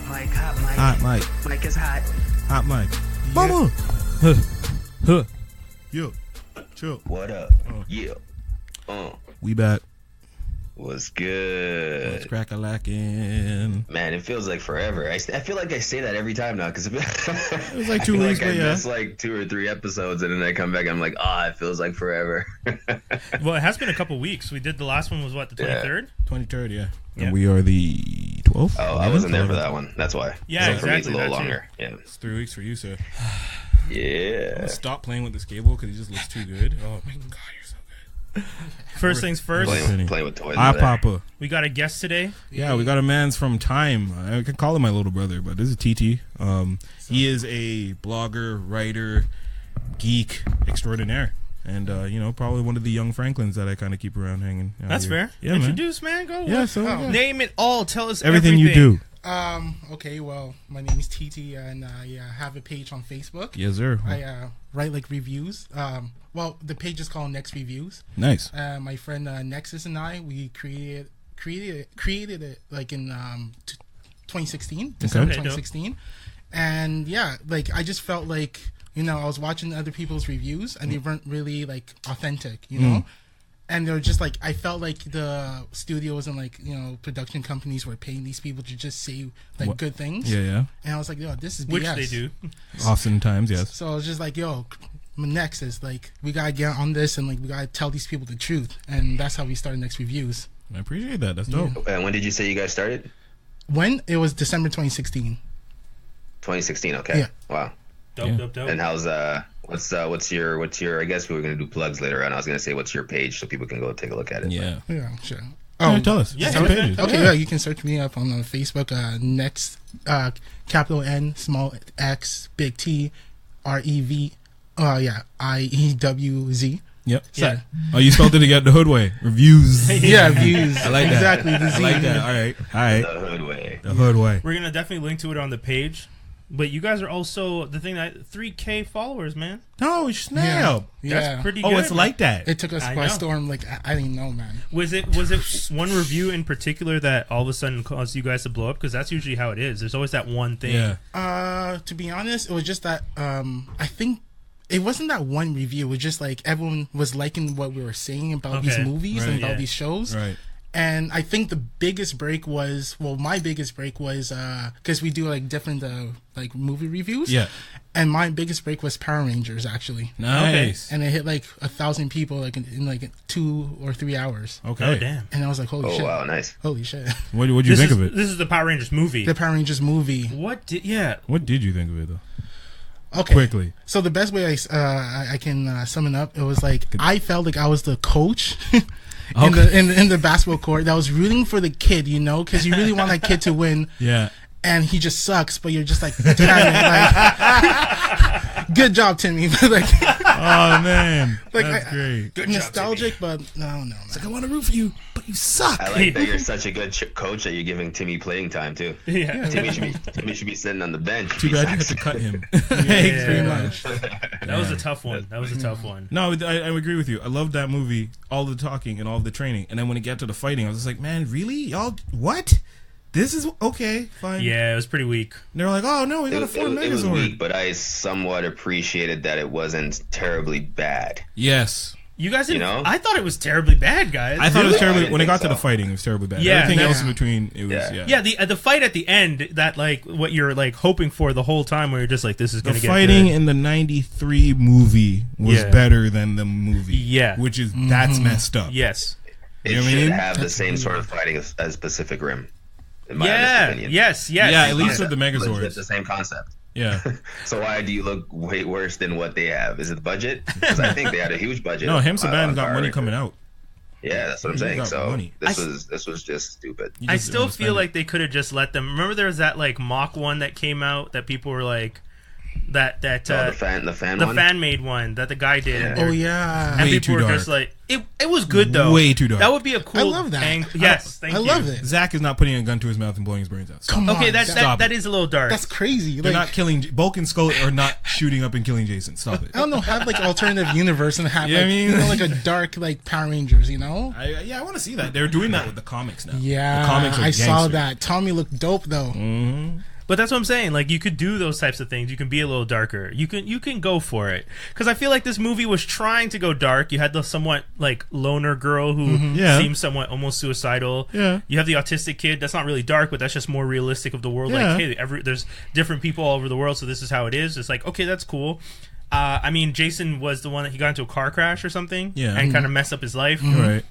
Hot mic. Mic is hot. Hot mic. Yeah. Mama. Huh. Yo. Chill. What up? Yeah. We back. What's good? What's crack-a-lackin'? Man, it feels like forever. I feel like I say that every time now because it was like 2 weeks, I but yeah. miss like 2 or 3 episodes, and then I come back and I'm like, it feels like forever. Well, it has been a couple weeks. We did the last one was what, the 23rd? 23rd, yeah. Yeah. And we are the 12th? Oh, I wasn't there for that one. That's why. Yeah, so for me, it's a exactly, little that's longer. Yeah. It's 3 weeks for you, sir. Yeah. Stop playing with this cable because he just looks too good. Oh my god, you're so good. First things first, Playing with toys. Hi, Papa. we got a guest today. Yeah, we got a man's from Time. I can call him my little brother, but this is TT. He is a blogger, writer, geek extraordinaire. And, probably one of the young Franklins that I kind of keep around hanging out That's here. fair. Yeah, Introduce, man. Go. Yeah, so Name it all. Tell us everything you do. Okay, well, my name is TT, and I have a page on Facebook. Yes, sir. I write like reviews. Well, the page is called Next Reviews. Nice. My friend Nexus and I, we created it like in 2016, December 2016, and yeah, like I just felt like I was watching other people's reviews and they weren't really like authentic, and they were just like I felt like the studios and like production companies were paying these people to just say like good things. Yeah. And I was like, yo, this is BS. Which they do. Oftentimes, yes. So I was just like, yo, Nexus, like we gotta get on this and like we gotta tell these people the truth, and that's how we started Next Reviews. I appreciate that. That's dope. And when did you say you guys started? When it was December 2016. 2016. Okay. Yeah. Wow. Dope. And how's what's your I guess we were gonna do plugs later on. I was gonna say what's your page so people can go take a look at it. Yeah. Yeah, sure. Tell us. Yeah, Some pages. Okay, yeah, you can search me up on Facebook. Next, capital N, small X, big T, REV. IEWZ. Yep. Sorry. Oh, you spelled it again the hood way. Reviews. Yeah, views. I like that. Exactly. The I Z. like that. All right. The hood way. The hood way. We're gonna definitely link to it on the page. But you guys are also the thing that 3K followers, man. No, snap. Yeah. That's pretty good. Oh, it's like that. It took us I by know. storm. Like I didn't know, man. Was it one review in particular that all of a sudden caused you guys to blow up? Because that's usually how it is. There's always that one thing. Yeah. To be honest, it was just that I think it wasn't that one review. It was just like everyone was liking what we were saying about these movies and about these shows. Right. And I think the biggest break was, my biggest break was because we do like different like movie reviews. Yeah. And my biggest break was Power Rangers, actually. Nice. And it hit like 1,000 people like in like 2 or 3 hours. Okay. Oh damn. And I was like, holy shit. Oh wow, nice. Holy shit. What did you think of it? This is the Power Rangers movie. The Power Rangers movie. What did you think of it though? Okay. Quickly. So the best way I can sum it up, it was like I felt like I was the coach in the basketball court that was rooting for the kid, because you really want that kid to win. Yeah. And he just sucks, but you're just like, damn it, like, good job, Timmy. Like, oh man, like that's great. Good nostalgic, but no, man. It's like I want to root for you, but you suck. I like that you're such a good coach that you're giving Timmy playing time too. Yeah. Timmy should be sitting on the bench. Too bad you had to cut him. Yeah. Pretty much. That was a tough one. No, I agree with you. I loved that movie, all the talking and all the training, and then when it got to the fighting, I was just like, man, really, y'all, what? This is okay, fine. Yeah, it was pretty weak. And they were like, oh no, we got a Ford Megazord. It was weak, but I somewhat appreciated that it wasn't terribly bad. Yes. You guys didn't. I thought it was terribly bad, guys. I thought it was terribly. When it got to the fighting, it was terribly bad. Yeah, everything else in between, it was. Yeah, the fight at the end, that like what you're like hoping for the whole time, where you're just like, this is going to get good. The fighting in the '93 movie was better than the movie. Yeah, which is that's messed up. Yes, it should have the same sort of fighting as Pacific Rim. In my honest opinion. Yes. Yeah, at least with the Megazords. It's the same concept. Yeah. So why do you look way worse than what they have? Is it the budget? Because I think they had a huge budget. No, Saban got money coming out. Yeah, that's what I'm saying. So money. This was just stupid. I still feel like they could have just let them. Remember, there was that like mock one that came out that people were like, the fan made one that the guy did. Yeah. Oh yeah, and people were just like, it was good though. Way too dark. That would be a cool. I love that. Yes, thank you. I love it. Zach is not putting a gun to his mouth and blowing his brains out. Come on, okay, that is a little dark. That's crazy. You're not killing Bulk and Skull are not shooting up and killing Jason. Stop it. I don't know. Have like alternative universe and have like a dark like Power Rangers. I want to see that. They're doing that with the comics now. Yeah, the comics are I saw that. Tommy looked dope though. Mm-hmm. But that's what I'm saying. Like, you could do those types of things. You can be a little darker. You can go for it. Because I feel like this movie was trying to go dark. You had the somewhat like loner girl who seems somewhat almost suicidal. Yeah. You have the autistic kid. That's not really dark, but that's just more realistic of the world. Yeah. Like, hey, there's different people all over the world, so this is how it is. It's like, okay, that's cool. I mean, Jason was the one that he got into a car crash or something, and kind of messed up his life. Right.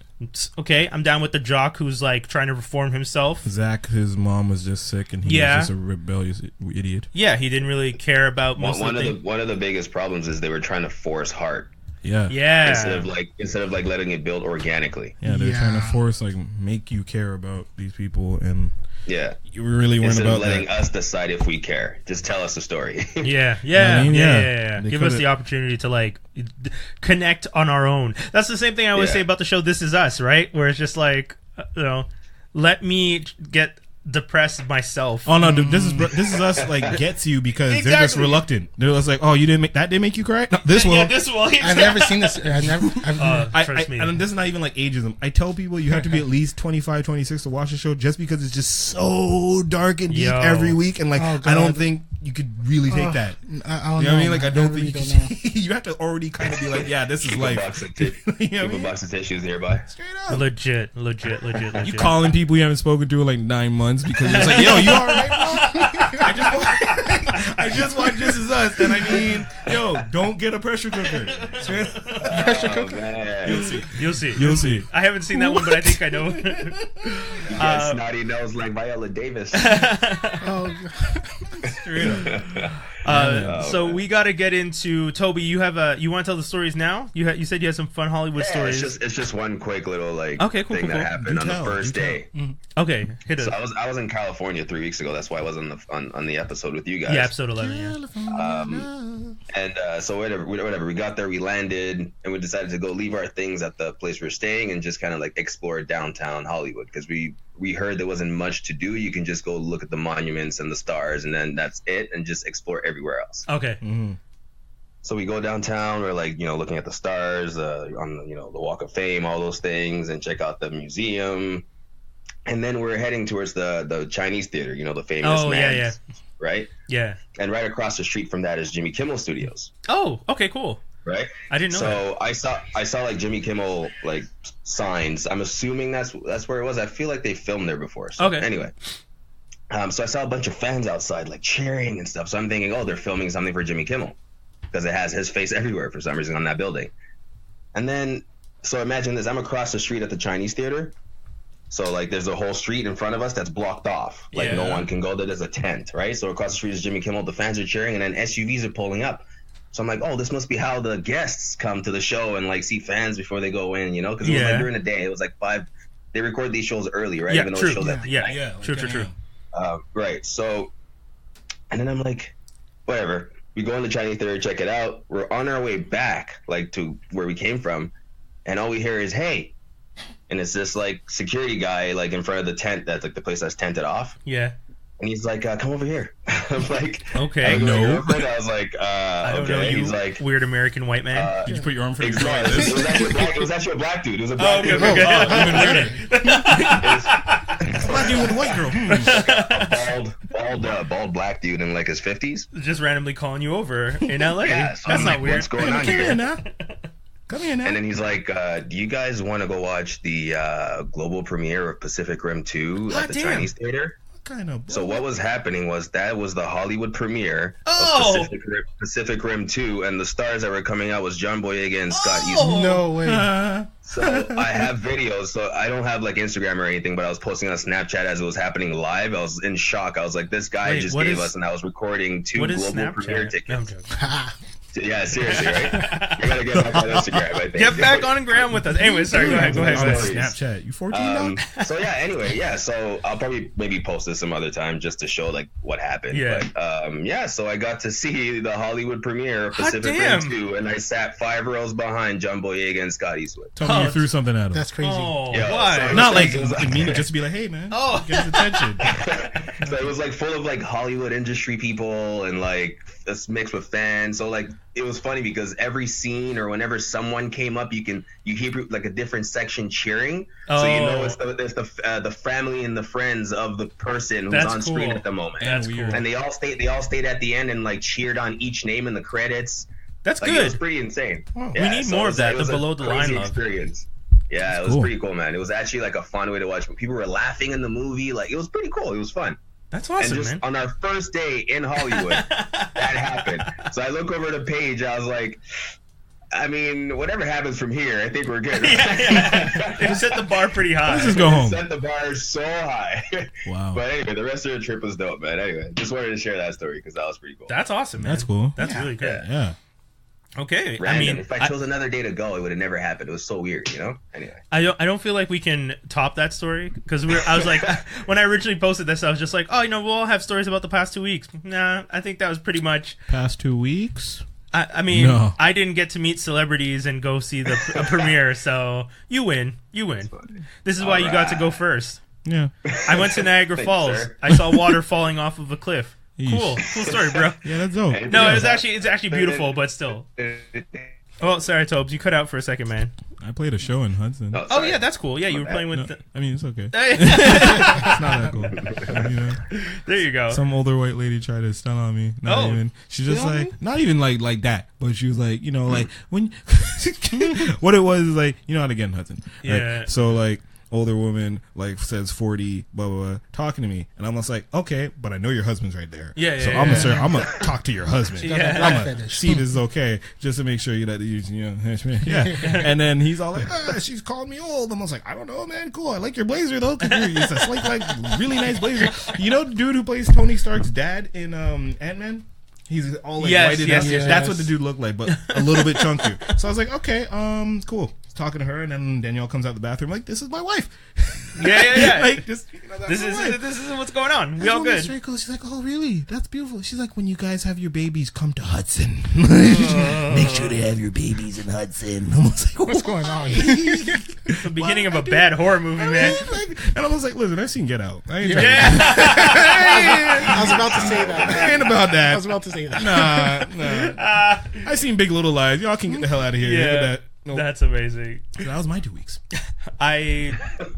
Okay, I'm down with the jock who's like trying to reform himself. Zach, his mom was just sick, and he was just a rebellious idiot. Yeah, he didn't really care about most of the one of the biggest problems is they were trying to force heart. Yeah. Instead of letting it build organically. Yeah, they're trying to force make you care about these people, and you really weren't instead about of letting us decide if we care. Just tell us the story. Yeah. Give us the opportunity to connect on our own. That's the same thing I always say about the show This Is Us, right? Where it's just like, let me get depressed myself. Oh no, dude, this is us gets you because they're just reluctant. They're just like, oh, you didn't make you cry? No, this will. This will. I've never seen this. Trust me. And this is not even like ageism. I tell people you have to be at least 25, 26 to watch the show just because it's just so dark and deep every week, and I don't think you could really take that. I don't know what I mean? Like, I don't really think you have to already kind of be like, yeah, this is life. Keep a box of tissues nearby. Straight up. Legit. You calling people you haven't spoken to in like 9 months because it's like, yo, you all right, bro? I just watched This Is Us, and I mean, yo, don't get a pressure cooker. Pressure cooker. Man. You'll see. I haven't seen that one, but I think I know. Snotty nose like Viola Davis. So we got to get into Tobi. You want to tell the stories now? You said you had some fun Hollywood stories. It's just one quick little cool. that happened on the first day. Okay, hit it. So I was in California 3 weeks ago. That's why I was on the episode with you guys. Yeah, episode 11. So whatever. We got there, we landed, and we decided to go leave our things at the place we were staying and just kind of explore downtown Hollywood because we heard there wasn't much to do. You can just go look at the monuments and the stars, and then that's it, and just explore everywhere else. Okay. Mm-hmm. So we go downtown. We're looking at the stars, on the Walk of Fame, all those things, and check out the museum. And then we're heading towards the Chinese theater, the famous right? Yeah. And right across the street from that is Jimmy Kimmel Studios. Oh, okay, cool. Right? I didn't know so that. I saw Jimmy Kimmel signs. I'm assuming that's where it was. I feel like they filmed there before. So anyway. So I saw a bunch of fans outside cheering and stuff. So I'm thinking, oh, they're filming something for Jimmy Kimmel because it has his face everywhere for some reason on that building. And then so imagine this, I'm across the street at the Chinese theater. So there's a whole street in front of us that's blocked off. No one can go there. There's a tent, right? So across the street is Jimmy Kimmel. The fans are cheering, and then SUVs are pulling up. So I'm like, oh, this must be how the guests come to the show and see fans before they go in, because it was during the day. It was 5. They record these shows early, right? Yeah, Even though true. shows at the Yeah. True. Right. So, and then I'm like, whatever. We go in the Chinese theater, check it out. We're on our way back, to where we came from, and all we hear is, "Hey." And it's this security guy in front of the tent that's the place that's tented off. Yeah. And he's like, come over here. I'm like, okay. No. I was like, I don't know, he's like, weird American white man. Did you put your arm for it was actually a black dude. It was a black dude. Okay. Even weirder. Black dude with a white girl. Bald black dude in his 50s. Just randomly calling you over in LA. Yeah, so that's not weird. What's going on here? Come here now. And then he's like, do you guys want to go watch the global premiere of Pacific Rim 2 at the Chinese theater? So what was happening was that was the Hollywood premiere of Pacific Rim 2, and the stars that were coming out was John Boyega and Scott Eastwood. No way. So I have videos. So I don't have Instagram or anything, but I was posting on Snapchat as it was happening live. I was in shock. I was like, this guy just gave us, and I was recording 2 global premiere tickets. Yeah, seriously, right? You gotta get back on Instagram, I think. Get back on Instagram with us. Anyway, sorry, go ahead. Snapchat. You 14 now? So yeah, anyway, so I'll probably maybe post this some other time just to show what happened. Yeah. But so I got to see the Hollywood premiere of Pacific Rim 2, and I sat 5 rows behind John Boyega and Scott Eastwood. Tell me you threw something at him. That's crazy. Oh, yeah, why? So not just to be like, hey man, get his attention. So it was full of Hollywood industry people and it's mixed with fans. So it was funny because every scene or whenever someone came up, you hear like a different section cheering. So you know it's the family and the friends of the person who's on screen at the moment. That's cool. And they all stayed at the end and like cheered on each name in the credits. That's like, good. It was pretty insane. Oh. Yeah, we need more of that. The below the line experience. Yeah, it was pretty cool, man. It was actually like a fun way to watch. People were laughing in the movie. Like, it was pretty cool. It was fun. That's awesome, and just man. On our first day in Hollywood, that happened. So I look over the page. I was like, I mean, whatever happens from here, I think we're good. Right? Yeah. They set the bar pretty high. Let's just go home. Set the bar so high. Wow. But anyway, the rest of the trip was dope, man. Anyway, just wanted to share that story because that was pretty cool. That's awesome, man. That's cool. That's really good. Yeah. Okay. Random. I mean, if I chose another day to go, it would have never happened. It was so weird, you know. Anyway, I don't feel like we can top that story because I was like, when I originally posted this, I was just like, oh, we'll all have stories about the past 2 weeks. Nah, I think that was pretty much past 2 weeks. I mean, no. I didn't get to meet celebrities and go see the premiere, so you win. This is why you got to go first. Yeah. I went to Niagara Falls. I saw water falling off of a cliff. Cool story, bro. Yeah, that's dope. No, it's actually beautiful, but still. Oh, sorry, Tobes, you cut out for a second, man. I played a show in Hudson. Oh yeah, that's cool. Yeah, you were playing with. I mean, it's okay. It's not that cool. There you go. Some older white lady tried to stun on me. She's just like, not even like that, but she was like, like when. What it was is like, how to get in Hudson. Yeah. Right? So like. Older woman like says 40 blah blah blah talking to me and I'm just like okay but I know your husband's right there so I'm gonna talk to your husband I'm gonna see this is okay just to make sure that and then he's all like she's called me old and I was like I don't know man cool I like your blazer though it's a slick like really nice blazer the dude who plays Tony Stark's dad in Ant-Man. He's all like white. Yes. That's what the dude looked like, but a little bit chunkier. So I was like, okay, cool. Talking to her, and then Danielle comes out the bathroom like, "This is my wife." Yeah. Like, just this is what's going on. We all good. Very cool. She's like, "Oh, really? That's beautiful." She's like, "When you guys have your babies, come to Hudson. Make sure to have your babies in Hudson." I was like, "What's going on?" It's the beginning of a bad horror movie, man. And I was like, "Listen, I've seen Get Out. I ain't I was about to say that. I ain't about that. I was about to say that. Nah. I seen Big Little Lies. Y'all can get the hell out of here. Yeah. Nope. That's amazing. That was my 2 weeks. I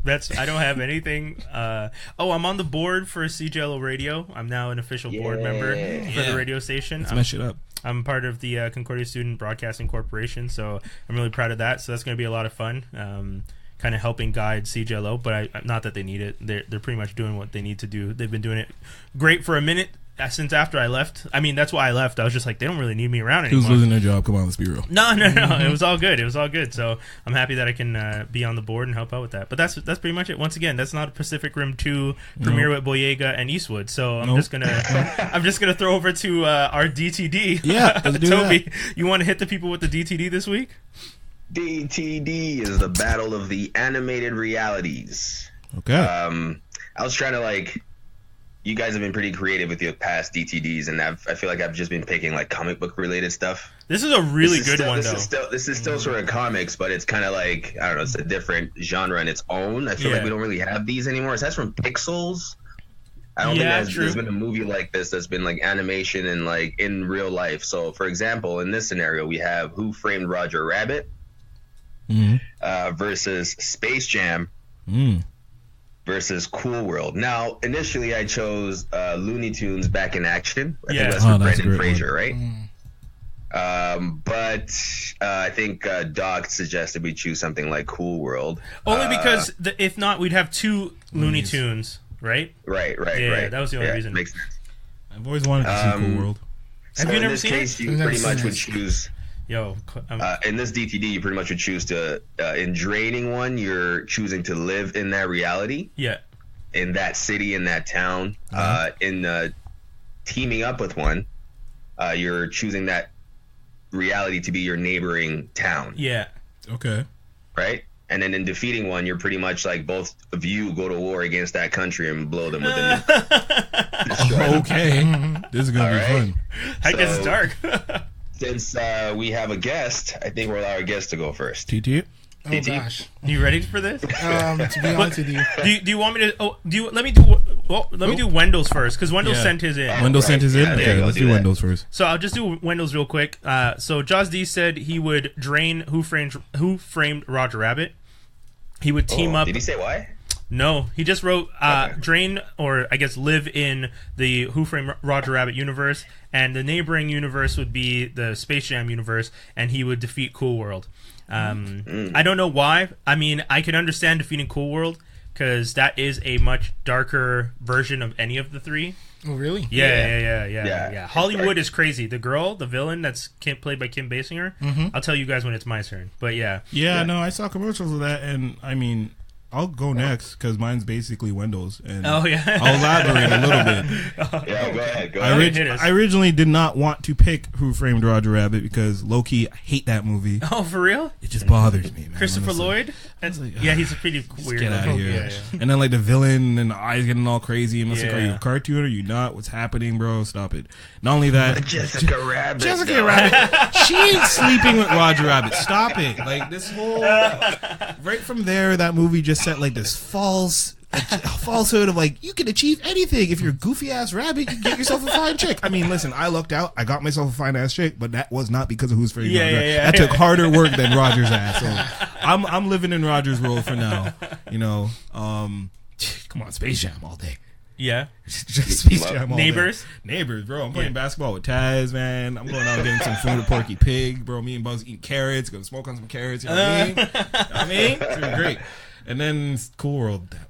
don't have anything. I'm on the board for CJLO Radio. I'm now an official board member for the radio station. Let's mess it up. I'm part of the Concordia Student Broadcasting Corporation, so I'm really proud of that. So that's going to be a lot of fun. Kind of helping guide CJLO, but not that they need it. They're pretty much doing what they need to do. They've been doing it great for a minute. Since after I left, I mean, that's why I left. I was just like, they don't really need me around anymore. Who's losing their job? Come on, let's be real. No. It was all good. So I'm happy that I can be on the board and help out with that. But that's pretty much it. Once again, that's not a Pacific Rim 2 premiere with Boyega and Eastwood. So I'm just gonna throw over to our DTD. Yeah, let's do Tobi, that. you want to hit the people with the DTD this week? DTD is the battle of the animated realities. Okay. I was trying to you guys have been pretty creative with your past DTDs, and I feel like I've just been picking comic book related stuff. This is a really good one, though. This is still sort of comics, but it's kind of I don't know, it's a different genre in its own. I feel like we don't really have these anymore. That's from Pixels. I don't think there's been a movie like this that's been animation and in real life. So, for example, in this scenario, we have Who Framed Roger Rabbit versus Space Jam. Versus Cool World. Now, initially, I chose Looney Tunes Back in Action. I think that's with Brendan Fraser, right? But I think Doc suggested we choose something like Cool World. Only because if not, we'd have two Looney Tunes, right? Right. That was the only reason. Makes sense. I've always wanted to see Cool World. Have you never seen it? You pretty much would choose. In this DTD, you pretty much would choose to, in draining one, you're choosing to live in that reality. Yeah. In that city, in that town. In teaming up with one, you're choosing that reality to be your neighboring town. Yeah. Okay. Right? And then in defeating one, you're pretty much both of you go to war against that country and blow them with a nuke. Okay. This is going to be fun. I guess it's dark. Since we have a guest, I think we'll allow our guest to go first. TT? Oh, gosh. You ready for this? To be honest with you. Do you want me to... let me do... Well, let me do Wendell's first because Wendell sent his in. Wendell sent his in. Okay, let's do Wendell's first. So I'll just do Wendell's real quick. So Jaws D said he would drain Who Framed Roger Rabbit. He would team up. Did he say why? No, he just wrote drain, or I guess live in the Who Framed Roger Rabbit universe, and the neighboring universe would be the Space Jam universe, and he would defeat Cool World. I don't know why. I mean, I can understand defeating Cool World because that is a much darker version of any of the three. Oh, really? Yeah. Hollywood is crazy. The girl, the villain that's played by Kim Basinger. I'll tell you guys when it's my turn. But yeah. No, I saw commercials of that, and I mean, I'll go next because mine's basically Wendell's, and I'll elaborate a little bit. Go ahead. I originally did not want to pick Who Framed Roger Rabbit because low-key, I hate that movie. Oh, for real? It just bothers me, man. Christopher honestly. Lloyd? He's a pretty weird. Get out of here. And then like the villain and the eyes getting all crazy. And it's like, are you a cartoon or are you not? What's happening, bro? Stop it. Not only that, Jessica Rabbit. She ain't sleeping with Roger Rabbit. Stop it. Like this whole right from there, that movie just set like this falsehood of like you can achieve anything if you're a goofy ass rabbit. You get yourself a fine chick. I mean, listen, I lucked out. I got myself a fine ass chick, but that was not because of Who's Framed Roger. That took harder work than Roger's ass. So I'm living in Roger's world for now. You know, come on, Space Jam all day. Yeah. Just Space Jam all Neighbors? Day. Neighbors, bro. I'm playing basketball with Taz, man. I'm going out getting some food at Porky Pig, bro. Me and Buzz eating carrots. Gonna smoke on some carrots. You know what I mean? It's really great. And then Cool World. That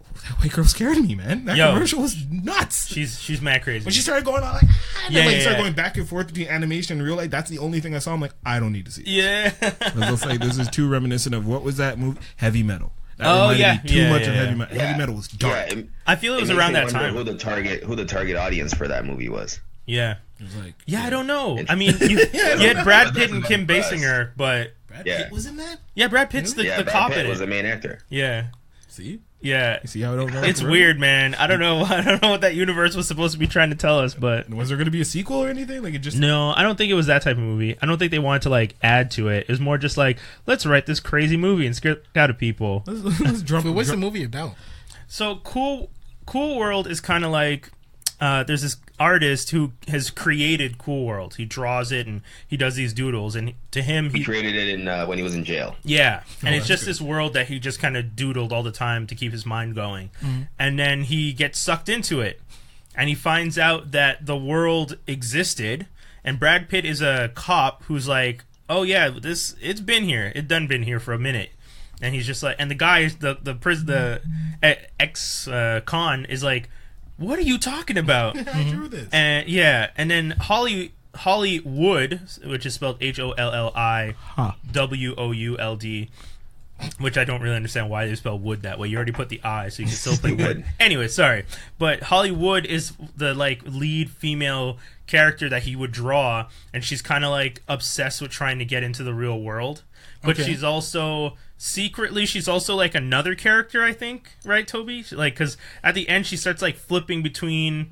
white girl scared me, man. That commercial was nuts. She's mad crazy. When she started going on, started going back and forth between animation and real life. That's the only thing I saw. I'm like, I don't need to see. Yeah. I was like, this is too reminiscent of what was that movie? Heavy Metal. That too much of Heavy Metal. Heavy Metal was dark. I feel it was around that time. Who the target audience for that movie was? Yeah. It was like, I don't know. I mean, you had Brad Pitt and Kim Basinger, but Brad Pitt was in that. Yeah, Brad Pitt's the cop in it. Was the main actor. Yeah. See. Yeah, you see how it don't know? It's weird, man. I don't know what that universe was supposed to be trying to tell us, but was there going to be a sequel or anything? Like it just no. I don't think it was that type of movie. I don't think they wanted to like add to it. It was more just like let's write this crazy movie and scare out of people. What's the movie about? So Cool World is kind of like there's this artist who has created Cool World. He draws it and he does these doodles, and to him he created it in when he was in jail. Yeah, and it's just this world that he just kind of doodled all the time to keep his mind going. And then he gets sucked into it, and he finds out that the world existed, and Brad Pitt is a cop who's like, oh yeah, it's been here, it done been here for a minute. And he's just like, and the guy, the ex-con is like, what are you talking about? I drew this. And and then Hollywood, which is spelled HOLLIWOULD, which I don't really understand why they spell wood that way. You already put the I, so you can still play wood. Anyway, sorry. But Hollywood is the like lead female character that he would draw, and she's kind of like obsessed with trying to get into the real world. But she's also secretly, she's also like another character, I think, right, Toby? Like, because at the end she starts like flipping between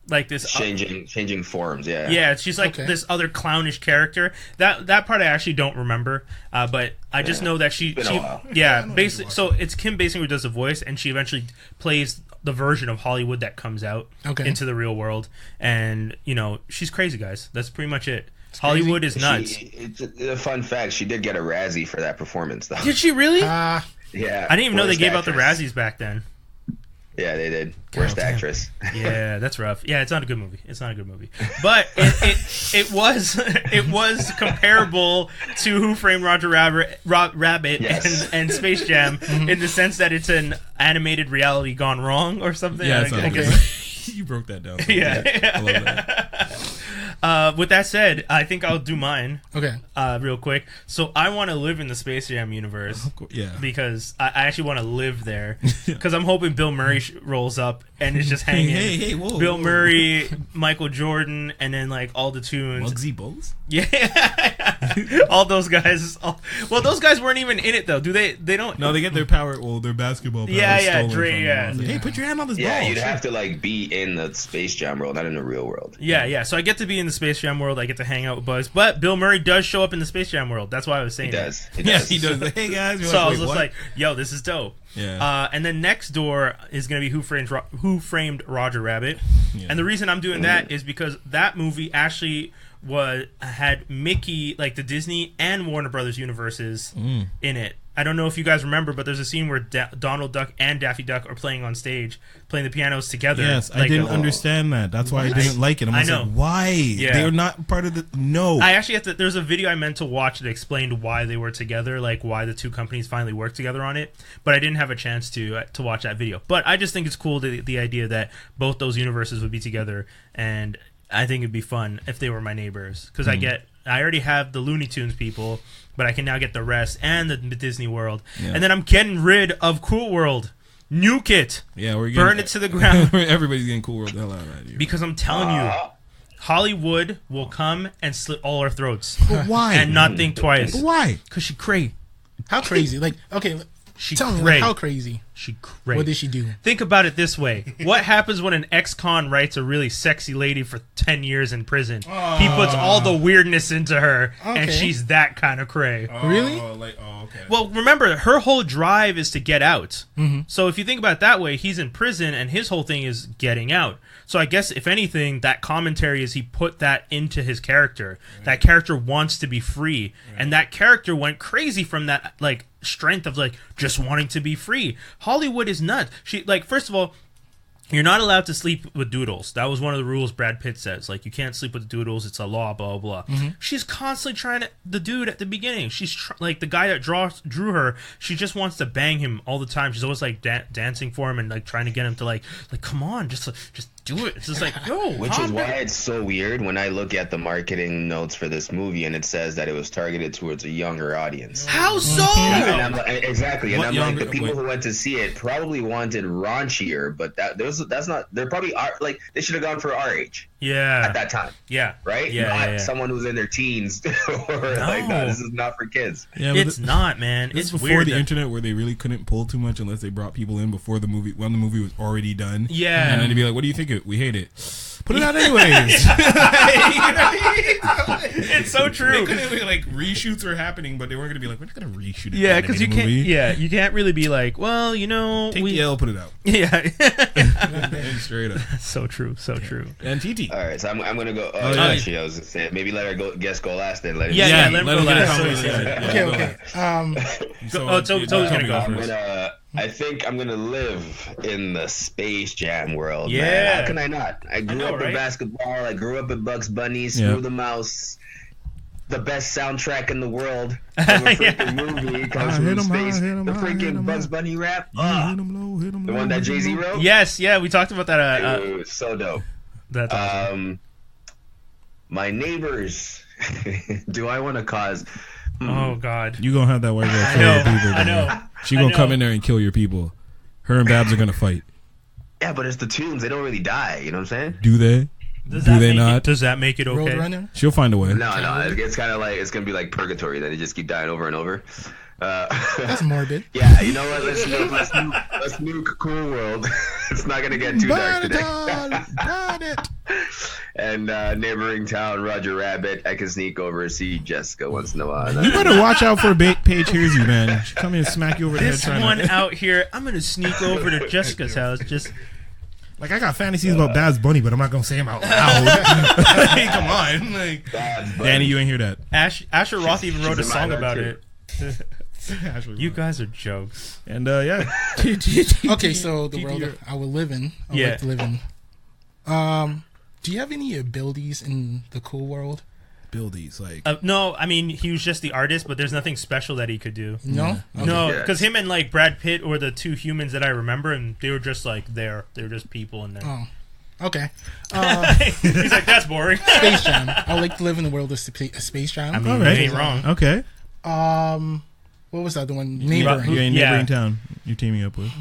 like this changing forms. Yeah, she's like this other clownish character. That part I actually don't remember, but I just know that she basically. So it's Kim Basinger who does the voice, and she eventually plays the version of Hollywood that comes out into the real world, and you know she's crazy, guys. That's pretty much it. Hollywood is nuts. It's a fun fact. She did get a Razzie for that performance, though. Did she really? Yeah. I didn't even know they gave out the Razzies back then. Yeah, they did. Worst actress. Yeah, that's rough. Yeah, it's not a good movie. But it was comparable to Who Framed Roger Rabbit and Space Jam in the sense that it's an animated reality gone wrong or something. Yeah, I guess. You broke that down. Yeah. I love that. With that said, I think I'll do mine. Okay. Real quick. So I want to live in the Space Jam universe. Yeah. Because I actually want to live there. Because I'm hoping Bill Murray rolls up and is just hanging. Hey, whoa. Bill Murray, Michael Jordan, and then like all the tunes. Muggsy Bogues? Yeah. All those guys. Well, those guys weren't even in it though. Do they? They don't. No, they get their power. Well, their basketball power. Yeah. Dre. Yeah. Like, hey, put your hand on this ball. Yeah, you'd have to like be in the Space Jam world, not in the real world. Yeah. So I get to be in the Space Jam world. I get to hang out with Buzz. But Bill Murray does show up in the Space Jam world. That's why I was saying he does. Yeah, he does. Like, hey guys. So I was just like, yo, this is dope. Yeah. And then next door is going to be Who Framed Roger Rabbit. Yeah. And the reason I'm doing that is because that movie actually had Mickey, like the Disney and Warner Brothers universes in it. I don't know if you guys remember, but there's a scene where Donald Duck and Daffy Duck are playing on stage, playing the pianos together. Yes, I didn't understand that. That's why I didn't like it. I know. Like, why? Yeah. They're not part of the... No. I actually there's a video I meant to watch that explained why they were together, like why the two companies finally worked together on it, but I didn't have a chance to watch that video. But I just think it's cool, the idea that both those universes would be together, and I think it'd be fun if they were my neighbors, because I already have the Looney Tunes people, but I can now get the rest and the Disney World. Yeah. And then I'm getting rid of Cool World. Nuke it. Yeah, we're burn it to the ground. Everybody's getting Cool World the hell out of here. Because I'm telling you, Hollywood will come and slit all our throats. But why? And not think twice. But why? Because she cray. How crazy? Like, okay, tell me, like, how crazy? She cray. What did she do? Think about it this way. What happens when an ex-con writes a really sexy lady for 10 years in prison? He puts all the weirdness into her, and she's that kind of cray. Really? Okay. Well, remember, her whole drive is to get out. Mm-hmm. So if you think about it that way, he's in prison, and his whole thing is getting out. So I guess, if anything, that commentary is he put that into his character. Right. That character wants to be free. Right. And that character went crazy from that, like, strength of, like, just wanting to be free. Hollywood is nuts. First of all, you're not allowed to sleep with doodles. That was one of the rules Brad Pitt says. Like, you can't sleep with doodles. It's a law, blah, blah, blah. Mm-hmm. She's constantly trying to... The dude at the beginning, she's... like, the guy that drew her, she just wants to bang him all the time. She's always, like, dancing for him and, like, trying to get him to, like come on, just do it. It's just like, no. Which is why it's so weird when I look at the marketing notes for this movie and it says that it was targeted towards a younger audience. How so? And I'm like, exactly. And I'm like, the people who went to see it probably wanted raunchier, but that's not. They're probably like they should have gone for our age. Yeah. At that time. Yeah. Right? Yeah. Someone who's in their teens or like, no, this is not for kids. Yeah, it's not, man. It's before weird the internet where they really couldn't pull too much unless they brought people in before the movie, when the movie was already done. Yeah. And then they'd be like, what do you think? We hate it. Put it out anyways. It's so true. They couldn't, like, reshoots were happening, but they weren't going to be like, we're not going to reshoot it. Yeah, because you can't. Yeah, you can't really be like, well, you know, take the L, put it out. Yeah. Straight up. So true. So true. And TT. All right, so I'm going to go. Actually, I was going to say maybe let her guest go last. Then let him. Yeah, let him go last. Okay. Tobi's going to go first. I think I'm gonna live in the Space Jam world. Yeah, man. How can I not? I grew up in basketball. I grew up in Bugs Bunny, Screw the Mouse. The best soundtrack in the world of a freaking movie comes from space. The freaking Bugs Bunny rap. The one that Jay-Z wrote. Yes, yeah, we talked about that. Dude, so dope. That's awesome. My neighbors. Do I want to cause? Oh God! You gonna have that white girl kill your people? I know. She gonna come in there and kill your people. Her and Babs are gonna fight. Yeah, but it's the tunes. They don't really die. You know what I'm saying? Do they? Does that make it okay? Roadrunner? She'll find a way. No. It's kind of like it's gonna be like purgatory. That they just keep dying over and over. That's morbid. Yeah, you know what? Let's nuke Cool World. It's not gonna get too dark today. Burn it. And neighboring town, Roger Rabbit. I can sneak over and see Jessica once in a while. You better watch out for Paige hears you, man. She come in and smack you over the head. This one out here, I'm gonna sneak over to Jessica's house. Just like I got fantasies about Babs Bunny, but I'm not gonna say them out loud. Hey, come on, like Danny, you ain't hear that. Asher Roth even wrote a song about it. You guys are jokes. And yeah. Okay, so the world I will live in. I like to live in. Do you have any abilities in the Cool World? Abilities, like no, I mean he was just the artist, but there's nothing special that he could do. No, no, because him and like Brad Pitt were the two humans that I remember, and they were just like they were just people in there. Oh, okay. He's like, that's boring. Space Jam. I like to live in the world of Space Jam. I mean, ain't wrong. Okay. What was the other one? Neighboring. You're in neighboring town. You're teaming up with.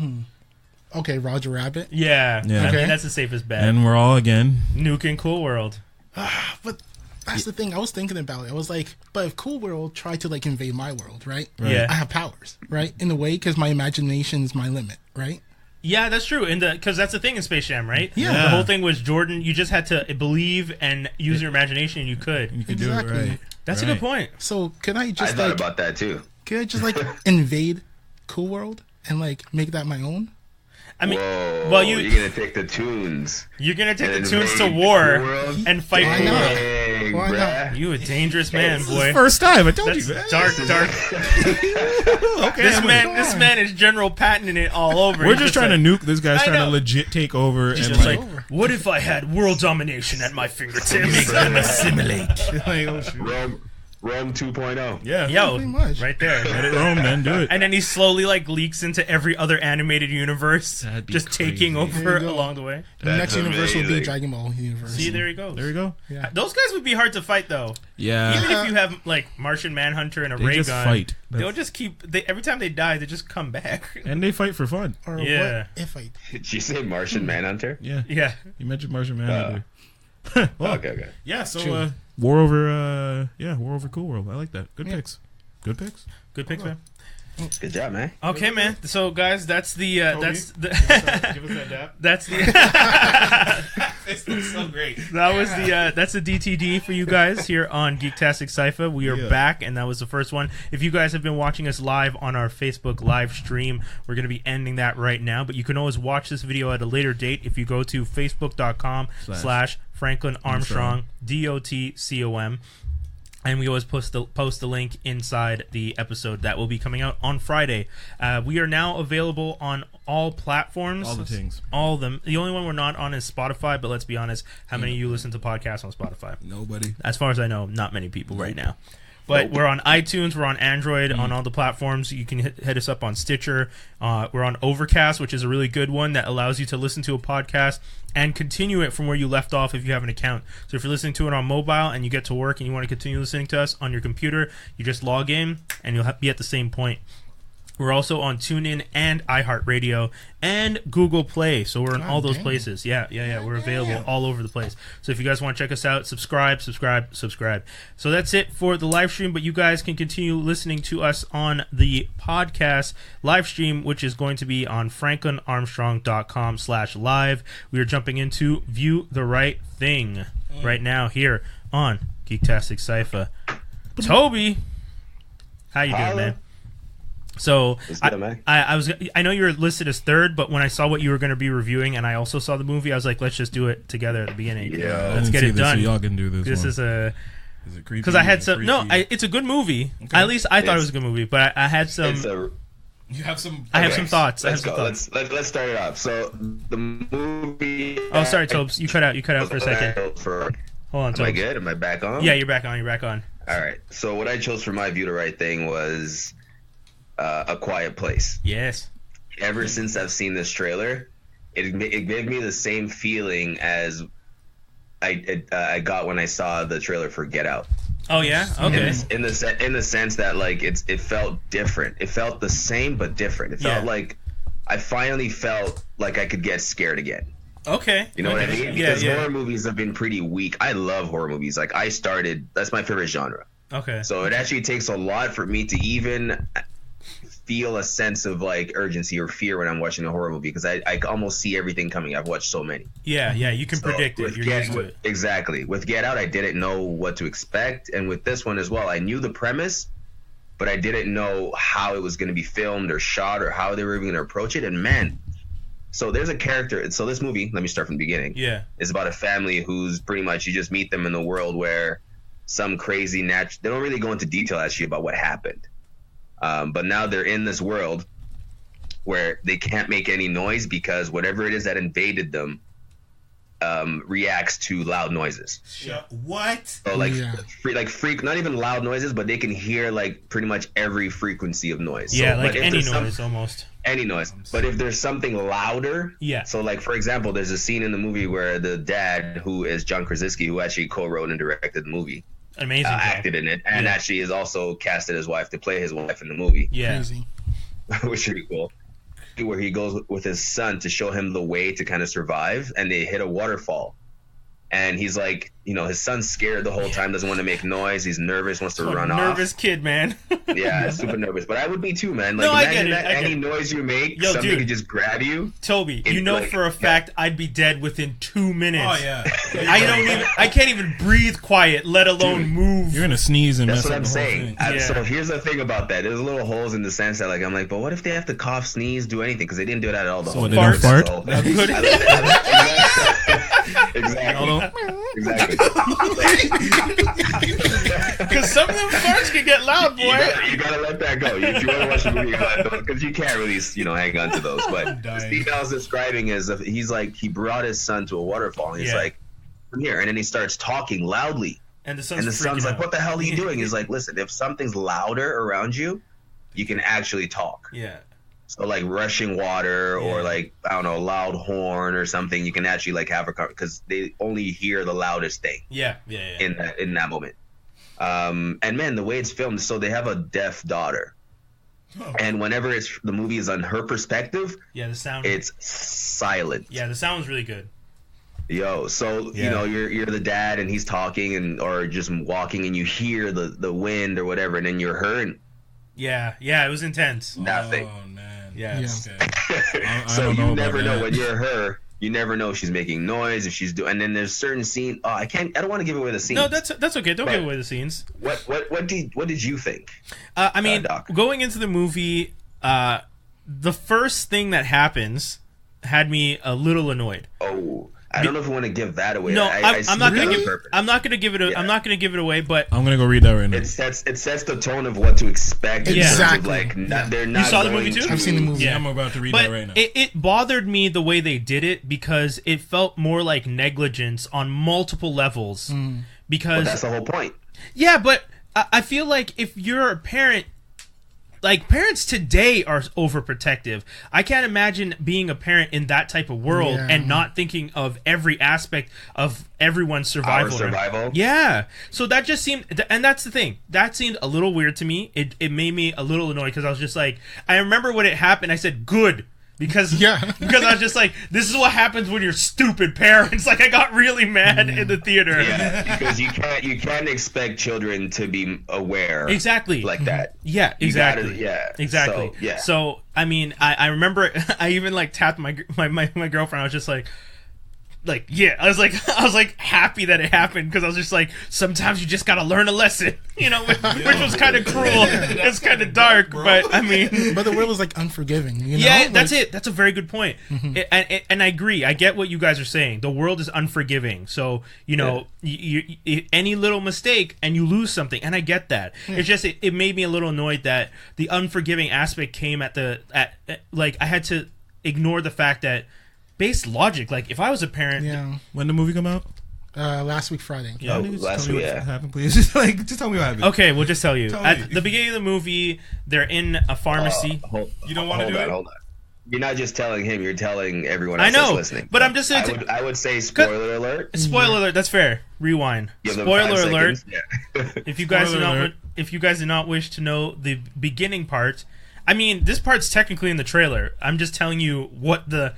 Okay, Roger Rabbit. Yeah. Okay. I mean, that's the safest bet. And we're all again nuking Cool World. But that's the thing. I was thinking about it. I was like, but if Cool World tried to like invade my world, right? Yeah. I have powers, right? In a way, because my imagination is my limit, right? Yeah, that's true. Because that's the thing in Space Jam, right? Yeah. The whole thing was Jordan. You just had to believe and use your imagination, and you could. You could do it right. That's a good point. So can I just I thought about that too. Can I just like invade Cool World and like make that my own? I mean, whoa, well, you're gonna take the tunes. You're gonna take the tunes to war and fight for the world. Why not? You a dangerous man, boy. First time, I told That's you. Man. dark. Okay, this man is General Patenting it all over. We're just trying to nuke this guy's trying to legit take over. He's and just like, what if I had world domination at my fingertips? Make them assimilate. Like, oh, shoot. Rome 2.0. Yeah. Yo, Pretty much. right there. Let it roam, man. Do it. And then he slowly like leaks into every other animated universe, That'd be just crazy. taking over along the way. The next universe will be amazing. Dragon Ball universe. See, there he goes. There you go. Yeah. Those guys would be hard to fight, though. Yeah. Even if you have like Martian Manhunter and a They ray just gun, fight. they'll just keep. Every time they die, they just come back. And they fight for fun. Or Yeah. what if I? Did you say Martian Manhunter? Yeah. Yeah. You mentioned Martian Manhunter. Well, Okay. yeah, so War over Cool World. I like that. Good picks. Good picks. Good picks, man. Good job, man. Okay, man. So, guys, that's the Give us that dap. that's the This looks so great. that was the that's the DTD for you guys here on Geektastic Cypher. We are back, and that was the first one. If you guys have been watching us live on our Facebook live stream, we're going to be ending that right now. But you can always watch this video at a later date if you go to facebook.com/FranklinArmstrong DOTCOM. And we always post the link inside the episode that will be coming out on Friday. We are now available on all platforms. All the things. All of them. The only one we're not on is Spotify, but let's be honest, how many of you listen to podcasts on Spotify? Nobody. As far as I know, not many people right now. But we're on iTunes, we're on Android, on all the platforms. You can hit us up on Stitcher. We're on Overcast, which is a really good one that allows you to listen to a podcast and continue it from where you left off if you have an account. So if you're listening to it on mobile and you get to work and you want to continue listening to us on your computer, you just log in and you'll be at the same point. We're also on TuneIn and iHeartRadio and Google Play. So we're in all those places. Yeah. We're available all over the place. So if you guys want to check us out, subscribe. So that's it for the live stream, but you guys can continue listening to us on the podcast live stream, which is going to be on FranklinArmstrong.com/live. We are jumping into View the Right Thing right now here on Geektastic Cypher. Tobi, how you doing, man? So I know you're listed as third, but when I saw what you were going to be reviewing, and I also saw the movie, I was like, let's just do it together at the beginning. Yeah, let's get it done. So y'all can do this. This one. is a Is it creepy? because I had some. Freaky? No, it's a good movie. Okay. At least I thought it was a good movie, but I had some. You have some. I have some thoughts. Let's go. Let's start it off. So the movie. Oh, sorry, Tobes. You cut out for a second. Hold on, Tobes. Am I good? Am I back on? Yeah, you're back on. All right. So what I chose for my View the Right Thing was A Quiet Place. Yes. Ever since I've seen this trailer, it gave me the same feeling as I got when I saw the trailer for Get Out. Oh yeah. Okay. In the sense that like it felt different. It felt the same but different. It felt like I finally felt like I could get scared again. Okay. You know what I mean? Because yeah. horror movies have been pretty weak. I love horror movies. Like that's my favorite genre. Okay. So it actually takes a lot for me to even feel a sense of like urgency or fear when I'm watching a horror movie, because I almost see everything coming. I've watched so many. Yeah, you can predict it. You're used to it. Exactly. With Get Out, I didn't know what to expect, and with this one as well, I knew the premise, but I didn't know how it was going to be filmed or shot or how they were even going to approach it. And man, so there's a character. So this movie, let me start from the beginning. Yeah, is about a family who's pretty much, you just meet them in the world where some crazy they don't really go into detail actually about what happened. But now they're in this world where they can't make any noise because whatever it is that invaded them reacts to loud noises. What? So freak, not even loud noises, but they can hear like pretty much every frequency of noise. Yeah, so, like any noise almost. Any noise. But if there's something louder, so like for example, there's a scene in the movie where the dad, who is John Krasinski, who actually co-wrote and directed the movie, amazing, acted in it, and actually is also casted his wife to play his wife in the movie. Yeah, crazy. Which should be cool. Where he goes with his son to show him the way to kind of survive, and they hit a waterfall, And he's like, his son's scared the whole time, doesn't want to make noise. He's nervous, wants to run off. Nervous kid, man. Yeah, super nervous. But I would be too, man. Like, imagine that any noise you make, something could just grab you. Toby, for a fact I'd be dead within 2 minutes. Oh yeah. I can't even breathe quiet, let alone move. You're gonna sneeze and that's mess what up I'm saying. Yeah. So here's the thing about that. There's little holes in the sense that, like, I'm like, but what if they have to cough, sneeze, do anything? Because they didn't do it at all. So they don't fart? Exactly. Because some of them farts can get loud, boy. You gotta let that go. If you want to watch the movie, because you can't really, hang on to those. But the scene I was describing is he's like, he brought his son to a waterfall, and he's like, come here, and then he starts talking loudly, and the son's like, what the hell are you doing? He's like, listen, if something's louder around you, you can actually talk. Yeah. So like rushing water or like, I don't know, a loud horn or something, you can actually like have a because they only hear the loudest thing. Yeah. In that moment. And man, the way it's filmed, so they have a deaf daughter. Oh. And whenever the movie is on her perspective, the sound, it's silent. Yeah, the sound was really good. So you're the dad and he's talking or just walking and you hear the wind or whatever, and then you're her and it was intense. Nothing. Oh man. Yeah. Okay. So you never know when you're her. You never know if she's making noise, if she's doing. And then there's certain scene. Oh, I don't want to give away the scenes. No, that's okay. Don't give away the scenes. What did you think? I mean, going into the movie, the first thing that happens had me a little annoyed. Oh. I don't know if we want to give that away. No, I'm not going to give it. I'm not going to give it away. But I'm going to go read that right now. It sets the tone of what to expect. Exactly. They're not. You saw the movie too? I've seen the movie. Yeah, I'm about to read that right now. It bothered me the way they did it because it felt more like negligence on multiple levels. Because that's the whole point. Yeah, but I feel like if you're a parent. Like, parents today are overprotective. I can't imagine being a parent in that type of world and not thinking of every aspect of everyone's survival. Our survival? Yeah. So that just seemed... And that's the thing. That seemed a little weird to me. It made me a little annoyed because I was just like... I remember when it happened, I said, good. Because I was just like, this is what happens when you're stupid parents. Like, I got really mad in the theater. Yeah, because you can't expect children to be aware exactly like that. Yeah, exactly. Exactly. So, so I mean, I remember I even like tapped my girlfriend. I was just like I was like happy that it happened because I was just like, sometimes you just gotta learn a lesson, which was kind of cruel. It's kind of dark, but I mean, but the world is like unforgiving. Yeah, that's it. That's a very good point. And I agree. I get what you guys are saying. The world is unforgiving. So you any little mistake and you lose something, and I get that. It's just it made me a little annoyed that the unforgiving aspect came at like I had to ignore the fact that. Based logic, like if I was a parent, when the movie come out? Last week Friday. Yeah, last week. What happened, please? just tell me what happened. Okay, we'll just tell you. At the beginning of the movie, they're in a pharmacy. You don't want to do it? Hold on. You're not just telling him; you're telling everyone else that's listening. But I'm just saying. I would say spoiler alert. Spoiler alert. That's fair. Rewind. Spoiler alert. If you guys do not wish to know the beginning part, I mean, this part's technically in the trailer. I'm just telling you what the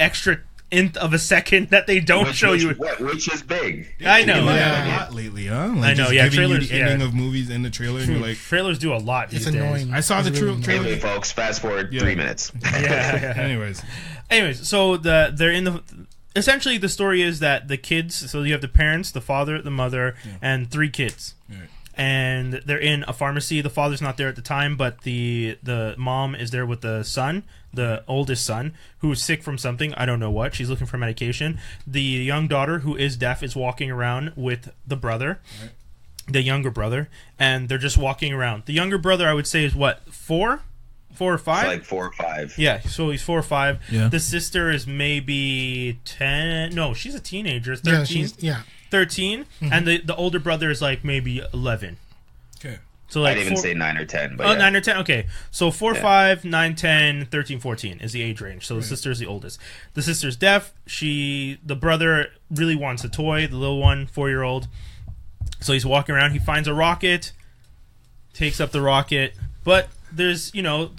extra nth of a second that they don't show you. Which is big. I know. A lot lately, huh? Like I know. Just trailers. You the ending of movies in the trailer, and you're like, trailers do a lot. It's annoying. Days. I saw the trailer. Anyway, folks, fast forward 3 minutes. Anyways, so they're in the. Essentially, the story is that the kids. So you have the parents, the father, the mother, and 3 kids. Right. And they're in a pharmacy. The father's not there at the time, but the mom is there with the son, the oldest son, who is sick from something. I don't know what. She's looking for medication. The young daughter, who is deaf, is walking around with the brother, the younger brother, and they're just walking around. The younger brother, I would say, is what, 4 or 5? It's like 4 or 5. Yeah, so he's 4 or 5. Yeah. The sister is maybe 10. No, she's a teenager. 13. Yeah. 13, and the older brother is like maybe 11. Okay. So like I'd even say 9 or 10. But 9 or 10. Okay. So 4, 5, 9, 10, 13, 14 is the age range. So the sister is the oldest. The sister's deaf. The brother really wants a toy, the little one, 4-year-old. So he's walking around. He finds a rocket, takes up the rocket, but there's no,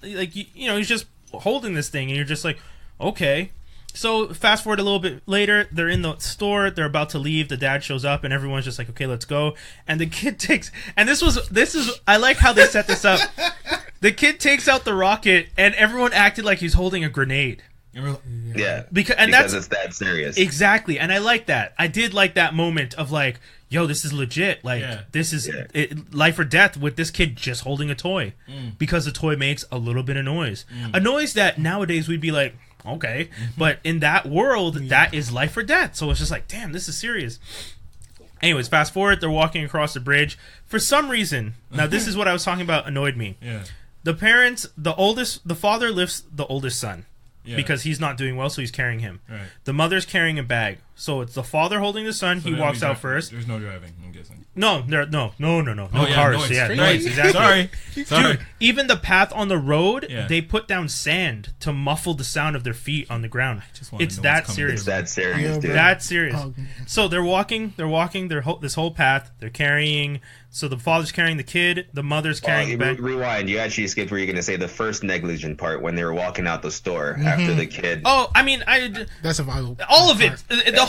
like, he's just holding this thing, and you're just like, okay. So fast forward a little bit later, they're in the store, they're about to leave, the dad shows up and everyone's just like, okay, let's go. And the kid takes, and this is I like how they set this up. The kid takes out the rocket and everyone acted like he's holding a grenade. Yeah. Because it's that serious. Exactly. And I like that. I did like that moment of like, yo, this is legit. Like, this is life or death with this kid just holding a toy. Because the toy makes a little bit of noise. A noise that nowadays we'd be like, okay. But in that world, that is life or death. So it's just like, damn, this is serious. Anyways, fast forward, they're walking across the bridge. For some reason, now this is what I was talking about, annoyed me. Yeah. The parents, the father lifts the oldest son. Because he's not doing well, so he's carrying him. Right. The mother's carrying a bag. So it's the father holding the son. So he walks out first. There's no driving, I'm guessing. No cars. Noise. Yeah, noise, exactly. Sorry. Dude, even the path on the road, they put down sand to muffle the sound of their feet on the ground. It's that serious. It's that serious, dude. That's serious. Oh, so they're walking this whole path. They're carrying. So the father's carrying the kid, the mother's carrying the bag. Rewind. You actually skipped where you're going to say the first negligent part when they were walking out the store after the kid. Oh, I mean, that's a vital. All of it. The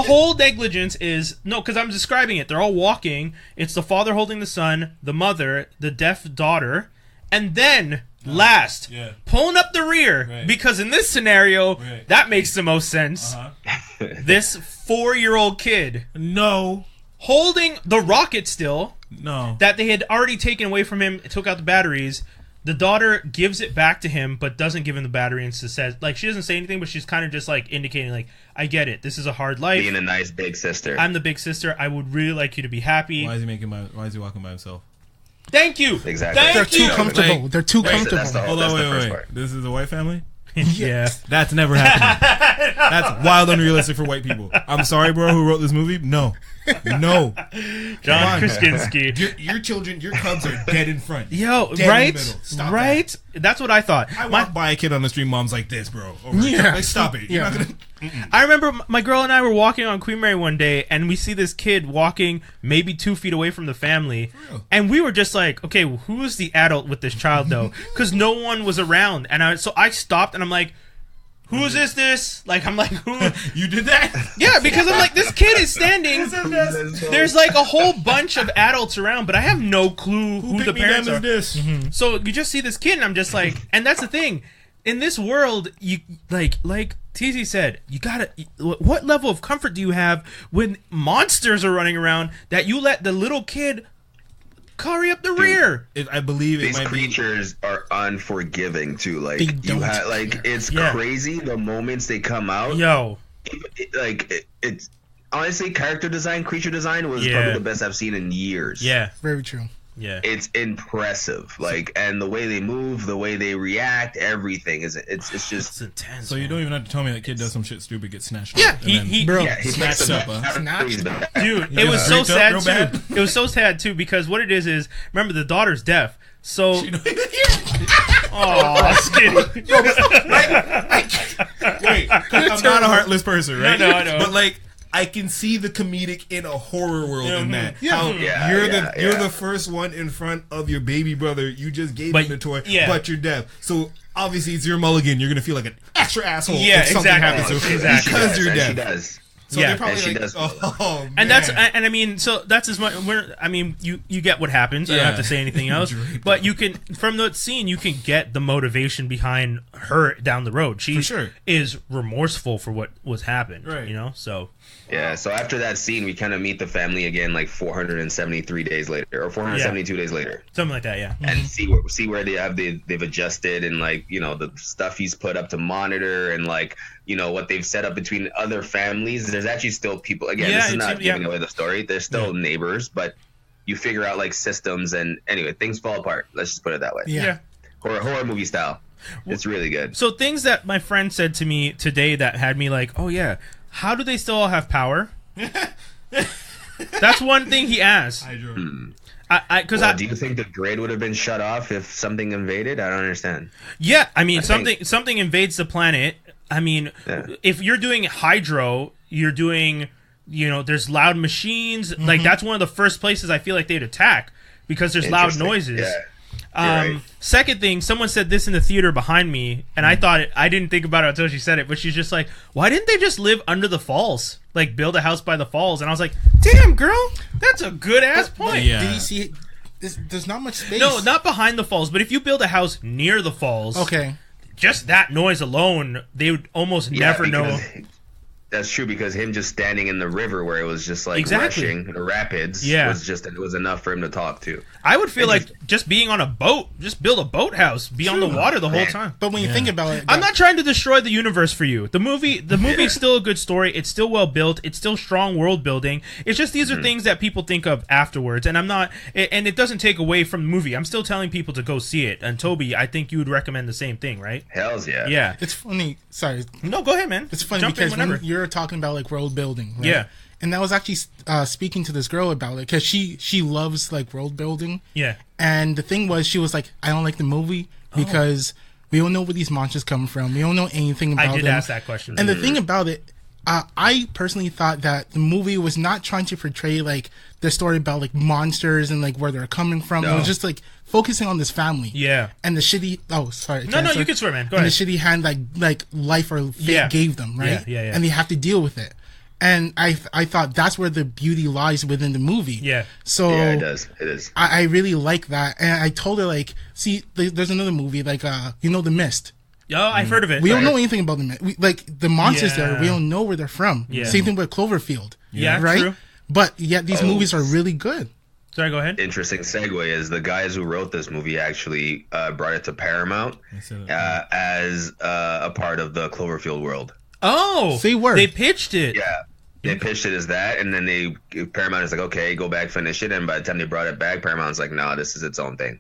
whole negligence is because I'm describing it. They're all walking. It's the father holding the son, the mother, the deaf daughter, and then last pulling up the rear because in this scenario that makes the most sense. This 4-year-old kid. No. Holding the rocket still. No. That they had already taken away from him, took out the batteries. The daughter gives it back to him, but doesn't give him the battery and says, like, she doesn't say anything, but she's kind of just, like, indicating, like, I get it. This is a hard life. Being a nice big sister. I'm the big sister. I would really like you to be happy. Why is he walking by himself? Thank you. Exactly. They're too comfortable. They're too comfortable. Hold on, wait. This is a white family? Yeah. That's never happening. That's wild unrealistic for white people. I'm sorry, bro, who wrote this movie? No. John Krasinski. Your children, your cubs are dead in front. Yo, dead right? In the middle. Stop right? That. That's what I thought. I walk by a kid on the street, mom's like this, bro. Like, stop it. You're not gonna... I remember my girl and I were walking on Queen Mary one day, and we see this kid walking maybe 2 feet away from the family, and we were just like, okay, who is the adult with this child, though? Because no one was around, and so I stopped, and I'm like, who is this? Like, I'm like, who? You did that? Yeah, because I'm like, this kid is standing. There's like a whole bunch of adults around, but I have no clue who the parents are. This? Mm-hmm. So you just see this kid, and I'm just like, and that's the thing. In this world, you like TZ said, you gotta. What level of comfort do you have when monsters are running around that you let the little kid hurry up the rear? I believe these creatures are unforgiving too. Like it's crazy the moments they come out. Yo, it's honestly creature design was probably the best I've seen in years. Yeah, very true. Yeah, it's impressive. And the way they move, the way they react, everything it's just it's intense. So you don't even have to tell me that kid does some shit stupid, gets snatched. Yeah, up, he snatched up. Dude, it was so sad too. It was so sad too because what it is remember the daughter's deaf. So oh, skinny. Wait, I'm not a heartless person, right? I know. But like, I can see the comedic in a horror world in that. Yeah. You're the first one in front of your baby brother. You just gave him the toy, but you're deaf. So obviously it's your mulligan. You're gonna feel like an extra asshole if something happens to him because you're deaf. She does. So they're probably like, oh man. And I mean, so that's as much. You get what happens. I don't have to say anything else. But you can, from that scene, you can get the motivation behind her down the road. She is remorseful for what was happened. Right. You know, so. Yeah, so after that scene, we kind of meet the family again, like 473 days later, or 472 days later, something like that. Yeah, and see where they've adjusted, and like the stuff he's put up to monitor, and like what they've set up between other families. There's actually still people. Again, this is not giving away the story. There's still neighbors, but you figure out like systems, and anyway, things fall apart. Let's just put it that way. Yeah. Horror movie style. It's really good. So things that my friend said to me today that had me like, oh yeah. How do they still all have power? That's one thing he asked. Do you think the grid would have been shut off if something invaded? I don't understand. Yeah, I mean, something invades the planet. I mean, if you're doing hydro, you're doing, there's loud machines. Mm-hmm. Like, that's one of the first places I feel like they'd attack because there's loud noises. Right. Second thing, someone said this in the theater behind me, and I didn't think about it until she said it, but she's just like, why didn't they just live under the falls? Like, build a house by the falls? And I was like, damn, girl, that's a good-ass point. Yeah. Did you see it? There's not much space. No, not behind the falls, but if you build a house near the falls, okay, just that noise alone, they would almost never know. That's true, because him just standing in the river where it was just like rushing, the rapids, it was enough for him to talk to. I would feel like just being on a boat, just build a boathouse, be on the water the whole time. But when you think about it, I'm not trying to destroy the universe for you. The movie is still a good story. It's still well built. It's still strong world building. It's just these are things that people think of afterwards, and I'm not. And it doesn't take away from the movie. I'm still telling people to go see it. And Tobi, I think you would recommend the same thing, right? Hells yeah. Yeah. It's funny. Sorry. No, go ahead, man. It's funny because when you're talking about like world building, right? Yeah. And I was actually speaking to this girl about it because she loves like world building. Yeah. And the thing was, she was like, I don't like the movie because we don't know where these monsters come from. We don't know anything about them. I did ask that question. And the thing about it, I personally thought that the movie was not trying to portray like the story about like monsters and like where they're coming from. No. It was just like focusing on this family. Yeah. And the shitty. Oh, sorry. No, you can swear, man. Go ahead. And the shitty hand like life or fate gave them, right? Yeah. And they have to deal with it. And I thought that's where the beauty lies within the movie. Yeah. So it does. It is. I really like that, and I told her like, see, there's another movie like The Mist. Oh, I've heard of it. We don't know anything about the Mist. Like the monsters there, we don't know where they're from. Yeah. Same thing with Cloverfield. Yeah. Right. True. But yet these movies are really good. Sorry, go ahead. Interesting segue is the guys who wrote this movie actually brought it to Paramount as a part of the Cloverfield world. Oh, they pitched it. Yeah, they pitched it as that, and then Paramount is like, okay, go back, finish it, and by the time they brought it back, Paramount's like, no, this is its own thing.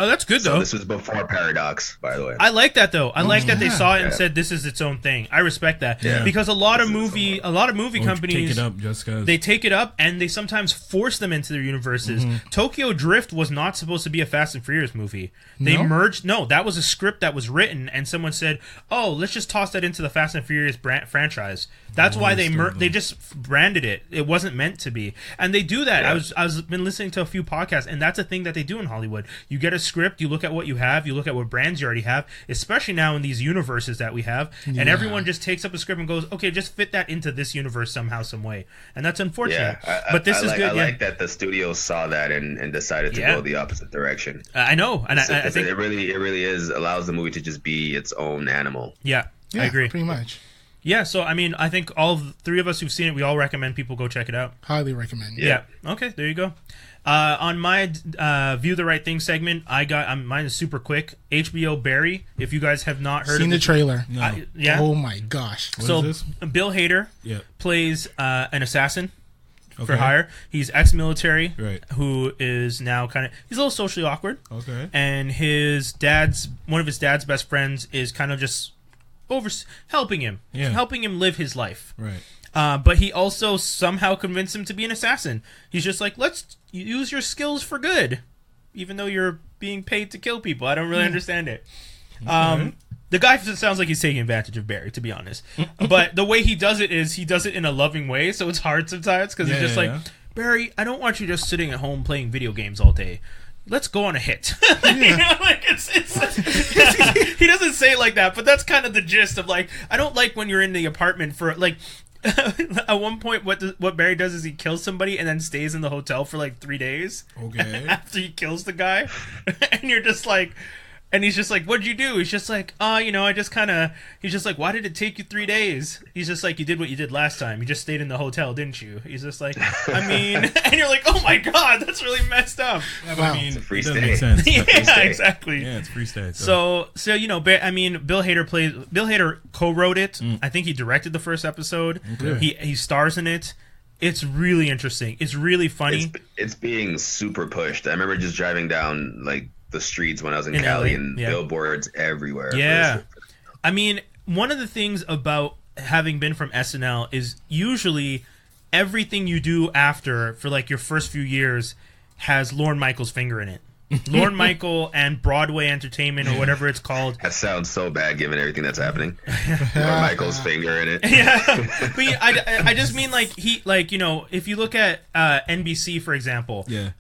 Oh, that's good though. So this was before Paradox, by the way. I like that though. I like that they saw it and said this is its own thing. I respect that because a lot of movie companies take it up just cause. They take it up and they sometimes force them into their universes. Tokyo Drift was not supposed to be a Fast and Furious movie. They merged. No, that was a script that was written, and someone said, "Oh, let's just toss that into the Fast and Furious franchise." That's why they just branded it. It wasn't meant to be, and they do that. Yeah. I was been listening to a few podcasts, and that's a thing that they do in Hollywood. You get a script, you look at what you have, you look at what brands you already have, especially now in these universes that we have, and everyone just takes up a script and goes, okay, just fit that into this universe somehow, some way, and that's unfortunate. But this is good. I like that the studio saw that and decided to go the opposite direction. I know, and I think it really allows the movie to just be its own animal. Yeah, I agree. Pretty much. Yeah, so I mean, I think all three of us who've seen it, we all recommend people go check it out. Highly recommend. Yeah. Okay, there you go. On my View the Right Thing segment, mine is super quick. HBO Barry. If you guys have not heard seen the trailer, no. Oh my gosh! What is this? Bill Hader plays an assassin for hire. He's ex-military, who is now he's a little socially awkward. Okay, and one of his dad's best friends is kind of just helping him live his life. Right. But he also somehow convinced him to be an assassin. He's just like, let's use your skills for good, even though you're being paid to kill people. I don't really understand it. The guy sounds like he's taking advantage of Barry, to be honest. But the way he does it is he does it in a loving way, so it's hard sometimes because he's just like, Barry, I don't want you just sitting at home playing video games all day. Let's go on a hit. You know, like he doesn't say it like that, but that's kind of the gist of like, I don't like when you're in the apartment for like, at one point what Barry does is he kills somebody and then stays in the hotel for like 3 days. Okay. After he kills the guy. And you're just like, and he's just like, what'd you do? He's just like, he's just like, why did it take you 3 days? He's just like, you did what you did last time. You just stayed in the hotel, didn't you? He's just like, I mean, and you're like, oh my God, that's really messed up. Wow. I mean, it's a free it stay. makes sense. Yeah, exactly. Yeah, it's free stay. So you know, I mean, Bill Hader co-wrote it. I think he directed the first episode. Okay. He stars in it. It's really interesting. It's really funny. It's being super pushed. I remember just driving down like the streets when I was in Cali, and billboards everywhere. Yeah. I mean, one of the things about having been from SNL is usually everything you do after for like your first few years has Lorne Michaels' finger in it. Lorne Michael and Broadway Entertainment or whatever it's called. That sounds so bad given everything that's happening. Lorne Michaels' finger in it. Yeah. But I just mean like you know, if you look at NBC, for example. Yeah.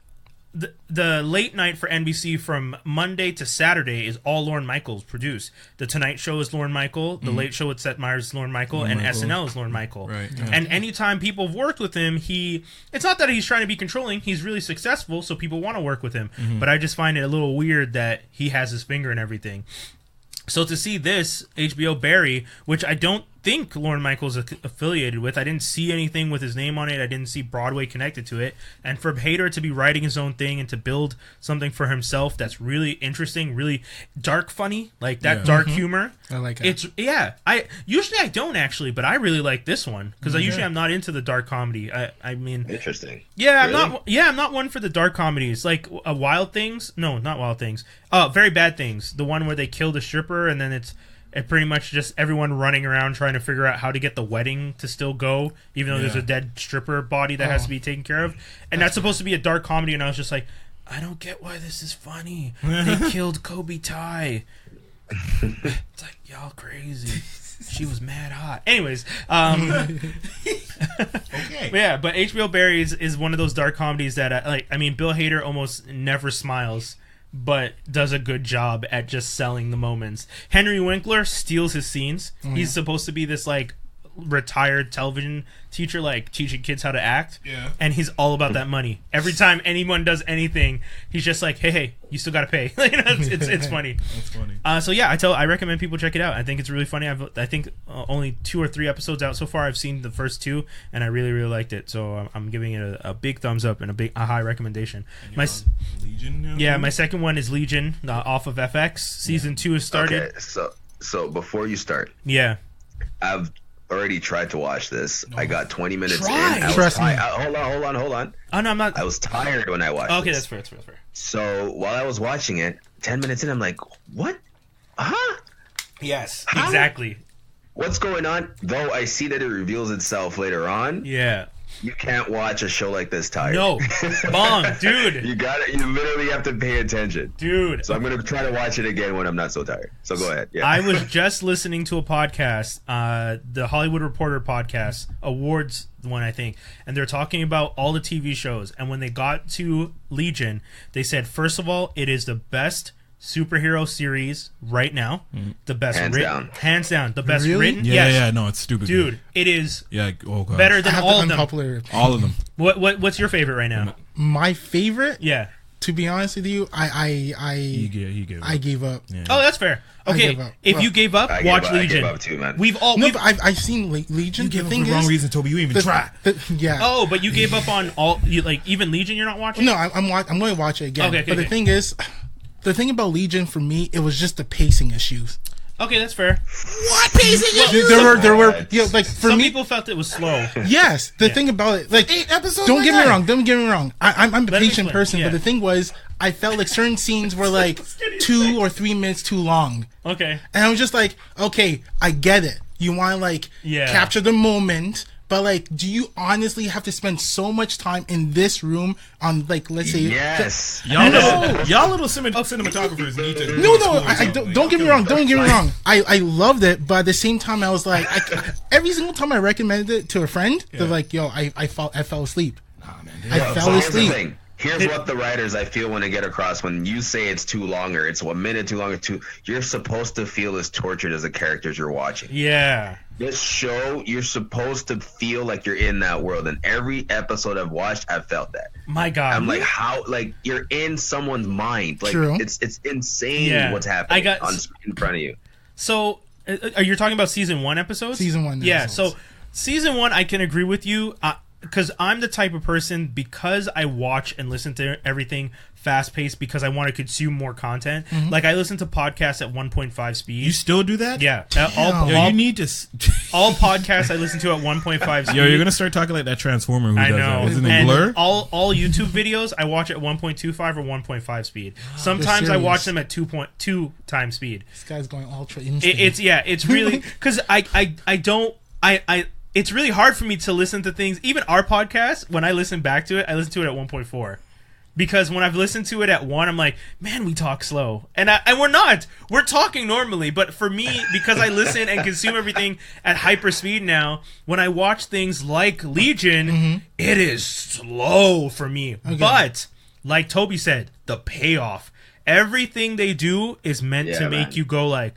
the late night for NBC from Monday to Saturday is all Lorne Michaels produced. The Tonight Show is Lorne Michael. The Late Show with Seth Meyers is Lorne Michael. And SNL is Lorne Michael. Right. Yeah. And anytime people have worked with him, it's not that he's trying to be controlling. He's really successful, so people want to work with him. But I just find it a little weird that he has his finger in everything. So to see this HBO Barry, which I don't think Lorne Michaels is affiliated with, I didn't see anything with his name on it. I didn't see Broadway connected to it. And for Hader to be writing his own thing and to build something for himself that's really interesting, really dark, funny, like that dark humor. I like it. I usually don't actually, but I really like this one because usually I'm not into the dark comedy. I mean, interesting. Yeah, really? I'm not one for the dark comedies like Wild Things. No, not Wild Things. Very Bad Things. The one where they kill the stripper and then it's pretty much just everyone running around trying to figure out how to get the wedding to still go, even though there's a dead stripper body that has to be taken care of. And that's supposed to be a dark comedy, and I was just like, I don't get why this is funny. They killed Kobe Tai. It's like, y'all crazy. She was mad hot. Anyways, okay. Yeah, but HBO Barry is one of those dark comedies that, Bill Hader almost never smiles, but does a good job at just selling the moments. Henry Winkler steals his scenes. He's supposed to be this like retired television teacher, like teaching kids how to act. Yeah. And he's all about that money. Every time anyone does anything, he's just like, hey, you still gotta pay. It's funny. That's funny. I recommend people check it out. I think it's really funny. I think only 2 or 3 episodes out so far. I've seen the first 2, and I really, really liked it. So I'm giving it a big thumbs up and a high recommendation. Legion now? Yeah, my second one is Legion, off of FX. Season 2 has started. Okay, so before you start, I've already tried to watch this. I got 20 minutes in. Trust me. Hold on. Oh no, I'm not. I was tired when I watched. Okay, this. that's fair. So while I was watching it, 10 minutes in, I'm like, what? Yes, exactly. What's going on? Though I see that it reveals itself later on. Yeah. You can't watch a show like this tired. No, bong, dude. You literally have to pay attention, dude. So I'm gonna try to watch it again when I'm not so tired. So go ahead. Yeah. I was just listening to a podcast, the Hollywood Reporter podcast, awards one I think, and they're talking about all the TV shows. And when they got to Legion, they said, first of all, it is the best superhero series right now. The best hands down. The best written. Yeah, no, it's stupid, dude. It is. Yeah, better than all of them. All of them. What's your favorite right now? My favorite? Yeah. To be honest with you, he gave up. I gave up. Yeah. Oh, that's fair. Okay, if you gave up, watch Legion. I gave up too, man. But I've seen Legion. You gave up for the wrong reason, Toby. You didn't even try. Yeah. Oh, but you gave up on all. Even Legion, you're not watching. No, I'm going to watch it again. Okay, the thing is, the thing about Legion for me, it was just the pacing issues. Okay, that's fair. What pacing issues? There were for some me, people felt it was slow. Yes, the thing about it, 8 episodes. Don't get me wrong. I'm a patient person, but the thing was, I felt like certain scenes were like 2 or 3 minutes too long. Okay, and I was just like, okay, I get it. You want to capture the moment. But do you honestly have to spend so much time in this room on let's say yes, y'all little cinematographers need to don't get me wrong. Don't get me wrong. I loved it, but at the same time I was like, every single time I recommended it to a friend, they're like, yo, I fell asleep. Nah, man, I fell asleep. Here's what the writers, I feel, want to get across when you say it's too long or it's 1 minute too long or you're supposed to feel as tortured as the characters you're watching. Yeah. This show, you're supposed to feel like you're in that world. And every episode I've watched, I've felt that. My God. I'm like, how, you're in someone's mind. True. It's insane what's happening in front of you. So, are you talking about season 1 episodes? Season 1 Yeah, episodes. so season 1, I can agree with you. Because I'm the type of person, because I watch and listen to everything fast-paced, because I want to consume more content. Mm-hmm. I listen to podcasts at 1.5 speed. You still do that? Yeah. You need to... all podcasts I listen to at 1.5 speed. Yo, you're going to start talking like that Transformer who I does know. that. Isn't it Blur? All YouTube videos, I watch at 1.25 or 1.5 speed. Sometimes I watch them at 2.2 times speed. This guy's going ultra insane. It's really... Because it's really hard for me to listen to things. Even our podcast, when I listen back to it, I listen to it at 1.4. Because when I've listened to it at 1, I'm like, man, we talk slow. And we're not. We're talking normally. But for me, because I listen and consume everything at hyper speed now, when I watch things like Legion, it is slow for me. Okay. But like Tobi said, the payoff. Everything they do is meant to make you go like,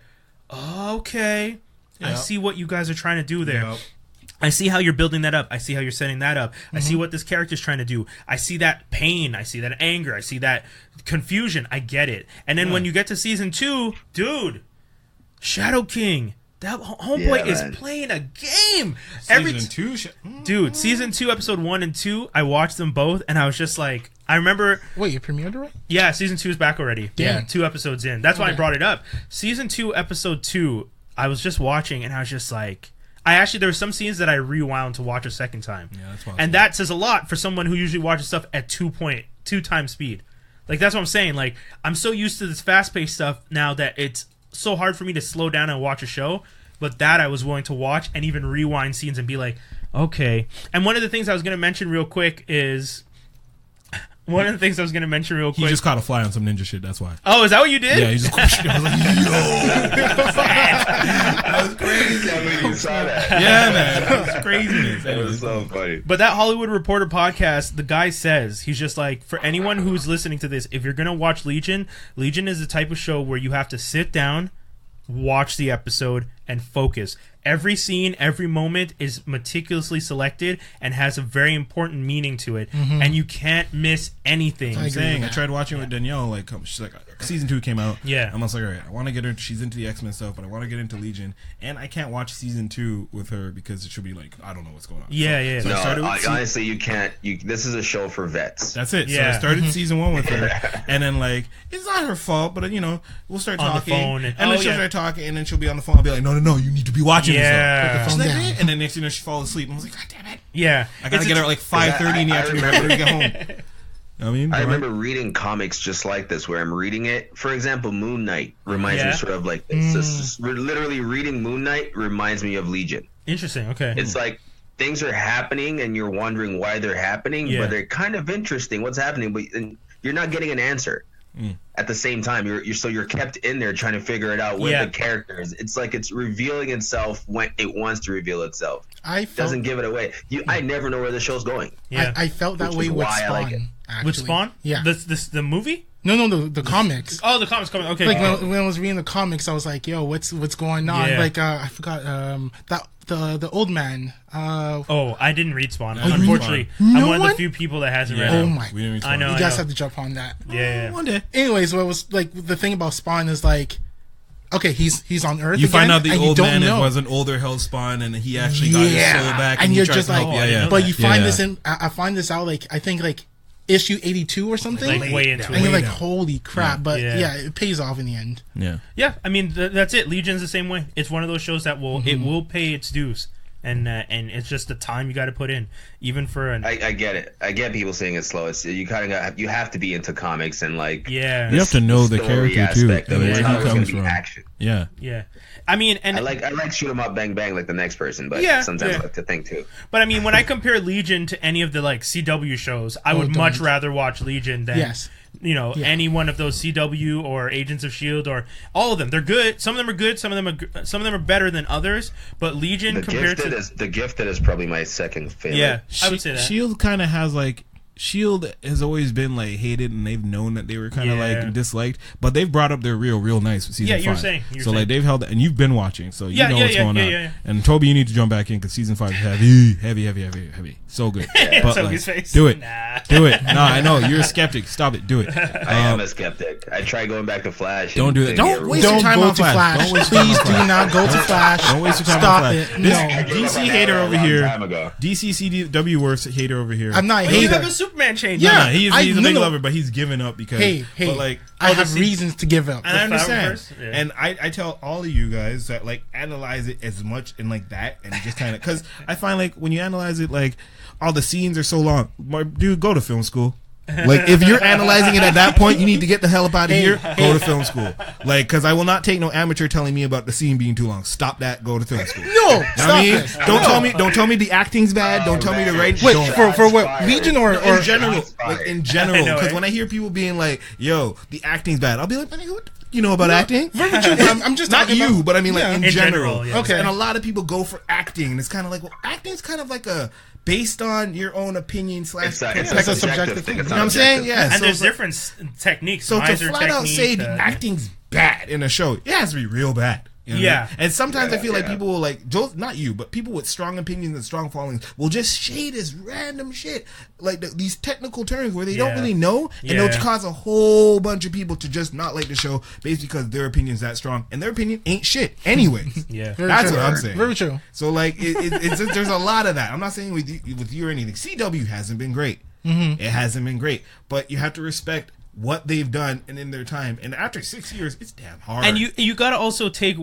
oh, okay, I see what you guys are trying to do there. Yep. I see how you're building that up. I see how you're setting that up. I see what this character's trying to do. I see that pain. I see that anger. I see that confusion. I get it. And then when you get to season 2, dude, Shadow King, that homeboy is playing a game. Season 2? Dude, season 2, episode 1 and 2, I watched them both, and I was just like, I remember... Wait, you premiered already? Yeah, season 2 is back already. Damn. Yeah, 2 episodes in. That's why I brought it up. Season 2, episode 2, I was just watching, and I was just like... there were some scenes that I rewound to watch a second time. Yeah, that's possible. And that says a lot for someone who usually watches stuff at 2 times speed. Like, that's what I'm saying. Like, I'm so used to this fast-paced stuff now that it's so hard for me to slow down and watch a show. But that I was willing to watch and even rewind scenes and be like, okay. And one of the things I was going to mention real quick is... He just caught a fly on some ninja shit, that's why. Oh, is that what you did? Yeah, he just... I was like, yo! That was crazy. I mean, you saw that. Yeah, man. That was craziness. That was so funny. But that Hollywood Reporter podcast, the guy says, he's just like, for anyone who's listening to this, if you're going to watch Legion is the type of show where you have to sit down, watch the episode, and focus. Every scene, every moment is meticulously selected and has a very important meaning to it, and you can't miss anything. I'm saying, I tried watching with Danielle. Like, she's like, season 2 came out. Yeah, I'm like, all right, I want to get her. She's into the X-Men stuff, but I want to get into Legion, and I can't watch season 2 with her because it should be like, I don't know what's going on. Yeah, so no, I started with honestly, you can't. This is a show for vets. That's it. Yeah. So I started season 1 with her, and then like, it's not her fault, but we'll start talking, on the phone, and then she'll start talking, and then she'll be on the phone. I'll be like, no, you need to be watching. Yeah. She's like, and then next thing you know, she falls asleep. I was like, God damn it. Yeah. I gotta get her at like 5:30 in the afternoon right when we get home. I remember reading comics just like this, where I'm reading it. For example, Moon Knight reminds me sort of like this. Literally reading Moon Knight reminds me of Legion. Interesting. Okay. It's like things are happening and you're wondering why they're happening, but they're kind of interesting. What's happening, but you're not getting an answer. At the same time, you're kept in there trying to figure it out with the characters. It's like it's revealing itself when it wants to reveal itself. Doesn't give it away. I never know where the show's going. Yeah. I felt that way with Spawn. I like it. With Spawn? Yeah. The movie? No, the comics. Oh, the comics coming. Okay. Like when I was reading the comics, I was like, "Yo, what's going on?" Yeah. Like I forgot that the old man. I didn't read Spawn. Unfortunately, I'm one of the few people that hasn't read it. Oh my! I know. You guys have to jump on that. Yeah. One day. Anyways, what was like the thing about Spawn is like, okay, he's on Earth. You again, find out the old man was an an older held Spawn, and he actually got his soul back, and you're just like, but you find this in. I find this out like I think like issue 82 or something, like way into it. And you're like, holy crap! But it pays off in the end. Yeah. I mean, that's it. Legion's the same way. It's one of those shows that it will pay its dues. And it's just the time you got to put in, even for an. I get it. I get people saying it's slow. It's you kind of you have to be into comics and like you have to know the character too, and where he comes from. Action. Yeah. I mean, and I like shoot 'em up, bang bang like the next person, but sometimes I like to think too. But I mean, when I compare Legion to any of the like CW shows, I would much rather watch Legion than any one of those CW or Agents of S.H.I.E.L.D. or all of them. They're good. Some of them are good. Some of them are better than others. But Legion The Gifted is probably my second favorite. Yeah, I would say that. S.H.I.E.L.D. kind of has like. S.H.I.E.L.D. has always been like hated, and they've known that they were kind of like disliked, but they've brought up their real nice with season 5. You were saying. Like they've held, and you've been watching, so you know what's going on. And Tobi, you need to jump back in because season 5 is heavy, so good. But Tobi's face. Do it, nah. do it. No, I know you're a skeptic. Stop it. Do it. I am a skeptic. I try going back to Flash. Don't do that. Don't waste your time on Flash. Please do not go to Flash. Don't waste your time on Flash. This DC hater over here. DC CW worst hater over here. I'm not a hater. hater. You have a Superman change. Yeah, he's a big lover, but he's given up because. But like, I have reasons to give up. And I understand. And I tell all of you guys that like analyze it as much and like that, and just kind of because I find like when you analyze it, like all the scenes are so long. Dude, go to film school. Like if you're analyzing it at that point, you need to get the hell up out of here. Go to film school. Like because I will not take no amateur telling me about the scene being too long. Stop that. Go to film school. No, stop this. Don't tell me the acting's bad. Don't tell me the writing. Wait, for what, Legion or in general? Like in general, because when I hear people being like, "Yo, the acting's bad," I'll be like, "What you know about acting?" I'm just not you, but I mean like in general. Okay, and a lot of people go for acting, and it's kind of like, well, acting's kind of like a based on your own opinion / it's a subjective thing. You know what I'm saying? Yeah. And there's different techniques. So to flat out say acting's bad in a show, it has to be real bad. You know what I mean? And sometimes I feel like people will like, not you, but people with strong opinions and strong followings will just shade this random shit, like these technical terms where they don't really know, and they'll cause a whole bunch of people to just not like the show based because their opinion's that strong, and their opinion ain't shit anyways. That's what I'm saying. Very true. So like, it's just, there's a lot of that. I'm not saying with you or anything. CW hasn't been great. It hasn't been great, but you have to respect what they've done and in their time, and after 6 years it's damn hard. And you gotta also take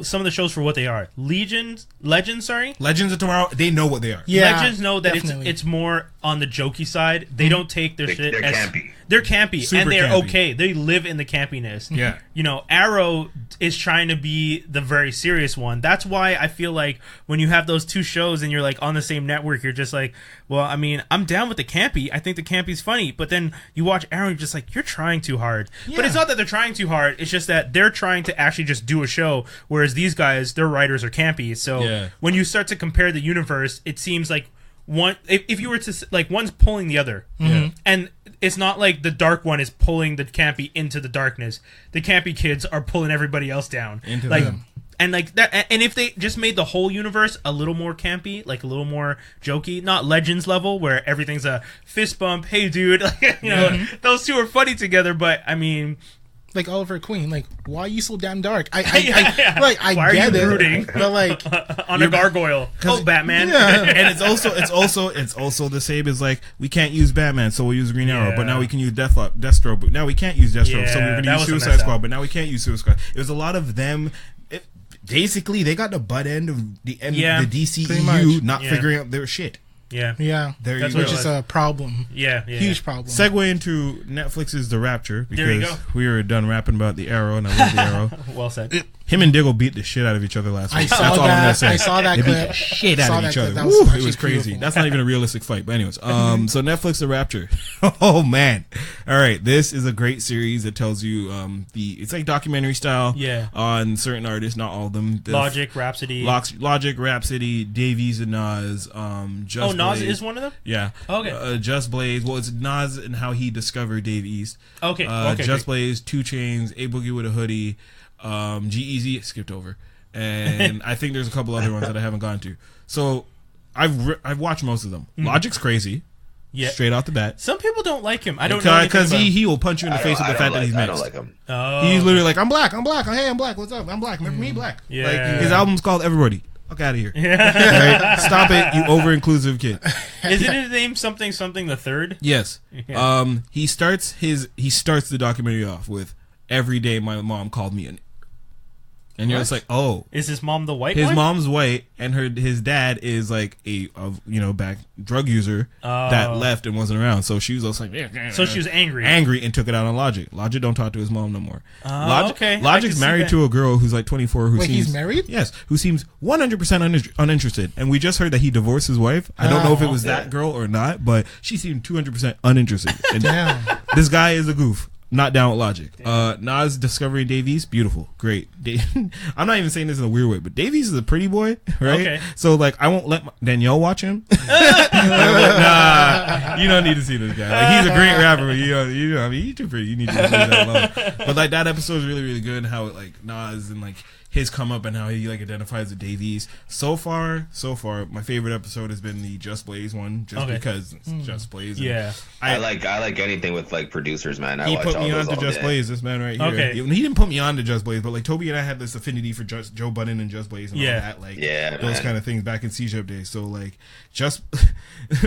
some of the shows for what they are. Legends of Tomorrow, they know what they are. Legends know that it's more on the jokey side. They don't take their shit they're as campy. They're campy, Super and they're campy. okay. They live in the campiness. You know, Arrow is trying to be the very serious one. That's why I feel like when you have those two shows and you're like on the same network, you're just like, well, I mean, I'm down with the campy. I think the campy's funny. But then you watch Arrow, and you're just like, you're trying too hard. But it's not that they're trying too hard. It's just that they're trying to actually just do a show, whereas these guys, their writers are campy. So when you start to compare the universe, it seems like one, if you were to like, one's pulling the other, and it's not like the dark one is pulling the campy into the darkness. The campy kids are pulling everybody else down into like them. And like that, and if they just made the whole universe a little more campy, like a little more jokey, not Legends level where everything's a fist bump, hey dude, like, you know, those two are funny together. But I mean, like Oliver Queen, like, why are you so damn dark? I why get are you it, brooding? but like on a gargoyle. Oh, Batman. And it's also the same as like, we can't use Batman, so we'll use Green Arrow, but now we can use Deathstroke, but now we can't use Deathstroke, so we're gonna use Suicide Squad, but now we can't use Suicide Squad. It was a lot of them. Basically, they got the butt end of the DCEU not figuring out their shit. That's which is a problem. Huge problem. Segue into Netflix's The Rapture, there you go. because we were done rapping about the Arrow, and I love the Arrow. Well said. Him and Diggle beat the shit out of each other last week. That's all I'm gonna say. I saw that they clip. Beat the shit out of each other. It was crazy. That's not even a realistic fight. But anyways, so Netflix The Rapture. Oh man. All right, this is a great series that tells you it's like documentary style on certain artists, not all of them. Logic, Rhapsody, Davies and Nas. Just Nas Blaze. is one of them. Yeah. Okay. Just Blaze. Well, it's Nas and how he discovered Dave East. Okay. Just Blaze, 2 Chainz, A Boogie with a Hoodie. G-Eazy skipped over, and I think there's a couple other ones that I haven't gone to. So I've watched most of them. Logic's crazy, straight off the bat. Some people don't like him. I don't know because he will punch you in the face with the fact that he's mixed. I don't like him. He's literally like, I'm black. Hey, I'm black. What's up? I'm black. Remember me, black. Like his album's called Everybody. Fuck out of here. Right? Stop it, you over-inclusive kid. Isn't his name something the third? Yes. He starts the documentary off with, every day my mom called me an. And you're just like, oh, is his mom the white? His mom's white, and his dad is like a back drug user that left and wasn't around. So she was also like, so she was angry, and took it out on Logic. Logic don't talk to his mom no more. Okay. Logic's married to a girl who's like 24. He's married? Yes, who seems 100% uninterested. And we just heard that he divorced his wife. I don't know if it was that girl or not, but she seemed 200% uninterested. And this guy is a goof. Not down with Logic. Nas discovering Davies, beautiful, great. I'm not even saying this in a weird way, but Davies is a pretty boy, right? Okay. So like, I won't let Danielle watch him. Nah, you don't need to see this guy. Like, he's a great rapper, but I mean, he's too pretty. You need to leave that alone. But like, that episode is really, really good. How like Nas and like his come up and how he like identifies with Davies. So far, my favorite episode has been the Just Blaze one, because it's Just Blaze. Yeah, I like anything with like producers, man. He put me on to Just Blaze. This man right here. Okay, he didn't put me on to Just Blaze, but like Tobi and I had this affinity for Joe Budden and Just Blaze and all that, like those kind of things back in C-Jub days. So like, just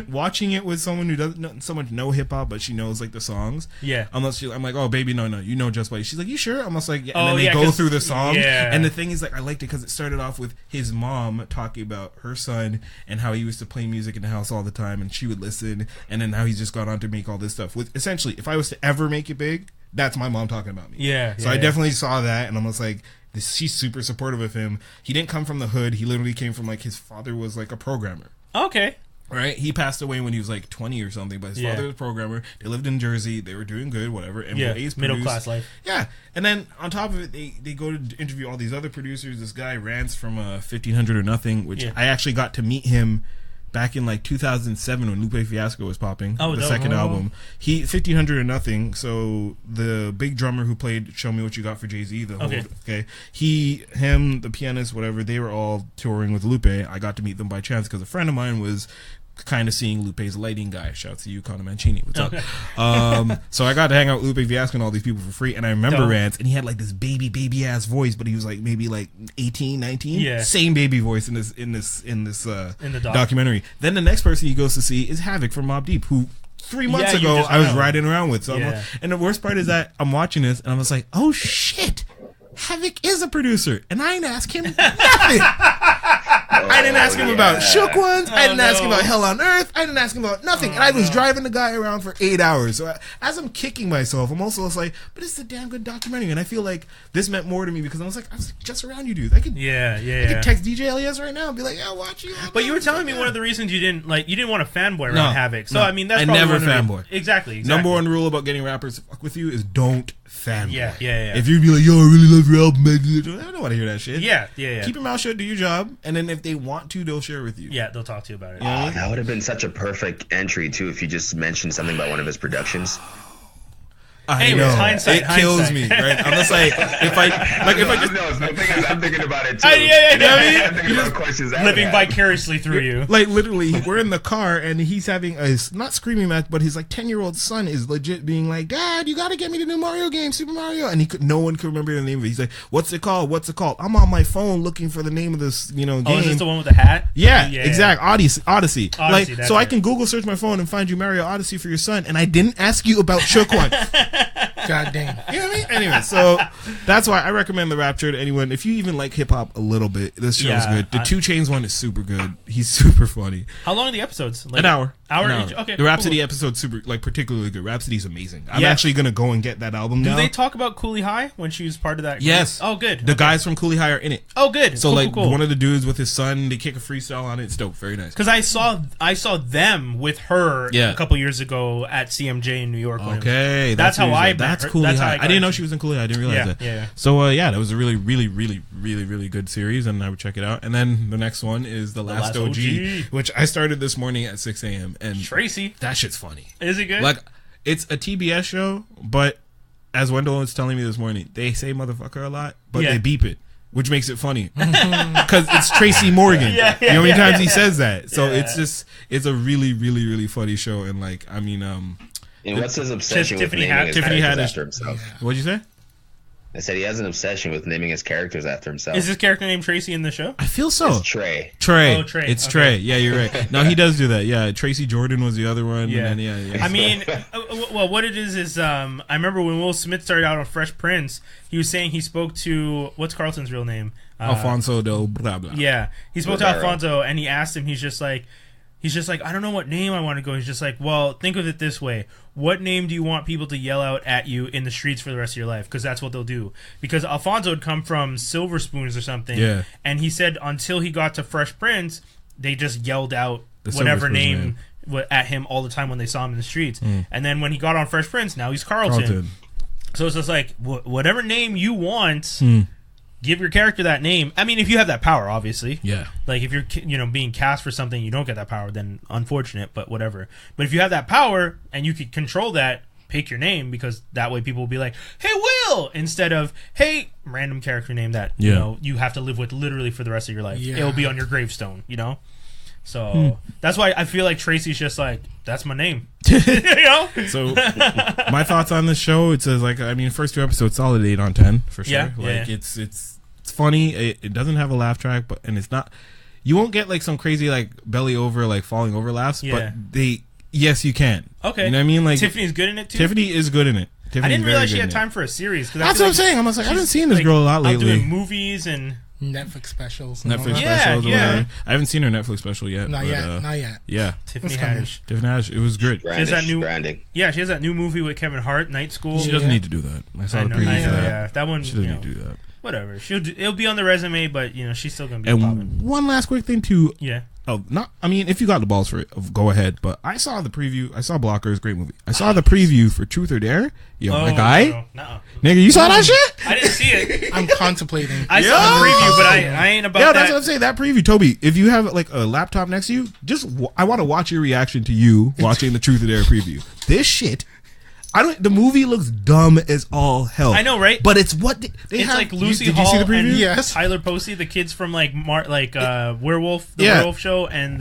watching it with someone who doesn't so much know hip hop, but she knows like the songs. Yeah, I'm like, oh baby, no, you know Just Blaze. She's like, you sure? I'm almost like, and then they go through the songs, and the thing is, like, I liked it because it started off with his mom talking about her son and how he used to play music in the house all the time, and she would listen, and then how he's just gone on to make all this stuff. With essentially, if I was to ever make it big, that's my mom talking about me. So I definitely saw that, and I'm just like, she's super supportive of him. He didn't come from the hood. He literally came from like, his father was like a programmer. Okay. Right, he passed away when he was like 20 or something, but his father was a programmer. They lived in Jersey. They were doing good, whatever. And middle class life. Yeah, and then on top of it, they go to interview all these other producers. This guy Rance from 1500 or Nothing, which I actually got to meet him back in like 2007 when Lupe Fiasco was popping. Oh, the second album. 1500 or Nothing. So the big drummer who played "Show Me What You Got" for Jay-Z, him, the pianist, whatever, they were all touring with Lupe. I got to meet them by chance because a friend of mine was kind of seeing Lupe's lighting guy. Shouts to you, Connor Mancini. What's up? So I got to hang out with Lupe Fiasco and all these people for free. And I remember Rance, and he had like this baby ass voice, but he was like maybe like 18, 19. Yeah. Same baby voice in the documentary. Then the next person he goes to see is Havoc from Mobb Deep, who 3 months ago I was riding around with. So and the worst part is that I'm watching this and I was like, oh shit, Havoc is a producer, and I ain't ask him nothing. I didn't ask him about Shook Ones. I didn't ask him about Hell on Earth. I didn't ask him about nothing. And I was driving the guy around for 8 hours. So as I'm kicking myself, I'm also like, but it's a damn good documentary. And I feel like this meant more to me because I was just around you dudes. I could text DJ Elias right now and be like, yeah, watch you. But you were telling me one of the reasons you didn't want to fanboy around Havoc. So I mean, that's I probably never fanboy. Exactly. Number one rule about getting rappers to fuck with you is don't fanboy. Yeah. If you be like, yo, I really love your album, man, I don't want to hear that shit. Yeah. Keep your mouth shut, do your job, and then if they want to, they'll share with you. Yeah, they'll talk to you about it. Oh, that would have been such a perfect entry too if you just mentioned something about one of his productions. I know. Hindsight. Kills me, right? I'm just like, if I just... I'm thinking about it too. You know questions living vicariously through you. Like, literally, we're in the car, and he's having a, not screaming match, but his, like, 10-year-old son is legit being like, Dad, you gotta get me the new Mario game, Super Mario. And no one could remember the name of it. He's like, what's it called? I'm on my phone looking for the name of this, game. Oh, is this the one with the hat? Yeah, exactly. Odyssey. Like, so I can Google search my phone and find you Mario Odyssey for your son, and I didn't ask you about Shook One. God damn. You know what I mean? Anyway, so that's why I recommend The Rapture to anyone. If you even like hip hop a little bit, this show is good. The 2 Chainz one is super good. He's super funny. How long are the episodes? Like, an hour. Each? Okay. The Rhapsody episode's super, like, particularly good. Rhapsody's amazing. I'm actually going to go and get that album now. Do they talk about Cooley High when she was part of that group? Yes. Oh, good. The guys from Cooley High are in it. Oh, good. So, one of the dudes with his son, they kick a freestyle on it. It's dope. Very nice. Because I saw them with her a couple years ago at CMJ in New York. Okay. That's how I That's Cooley High. I didn't know she was in Cooley High. I didn't realize that. Yeah. So, that was a really, really, really, really, really good series, and I would check it out. And then the next one is The Last OG, which I started this morning at 6 a.m. And Tracy. That shit's funny. Is it good? Like, it's a TBS show, but as Wendell was telling me this morning, they say motherfucker a lot, but they beep it, which makes it funny. Because it's Tracy Morgan. You know how many times he says that? So it's a really, really, really funny show. And, like, I mean... and what's his obsession with naming his Tiffany characters after himself? What'd you say? I said he has an obsession with naming his characters after himself. Is his character named Tracy in the show? I feel so. It's Trey. Oh, Trey. It's Trey. Yeah, you're right. No, he does do that. Yeah, Tracy Jordan was the other one. Yeah. And then, I mean, well, what it is I remember when Will Smith started out on Fresh Prince, he was saying he spoke to, what's Carlton's real name? Alfonso del blah blah. Yeah, he spoke to Alfonso, and he asked him. He's just like, I don't know what name I want to go. He's just like, well, think of it this way. What name do you want people to yell out at you in the streets for the rest of your life? Because that's what they'll do. Because Alfonso had come from Silver Spoons or something. Yeah. And he said until he got to Fresh Prince, they just yelled out whatever name at him all the time when they saw him in the streets. And then when he got on Fresh Prince, now he's Carlton. So it's just like, whatever name you want... Give your character that name. I mean, if you have that power, obviously. Yeah. Like, if you're, being cast for something, you don't get that power, then unfortunate, but whatever. But if you have that power and you could control that, pick your name, because that way people will be like, hey, Will! Instead of, hey, random character name that, you have to live with literally for the rest of your life. Yeah. It'll be on your gravestone, So that's why I feel like Tracy's just like, that's my name. So my thoughts on this show, it says, like, I mean, first 2 episodes, solid 8 on 10 for sure. It's funny. It doesn't have a laugh track, and it's not. You won't get like some crazy like belly over, like falling over laughs, but yes, you can. Okay, you know what I mean? Like, Tiffany's good in it too. Tiffany is good in it. I didn't realize she had time for a series. That's what I'm saying. I was like, I haven't seen this girl a lot lately. I'm doing movies and Netflix specials. I haven't seen her Netflix special yet. Not yet. Yeah. Tiffany Haddish. It was great. She has that new branding. Yeah, she has that new movie with Kevin Hart, Night School. She doesn't need to do that. I saw the preview for that. Yeah, that one. She doesn't need to do that. Whatever. It'll be on the resume, but she's still gonna be popping. And one last quick thing too. Yeah. not. I mean, if you got the balls for it, go ahead. But I saw the preview. I saw Blockers, great movie. I saw the preview for Truth or Dare. Yo, my guy, no. Nigga, you saw that shit? I didn't see it. I'm contemplating. I saw the preview, but I ain't about that. Yeah, that's what I'm saying. That preview, Toby. If you have like a laptop next to you, I want to watch your reaction to you watching the Truth or Dare preview. This shit. The movie looks dumb as all hell. I know, right? But it's what they it's have. like Lucy did Hall you see the preview? and Yes. Tyler Posey, the kids from like Werewolf, the Werewolf Show, and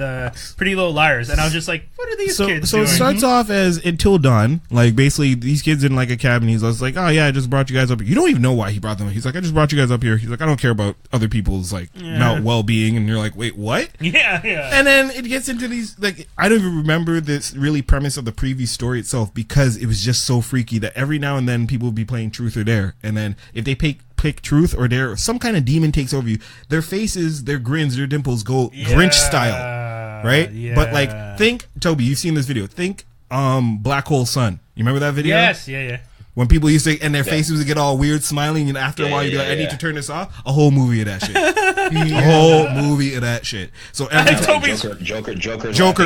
Pretty Little Liars, and I was just like, what are these kids doing? So it starts off as Until Dawn, like basically these kids in like a cabin. He's like, oh yeah, I just brought you guys up here. You don't even know why he brought them. He's like, I just brought you guys up here. He's like, I don't care about other people's like well-being, and you're like, wait, what? Yeah. And then it gets into these like I don't even remember this really premise of the previous story itself because it was just so freaky that every now and then people will be playing Truth or Dare, and then if they pick Truth or Dare, some kind of demon takes over you. Their faces, their grins, their dimples go Grinch style, right? Yeah. But like, think Toby, you've seen this video. Think Black Hole Sun. You remember that video? Yes, yeah. When people used to, and their faces would get all weird, smiling, and after a while you'd be like, I need to turn this off. A whole movie of that shit. A whole movie of that shit. So every time Joker,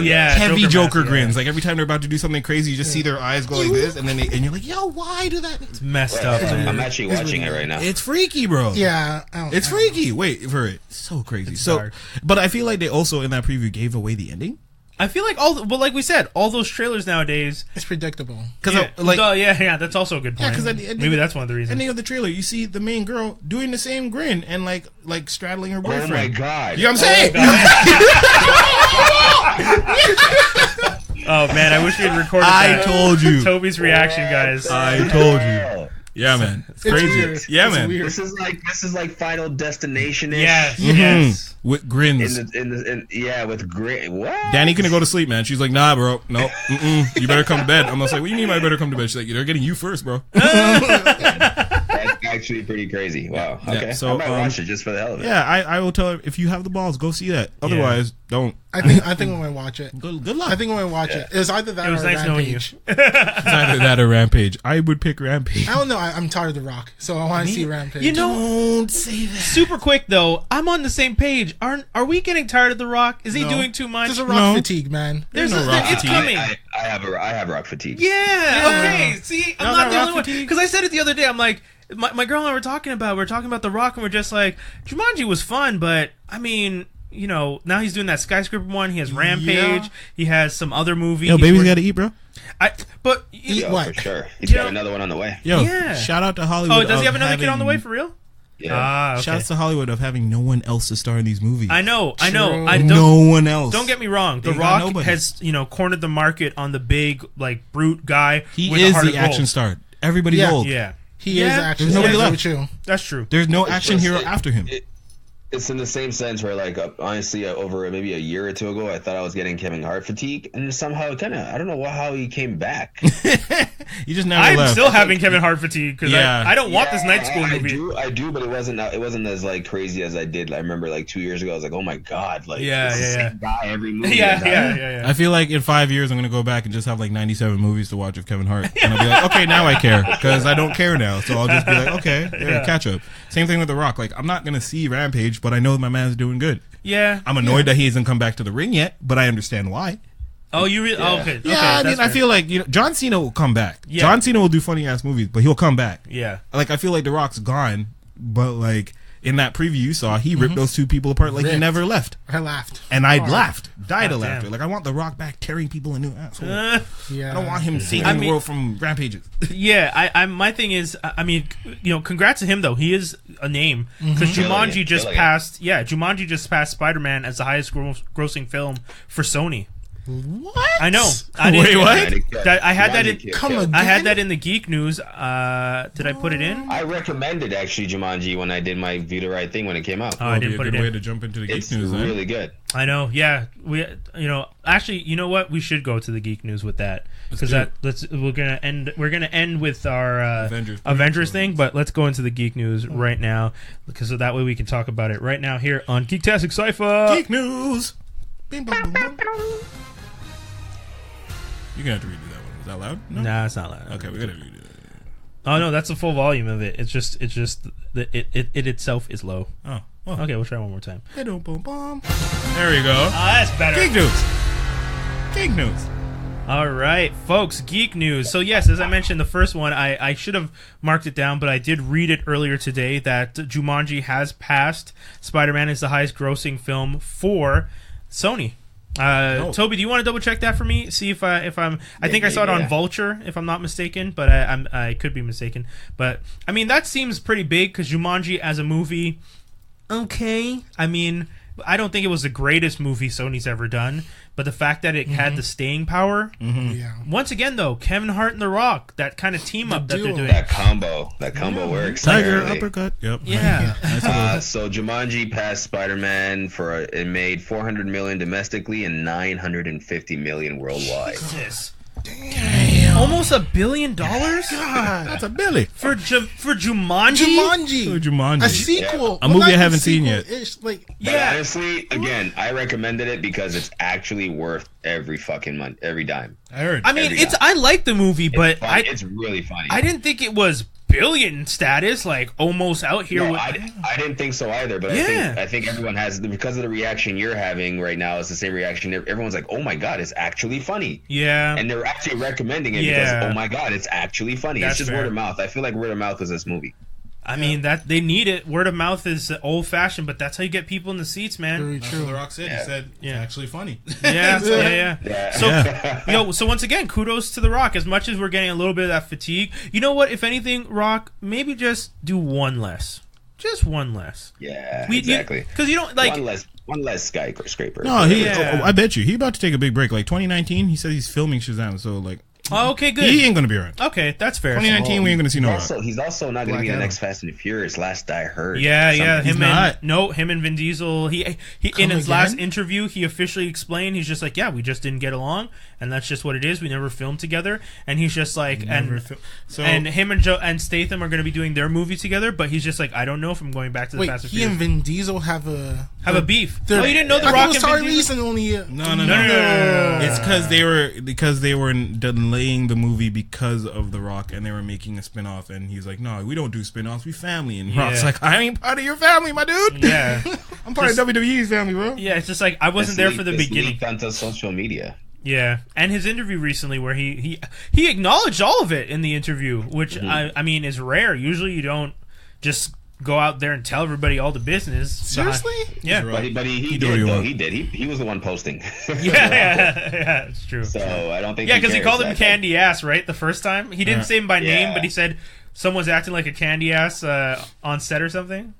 heavy Joker grins. Like every time they're about to do something crazy, you just see their eyes go like this, and then and you're like, yo, why do that? It's messed up. I'm actually watching it right now. It's freaky, bro. Yeah, it's freaky. Wait for it. It's so crazy. But I feel like they also in that preview gave away the ending. I feel like like we said, all those trailers nowadays, it's predictable. That's also a good point. Yeah, maybe that's one of the reasons. Ending of the trailer, you see the main girl doing the same grin and like straddling her boyfriend. Oh my god! You know what I'm saying? Oh man, I wish we had recorded that. I told you. Toby's reaction, guys. I told you. Yeah, man. It's crazy. Weird. Yeah, it's man. Weird. This is like Final Destination-ish. Yes. With grins. With grin. What? Danny couldn't go to sleep, man. She's like, nah, bro. Nope. You better come to bed. I'm like, what do you mean I better come to bed? She's like, they're getting you first, bro. That's actually pretty crazy. Wow. Okay. Yeah, so, I might watch it just for the hell of it. Yeah, I will tell her, if you have the balls, go see that. Otherwise, don't. I think I'm going to watch it. Good luck. I think I'm going to watch it. It was either that or nice Rampage. It's either that or Rampage. I would pick Rampage. I don't know. I'm tired of The Rock, so I want to see Rampage. You know, don't say that. Super quick though, I'm on the same page. Are we getting tired of The Rock? Is he doing too much? There's a Rock fatigue, man. There's no Rock it's fatigue. coming. I have Rock fatigue. Yeah. Okay. See, I'm not the only one. fatigue? Because I said it the other day. I'm like, my girl and I were talking about The Rock, and we're just like, Jumanji was fun, but I mean, you know, now he's doing that skyscraper one. He has Rampage. Yeah. He has some other movie. Yo, baby's got to eat, bro. Eat what? For sure. He's got another one on the way. Yo, shout out to Hollywood. Oh, does he have another kid on the way for real? Yeah. Okay. Shouts to Hollywood of having no one else to star in these movies. I know. No one else. Don't get me wrong. The Rock has, cornered the market on the big, like, brute guy. He is the action star. Everybody's old. Yeah. He is action. There's nobody left. That's true. There's no action hero after him. It's in the same sense where, like, honestly, over maybe a year or two ago, I thought I was getting Kevin Hart fatigue, and somehow I don't know how he came back. You just never I'm left. still having Kevin Hart fatigue because I don't want this night school movie. I do, but it wasn't as like crazy as I did. I remember like 2 years ago, I was like, oh my god, like this is the same guy every movie. Yeah. I feel like in 5 years, I'm gonna go back and just have like 97 movies to watch of Kevin Hart, and I'll be like, okay, now I care because I don't care now, so I'll just be like, okay, catch up. Same thing with The Rock. Like, I'm not gonna see Rampage, but I know my man's doing good. Yeah. I'm annoyed that he hasn't come back to the ring yet, but I understand why. Oh, you really? Yeah. Oh, okay. Yeah, I mean, I feel like John Cena will come back. Yeah. John Cena will do funny ass movies, but he'll come back. Yeah. Like, I feel like The Rock's gone, but like in that preview you saw, he ripped those two people apart like he never left. I laughed. And I laughed, died of laughter. Like, I want The Rock back tearing people a new asshole. I don't want him saving the world from rampages. Yeah, I my thing is, I mean, congrats to him though. He is a name because Jumanji just passed. Yeah, Jumanji just passed Spider-Man as the highest grossing film for Sony. What? I know. Wait, what? I had that in. I had that in the geek news. Did I put it in? I recommended actually Jumanji when I did my View the Right Thing when it came out. Oh, I didn't put it in. Way to jump into the geek news. It's really good. I know. Yeah, actually, you know what? We should go to the geek news with that because we're gonna end with our Avengers thing, but let's go into the geek news right now because so that way we can talk about it right now here on Geektastic Sci-Fi. Geek news. Bing, bong, bong, bong. You're gonna have to redo that one. Is that loud? No? Nah, it's not loud. Okay, we gotta redo that. Oh no, that's the full volume of it. It's just it itself is low. Oh, Oh. Okay, we'll try one more time. There we go. That's better. Geek news. Geek news. All right, folks, geek news. So yes, as I mentioned, the first one, I should have marked it down, but I did read it earlier today that Jumanji has passed Spider-Man as the highest grossing film for Sony. Tobi, do you want to double check that for me? See if I'm. I think I saw it on Vulture, if I'm not mistaken, but I could be mistaken. But I mean, that seems pretty big because Jumanji as a movie, okay. I mean, I don't think it was the greatest movie Sony's ever done, but the fact that it had the staying power. Once again, though, Kevin Hart and The Rock, that kind of team up that they're doing. That combo works. Tiger uppercut. Yep. Yeah. So Jumanji passed Spider-Man it made $400 million domestically and $950 million worldwide. Jesus. Damn. Almost $1 billion? God, that's a billy. For Jumanji? For Jumanji. A sequel. A movie I haven't seen yet. But honestly, again, I recommended it because it's actually worth every fucking month, every dime. I heard. I mean, I like the movie, but it's really funny. I didn't think it was billion status, like almost out here. No, I didn't think so either, but I think everyone has, because of the reaction you're having right now, it's the same reaction. Everyone's like, oh my God, it's actually funny. Yeah. And they're actually recommending it because, oh my God, it's actually funny. That's it's just fair. word of mouth. I feel like word of mouth is this movie. I mean, that they need it. Word of mouth is old fashioned, but that's how you get people in the seats, man. Very That's true. what The Rock said. He said it's actually funny. Yeah. So, so once again, kudos to The Rock. As much as we're getting a little bit of that fatigue, you know what? If anything, Rock, maybe just do one less. Just one less. Yeah, exactly. Because you don't like one less skyscraper. No, I bet you he about to take a big break. Like 2019, he said he's filming Shazam. So like. Oh, okay, good. He ain't gonna be around. Okay, that's fair. 2019, we ain't gonna see no Rock. He's also not gonna be the next Fast and Furious. Last I heard. Yeah. Him not. and Vin Diesel. He in his last interview, he officially explained. He's just like, yeah, we just didn't get along, and that's just what it is. We never filmed together, and he's just like, and him and Statham are gonna be doing their movie together, but he's just like, I don't know if I'm going back to the Fast and Furious. He and Vin Diesel have a beef. You didn't know The Rock and Vin Diesel? No. It's because they were delaying the movie because of The Rock, and they were making a spinoff, and he's like, no, we don't do spinoffs, we family. And Rock's like, I ain't part of your family, my dude. Yeah. I'm part of WWE's family, bro. Yeah, it's just like, I wasn't there for the beginning. Leaked onto social media. Yeah, and his interview recently where he acknowledged all of it in the interview, which I mean is rare. Usually you don't just go out there and tell everybody all the business. Seriously? Yeah. But he did, though. He did. He was the one posting. Yeah, it's true. So I don't think. Yeah, because he called him candy ass, right? The first time he didn't say him by name, but he said someone's acting like a candy ass on set or something.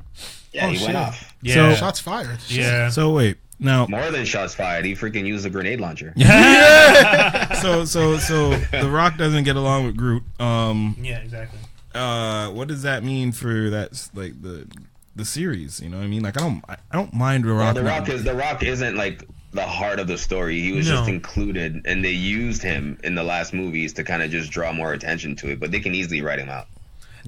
Yeah, he went off. Yeah, so, shots fired. Yeah. So wait, now more than shots fired. He freaking used a grenade launcher. Yeah. so The Rock doesn't get along with Groot. Yeah, exactly. What does that mean for that, like the series? You know what I mean? Like I don't mind The Rock. Well, the Rock isn't like the heart of the story. He was just included, and they used him in the last movies to kind of just draw more attention to it. But they can easily write him out.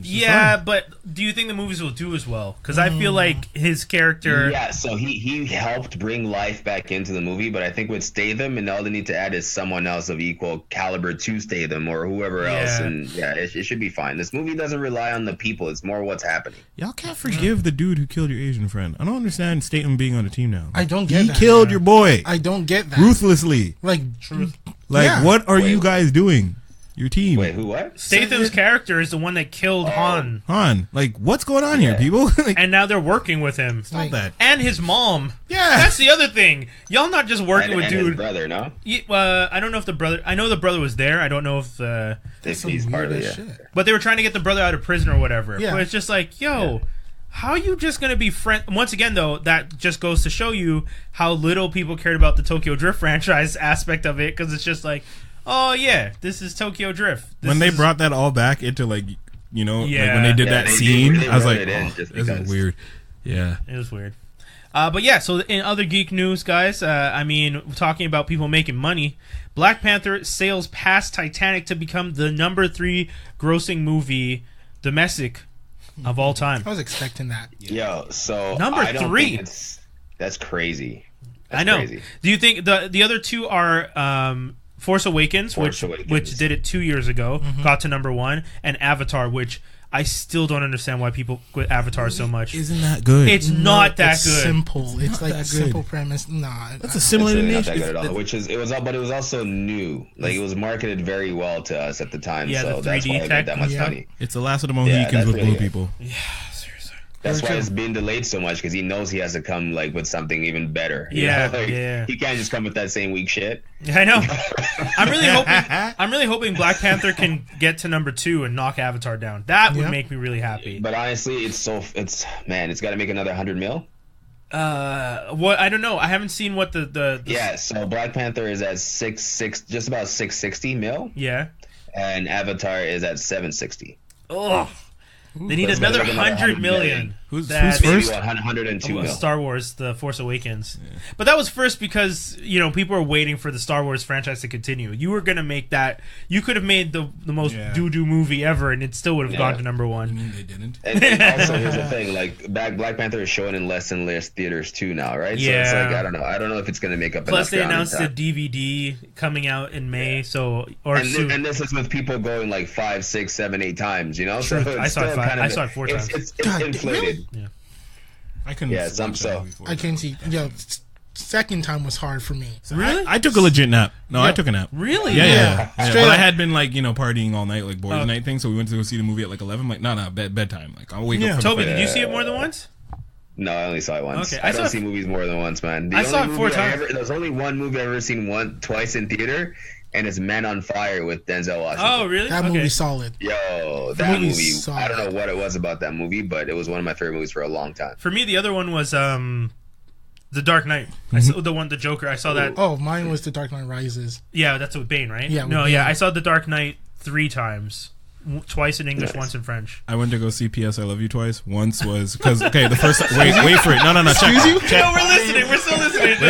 Yeah, but do you think the movies will do as well? Because I feel like his character... Yeah, so he helped bring life back into the movie, but I think with Statham, and all they need to add is someone else of equal caliber to Statham or whoever else, and it should be fine. This movie doesn't rely on the people. It's more what's happening. Y'all can't forgive the dude who killed your Asian friend. I don't understand Statham being on the team now. I don't get that. He killed your boy. I don't get that. Ruthlessly. What are you guys doing? Your team. Wait, who? What? Statham's character is the one that killed Han. Like, what's going on here, people? And now they're working with him. Stop that. And his mom. Yeah. That's the other thing. Y'all not just working with dude. His brother, no? I don't know if the brother... I know the brother was there. I don't know if the... He's part of it, yeah. But they were trying to get the brother out of prison or whatever. Yeah. But it's just like, yo... How are you just going to be friends? Once again, though, that just goes to show you how little people cared about the Tokyo Drift franchise aspect of it, because it's just like, oh, yeah, this is Tokyo Drift. When they brought that all back into, like, you know, like when they did that scene, I was like, this is weird. Yeah. It was weird. But yeah, so in other geek news, guys, I mean, talking about people making money, Black Panther sails past Titanic to become the #3 grossing movie domestic of all time. I was expecting that. Yo, so #3. That's crazy. I know. Crazy. Do you think the other two are Force Awakens, which did it 2 years ago, got to #1, and Avatar, which I still don't understand why people quit Avatar so much. Isn't that good? It's not that it's good. Simple. It's like a simple premise. Nah, that's a simulated really nation. Not that good at all. But it was also new. Like it was marketed very well to us at the time. Yeah, so the 3D that's why it made that much money. It's the last of the Mohicans with blue people. Yeah. That's why it's been delayed so much, because he knows he has to come like with something even better. Yeah, like, yeah. He can't just come with that same weak shit. I know. I'm really hoping Black Panther can get to number 2 and knock Avatar down. That would make me really happy. But honestly, it's got to make another 100 mil. What I don't know. I haven't seen what the Yeah. So Black Panther is at just about 660 mil. Yeah. And Avatar is at 760. Oh. They need another 100 million. Who's first? 102 million. Star Wars: The Force Awakens. Yeah. But that was first because people are waiting for the Star Wars franchise to continue. You were gonna make that. You could have made the most doo-doo movie ever, and it still would have gone to number 1. You mean they didn't? And also, here's the thing: like Black Panther is showing in less and less theaters too now, right? Yeah. So it's like I don't know if it's gonna make up. Plus, they announced the DVD coming out in May, and this is with people going like 5, 6, 7, 8 times. So I saw it 4 times. It's inflated. Really? Yeah. I couldn't. Yeah, some so. I can see. Second time was hard for me. So really? I took a legit nap. No, I took a nap. Really? Yeah. But I had been partying all night, like boys' night thing. So we went to go see the movie at like 11. I'm like, bedtime. Like I'll wake up. Tobi, did you see it more than once? No, I only saw it once. Okay, I don't see movies more than once, man. I saw it 4 times. There's only one movie I've ever seen twice in theater, and it's Men on Fire with Denzel Washington. Oh, really? That movie's solid. Yo, that movie. I don't know what it was about that movie, but it was one of my favorite movies for a long time. For me, the other one was The Dark Knight. I saw the Joker. I saw that. Oh, mine was The Dark Knight Rises. Yeah, that's with Bane, right? Yeah. Yeah. I saw The Dark Knight 3 times. Twice in English, once in French. I went to go see P.S. I Love You twice. Once was because the first wait for it. No. Excuse you? No, we're listening. We're still listening.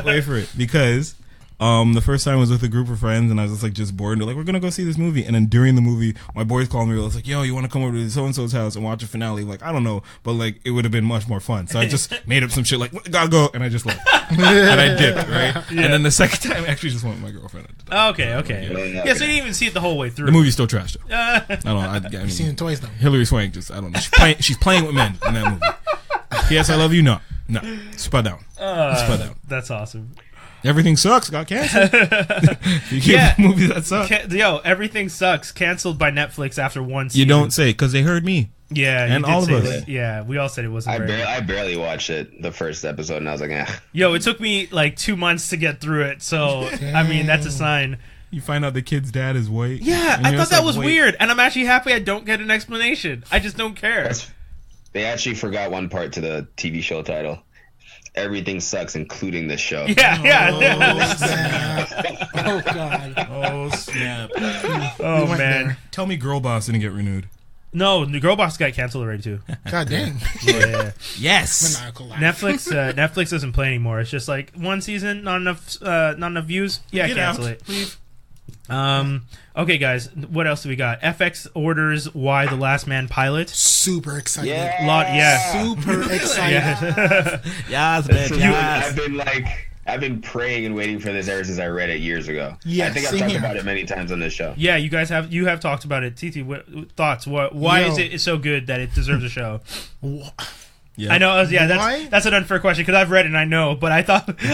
Wait for it. Because the first time was with a group of friends, and I was just bored. And they're like, we're gonna go see this movie. And then during the movie, my boys called me. I was like, yo, you want to come over to so and so's house and watch a finale? Like, I don't know, but it would have been much more fun. So I just made up some shit like, gotta go, and I just left. And I dipped, right? Yeah. And then the second time, I actually just went with my girlfriend. Okay. Yeah, so you didn't even see it the whole way through. The movie's still trash though. I don't know. I mean, You've seen it twice though. Hilary Swank I don't know. She's playing with men in that movie. P.S. I Love You. No. Spud down. That's awesome. Everything sucks. Got canceled. Movies that suck. Everything sucks. Canceled by Netflix after one season. You don't say, because they heard me. Yeah, and all of us. Yeah, we all said it wasn't. I barely watched it the first episode, and I was like, eh. Yo, it took me 2 months to get through it. So I mean, that's a sign. You find out the kid's dad is white. Yeah, I thought that was weird, and I'm actually happy I don't get an explanation. I just don't care. They actually forgot one part to the TV show title. Everything sucks, including this show. Yeah. Snap. Oh god. Oh snap. Oh man. Tell me, Girl Boss didn't get renewed. No, the Girl Boss got canceled already too. God damn. Yeah. Yes. Netflix doesn't play anymore. It's just one season, not enough views. Yeah, Get cancel out, it. Please. Okay, guys. What else do we got? FX orders Why the Last Man pilot. Super excited. Super excited. Yes, bitch. Yes. I've been praying and waiting for this ever since I read it years ago. Yeah, I think I've talked about it many times on this show. Yeah, you have talked about it. TT, thoughts? Why is it so good that it deserves a show? Yeah. I know. That's an unfair question because I've read it and I know, but I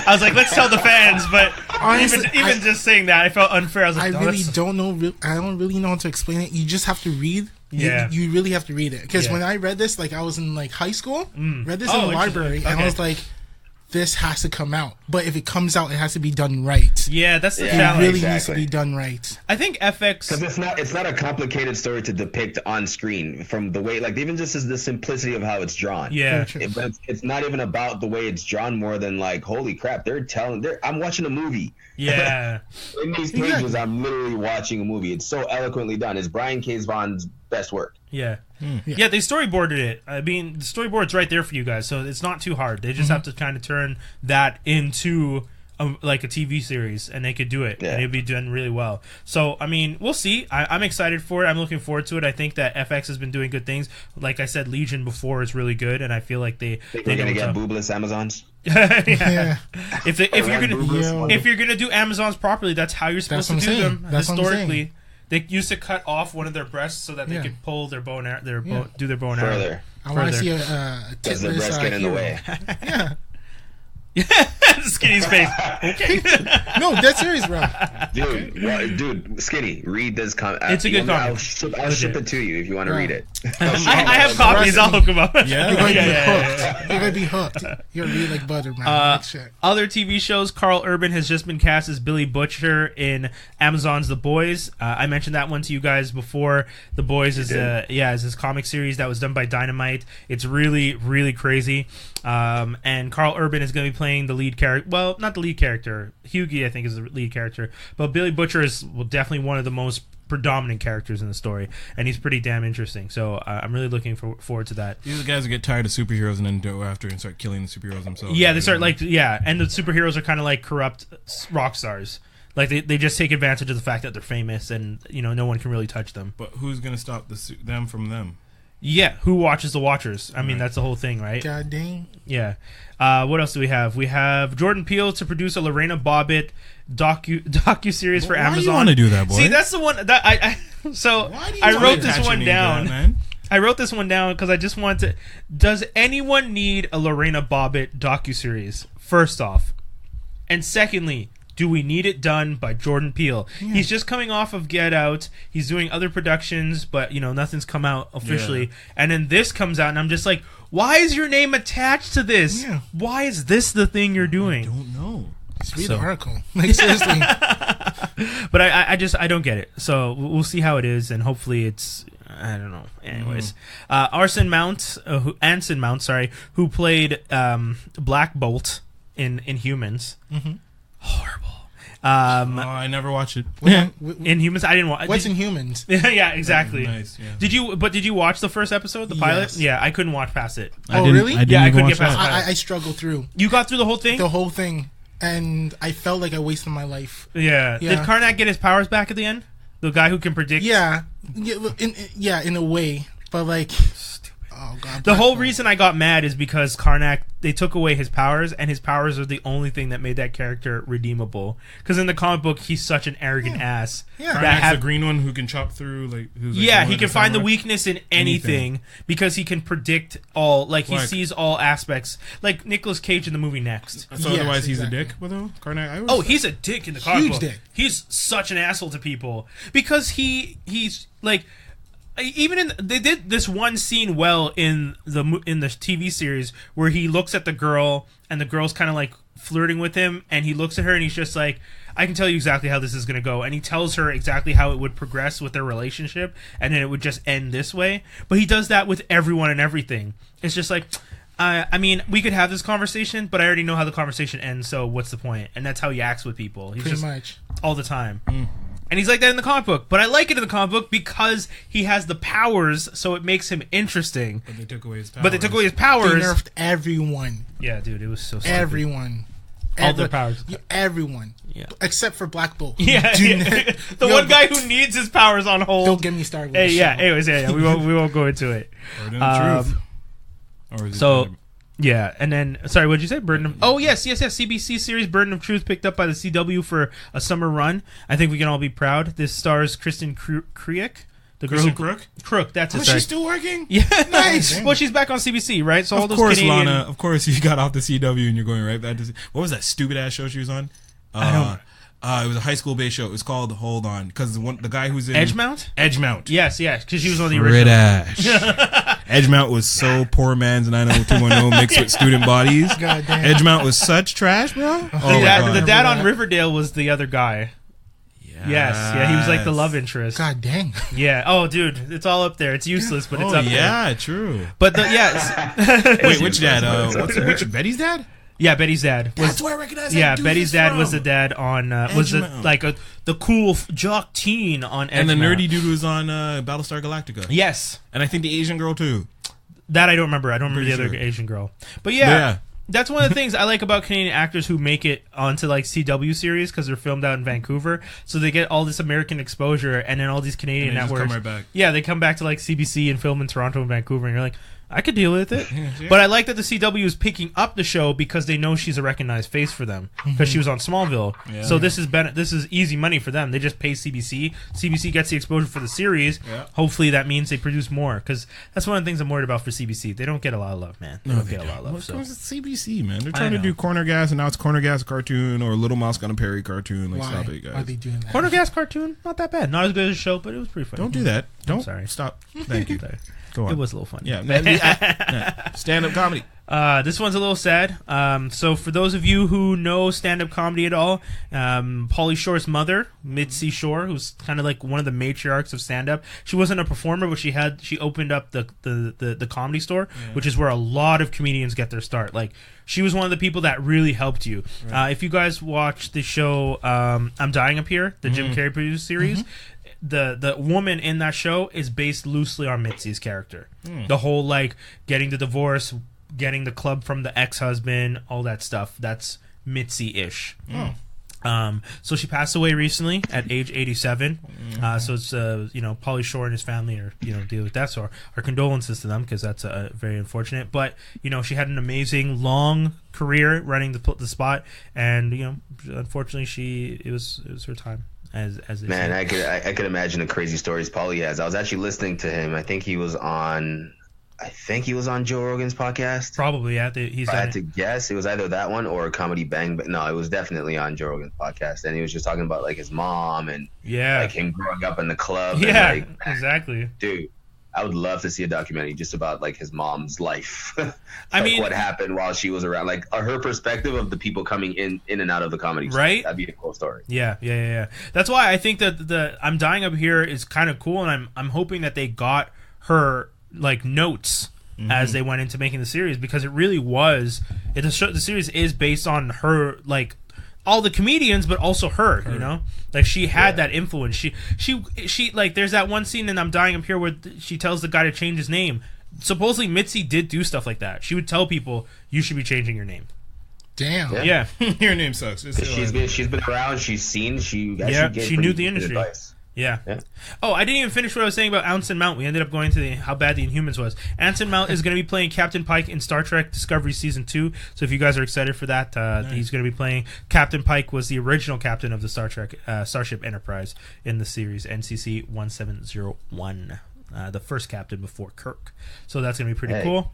was like, let's tell the fans. But honestly, even just saying that, I felt unfair. I was like, don't know. I don't really know how to explain it. You just have to read. Yeah, you really have to read it because when I read this, I was in high school, read this in the library, and I was like, this has to come out. But if it comes out, it has to be done right. Yeah, that's the challenge. It really needs to be done right. I think FX, because it's not a complicated story to depict on screen from the way, even just as the simplicity of how it's drawn. Yeah, but it's not even about the way it's drawn more than holy crap, I'm watching a movie. Yeah. In these pages, I'm literally watching a movie. It's so eloquently done. It's Brian K. Vaughn's best work. Yeah. Yeah, they storyboarded it. I mean, the storyboard's right there for you guys, so it's not too hard. They just have to kind of turn that into a TV series, and they could do it, and it'd be done really well. So, I mean, we'll see. I'm excited for it. I'm looking forward to it. I think that FX has been doing good things. Like I said, Legion before is really good, and I feel like they're gonna get boobless Amazons. Yeah. If you're gonna do Amazons properly, that's how you're supposed to do them. Historically, They used to cut off one of their breasts so that they could pull their bow and arrow, do their bow and arrow. Further. I want to see a does their breast get in the way? Yeah. Skinny's face. Okay. No, that's serious, bro. Dude, Skinny, read this comment. It's a good comment. I'll ship it to you if you want to read it. I have copies. I'll hook them up. Yeah, you're gonna be hooked. You're gonna be like butter, man. Other TV shows. Carl Urban has just been cast as Billy Butcher in Amazon's The Boys. I mentioned that one to you guys before. The Boys is is his comic series that was done by Dynamite. It's really, really crazy. And Carl Urban is going to be playing the lead character. Well, not the lead character. Hughie, I think, is the lead character. But Billy Butcher is definitely one of the most predominant characters in the story, and he's pretty damn interesting. So I'm really looking forward to that. These are the guys who get tired of superheroes and then go after and start killing the superheroes themselves. Yeah, they start and the superheroes are kind of like corrupt rock stars. Like they just take advantage of the fact that they're famous, and no one can really touch them. But who's going to stop them from them? Yeah, who watches the Watchers? I mean, that's the whole thing, right? God dang. Yeah. What else do we have? We have Jordan Peele to produce a Lorena Bobbitt docu-series for Amazon. Why do you want to do that, boy? See, that's the one that I wrote this one down. I wrote this one down because I just want to... Does anyone need a Lorena Bobbitt docu-series? First off. And secondly... Do we need it done by Jordan Peele? Yeah. He's just coming off of Get Out. He's doing other productions, but nothing's come out officially. Yeah. And then this comes out, and I'm just like, why is your name attached to this? Yeah. Why is this the thing you're doing? I don't know. Just read the article. Like, seriously. But I don't get it. So we'll see how it is, and hopefully it's... I don't know. Anyways, Anson Mount, who played Black Bolt in Inhumans. Mm-hmm. Horrible. I never watched it. Inhumans, I didn't watch. What's Inhumans? Yeah, exactly. Nice. Yeah. Did you watch the first episode, the pilot? Yes. Yeah, I couldn't watch past it. Really? I couldn't get past it. I struggled through. You got through the whole thing? The whole thing, and I felt like I wasted my life. Yeah. Did Karnak get his powers back at the end? The guy who can predict? Yeah, in a way, but like. Oh, God, the whole reason I got mad is because Karnak, they took away his powers, and his powers are the only thing that made that character redeemable. Because in the comic book, he's such an arrogant ass. Yeah, Karnak's the green one who can chop through. He can find the weakness in anything because he can predict all. He sees all aspects. Like Nicolas Cage in the movie Next. So otherwise, he's a dick, though. Karnak. He's a dick in the comic book. Dick. He's such an asshole to people because he's like. Even they did this one scene well in the TV series where he looks at the girl and the girl's kind of like flirting with him, and he looks at her and he's just like, I can tell you exactly how this is going to go, and he tells her exactly how it would progress with their relationship, and then it would just end this way. But he does that with everyone and everything. It's just like, I mean, we could have this conversation, but I already know how the conversation ends, so what's the point? And that's how he acts with people. He's Pretty just much all the time. And he's like that in the comic book. But I like it in the comic book because he has the powers, so it makes him interesting. But they took away his powers. They nerfed everyone. Yeah, dude, it was so stupid. Everyone. All their powers. Everyone. Yeah. Except for Black Bolt. Yeah. The one guy who needs his powers on hold. Don't get me started. Anyways, we won't go into it. Truth. Or is it yeah, and then sorry, what did you say? Burden of yes. CBC series Burden of Truth picked up by the CW for a summer run. I think we can all be proud. This stars Kristen Kriek, the girl Crook. That's it. She's still working. Yeah, nice. Well, she's back on CBC, right? So all those course, Canadian... Lana. Of course, you got off the CW and you're going right back to. What was that stupid ass show she was on? It was a high school based show. It was called Hold On because the guy who's in Edgemount. Yes, because she was on the original. Edgemount was so poor man's 90210 mixed with student bodies. God damn. Edgemount was such trash, bro. The dad on Riverdale was the other guy. Yes, he was like the love interest. God dang. Yeah. Oh, dude, it's all up there. It's useless, but it's up there. Yeah, true. But wait, which dad? Which Betty's dad? Yeah, Betty's dad. That's where I recognize that. Yeah, Betty's dad was the dad on the cool jock teen on Edgemount. And the nerdy dude was on Battlestar Galactica. Yes, and I think the Asian girl too. That I don't remember. I don't remember the other Asian girl. But yeah. That's one of the things I like about Canadian actors who make it onto like CW series because they're filmed out in Vancouver, so they get all this American exposure, and then all these Canadian networks. Just come right back. Yeah, they come back to like CBC and film in Toronto and Vancouver, and you're like, I could deal with it. But I like that the CW is picking up the show because they know she's a recognized face for them because she was on Smallville. Yeah. So this is easy money for them. They just pay CBC. CBC gets the exposure for the series. Yeah. Hopefully that means they produce more because that's one of the things I'm worried about for CBC. They don't get a lot of love, man. They don't get a lot of love. So. It's CBC, man. They're trying to do Corner Gas, and now it's Corner Gas cartoon or Little Mouse Gonna Perry cartoon. Like, stop it, guys. Why are they doing that? Corner Gas cartoon, not that bad. Not as good as a show, but it was pretty funny. Don't do that. Don't. I'm sorry. Stop. Thank you. Go on. It was a little funny. Yeah. Stand-up comedy. This one's a little sad. So for those of you who know stand-up comedy at all, Pauly Shore's mother, Mitzi Shore, who's kind of like one of the matriarchs of stand-up, she wasn't a performer, but she opened up the comedy store, which is where a lot of comedians get their start. Like, she was one of the people that really helped you. Right. If you guys watch the show I'm Dying Up Here, the Jim Carrey produced series, the woman in that show is based loosely on Mitzi's character. The whole, like, getting the divorce, getting the club from the ex-husband, all that stuff, that's Mitzi-ish. So she passed away recently at age 87. So it's Pauly Shore and his family are dealing with that. So our condolences to them because that's very unfortunate. But she had an amazing long career running the spot, and unfortunately it was her time. As man, I could imagine the crazy stories Pauly has. I was actually listening to him. I think he was on Joe Rogan's podcast. Probably, yeah. I had to guess. It was either that one or Comedy Bang, but no, it was definitely on Joe Rogan's podcast. And he was just talking about like his mom and like him growing up in the club. Yeah, and, like, exactly. Dude, I would love to see a documentary just about like his mom's life. I mean, what happened while she was around, like her perspective of the people coming in and out of the comedy scene. Right? That'd be a cool story. Yeah. That's why I think that the I'm Dying Up Here is kind of cool, and I'm hoping that they got her like notes as they went into making the series, because it really was. The series is based on her, like all the comedians, but also her. Like she had that influence. She like there's that one scene in I'm Dying Up Here where she tells the guy to change his name. Supposedly Mitzi did do stuff like that. She would tell people, you should be changing your name. Damn. Yeah. Your name sucks. She's been around. She's seen. She knew the industry. Yeah. Oh, I didn't even finish what I was saying about Anson Mount. We ended up going to how bad the Inhumans was. Anson Mount is going to be playing Captain Pike in Star Trek Discovery Season 2. So if you guys are excited for that, nice. He's going to be playing. Captain Pike was the original captain of the Starship Enterprise in the series NCC 1701. The first captain before Kirk. So that's going to be pretty cool.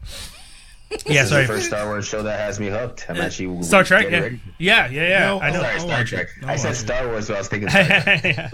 This is the first Star Wars show that has me hooked. I'm actually Star Trek. Yeah. No, I know. Sorry, Star Trek. I said Star Wars, so I was thinking Star Trek.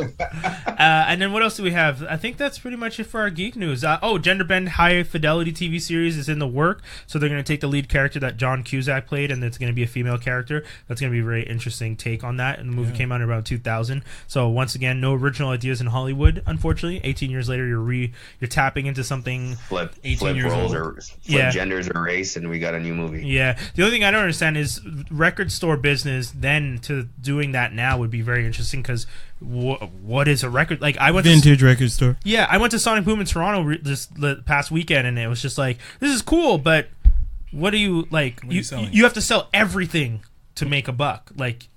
And then what else do we have? I think that's pretty much it for our geek news. Gender Bend High Fidelity TV series is in the work, so they're going to take the lead character that John Cusack played, and it's going to be a female character. That's going to be a very interesting take on that. And the movie came out around 2000. So once again, no original ideas in Hollywood. Unfortunately, 18 years later, you're tapping into something. Flip roles or flip genders or race. And we got a new movie. Yeah. The only thing I don't understand is record store business then to doing that now would be very interesting, because what is a record? Like, I went vintage record store. Yeah, I went to Sonic Boom in Toronto this past weekend, and it was just like, this is cool, but what do you like? You have to sell everything to make a buck. Like,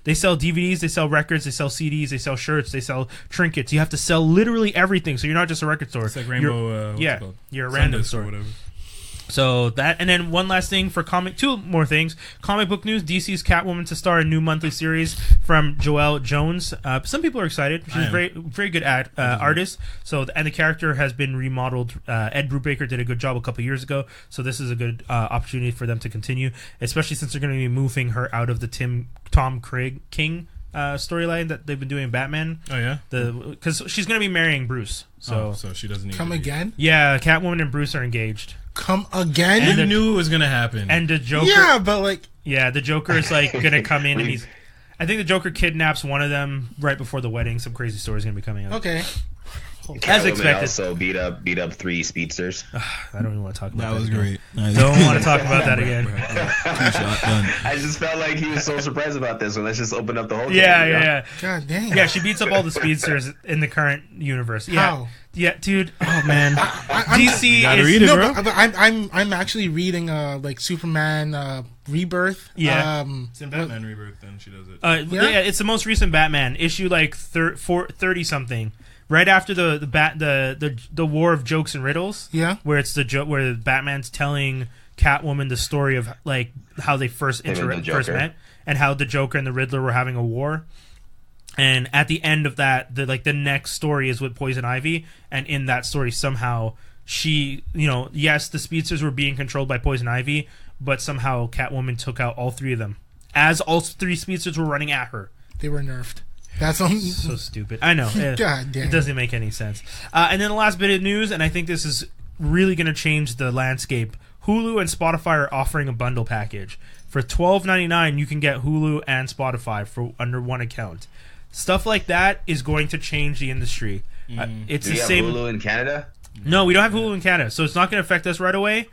they sell DVDs, they sell records, they sell CDs, they sell shirts, they sell trinkets. You have to sell literally everything, so you're not just a record store. It's like Rainbow. You're a random store. Or whatever. So that, and then one last thing for two more things. Comic book news: DC's Catwoman to star a new monthly series from Joelle Jones. Some people are excited. She's a very, very good artist. So, and the character has been remodeled. Ed Brubaker did a good job a couple years ago. So this is a good opportunity for them to continue, especially since they're going to be moving her out of the Tom King storyline that they've been doing in Batman. Oh yeah, because she's going to be marrying Bruce. So she doesn't need come again. Yeah, Catwoman and Bruce are engaged. Come again? And you knew it was gonna happen. And the Joker. Yeah, but like. Yeah, the Joker is like gonna come in, and I think the Joker kidnaps one of them right before the wedding. Some crazy story is gonna be coming out. Okay. As expected. Also beat up 3 speedsters. I don't even want to talk about that. That was great. Don't want to talk about that again. I just felt like he was so surprised about this one. Let's just open up the whole Yeah. God damn. Yeah, she beats up all the speedsters in the current universe. Yeah. How? Yeah, dude. Oh man. DC gotta is read it, bro. But I'm actually reading like Superman Rebirth. Yeah. It's in Batman Rebirth. Then she does it. Yeah, it's the most recent Batman issue, like 30 something. right after the war of jokes and riddles. Yeah, where it's where Batman's telling Catwoman the story of like how they first met and how the Joker and the Riddler were having a war. And at the end of that, the next story is with Poison Ivy, and in that story somehow she, yes, the speedsters were being controlled by Poison Ivy, but somehow Catwoman took out all three of them as all three speedsters were running at her. They were nerfed. That's so stupid. I know. God damn. It doesn't make any sense. And then the last bit of news, and I think this is really going to change the landscape. Hulu and Spotify are offering a bundle package. For $12.99, you can get Hulu and Spotify for under one account. Stuff like that is going to change the industry. It's Do you the have same. Hulu in Canada? No, we don't have Hulu in Canada, so it's not going to affect us right away.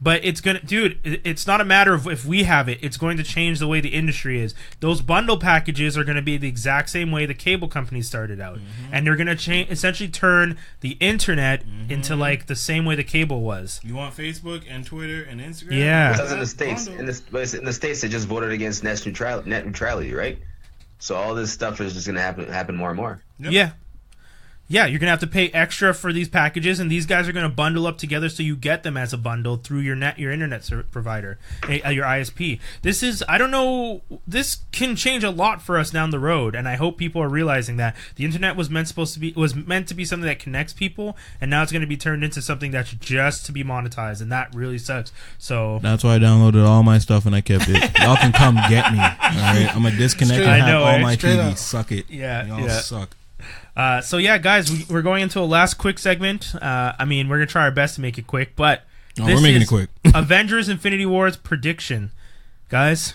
But it's gonna, dude. It's not a matter of if we have it. It's going to change the way the industry is. Those bundle packages are going to be the exact same way the cable companies started out, and they're going to essentially turn the internet into like the same way the cable was. You want Facebook and Twitter and Instagram? Yeah. Because in the states, in the states, they just voted against net neutrality, right? So all this stuff is just going to happen more and more. Yep. Yeah. Yeah, you're going to have to pay extra for these packages, and these guys are going to bundle up together so you get them as a bundle through your internet provider, your ISP. This is, I don't know, this can change a lot for us down the road, and I hope people are realizing that the internet was meant to be something that connects people, and now it's going to be turned into something that's just to be monetized, and that really sucks. So that's why I downloaded all my stuff and I kept it. Y'all can come get me. All right, I'm gonna disconnect and have all my TV. Suck it. Yeah, y'all suck. So yeah, guys, we're going into a last quick segment. I mean, we're gonna try our best to make it quick, but we're making it quick. Avengers: Infinity War's prediction, guys.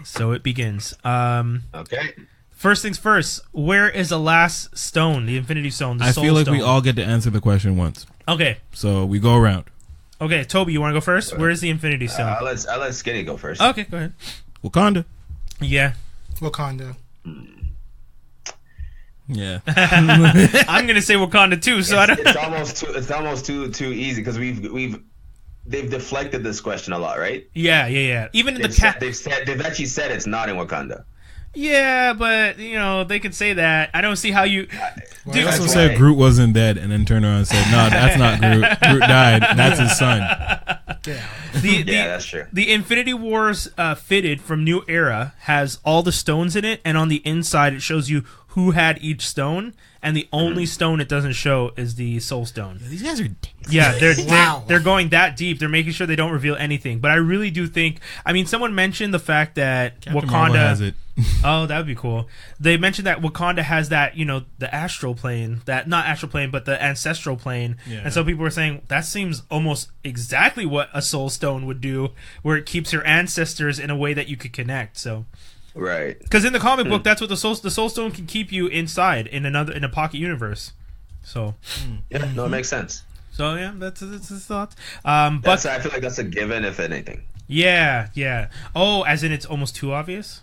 So it begins. Okay. First things first. Where is the last stone? The Infinity Stone. The I Soul feel like Stone? we all get to answer the question once. Okay. So we go around. Okay, Tobi, you want to go first? Where is the Infinity Stone? I'll let Skinny go first. Okay, go ahead. Wakanda. Yeah. Wakanda. Yeah. I'm gonna say Wakanda too. So I don't. It's almost too easy because they've deflected this question a lot, right? Yeah. Even they've actually said it's not in Wakanda. Yeah, but they could say that. I don't see how you. They also said Groot wasn't dead, and then turned around and said, "No, that's not Groot. Groot died. That's his son." Yeah, that's true. The Infinity Wars fitted from New Era has all the stones in it, and on the inside it shows you who had each stone, and the only stone it doesn't show is the Soul Stone. Yeah, these guys are. Yeah, they're going that deep. They're making sure they don't reveal anything. But I really do think. I mean, someone mentioned the fact that Captain Wakanda Marvel has it. Oh, that would be cool. They mentioned that Wakanda has that, the astral plane, not astral plane, but the ancestral plane. Yeah. And so people were saying that seems almost exactly what a Soul Stone would do, where it keeps your ancestors in a way that you could connect. So. Right. Because in the comic book, that's what the Soul Stone can keep you inside in a pocket universe. So. Yeah, no, it makes sense. So yeah, that's his thought. But I feel like that's a given, if anything. Yeah. Oh, as in it's almost too obvious.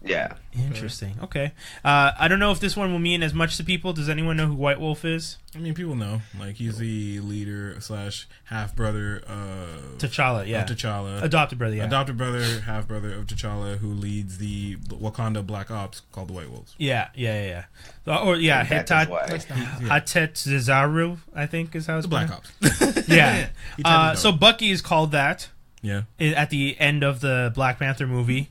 Yeah. Interesting. Okay. I don't know if this one will mean as much to people. Does anyone know who White Wolf is? I mean, people know. Like, he's the leader / half brother T'Challa. Yeah. T'Challa. Adopted brother. Yeah. Adopted brother, half brother of T'Challa, who leads the Wakanda Black Ops called the White Wolves. Yeah. Or Hatetzaru, I think is how it's the Black Ops. Yeah. So Bucky is called that. Yeah. At the end of the Black Panther movie.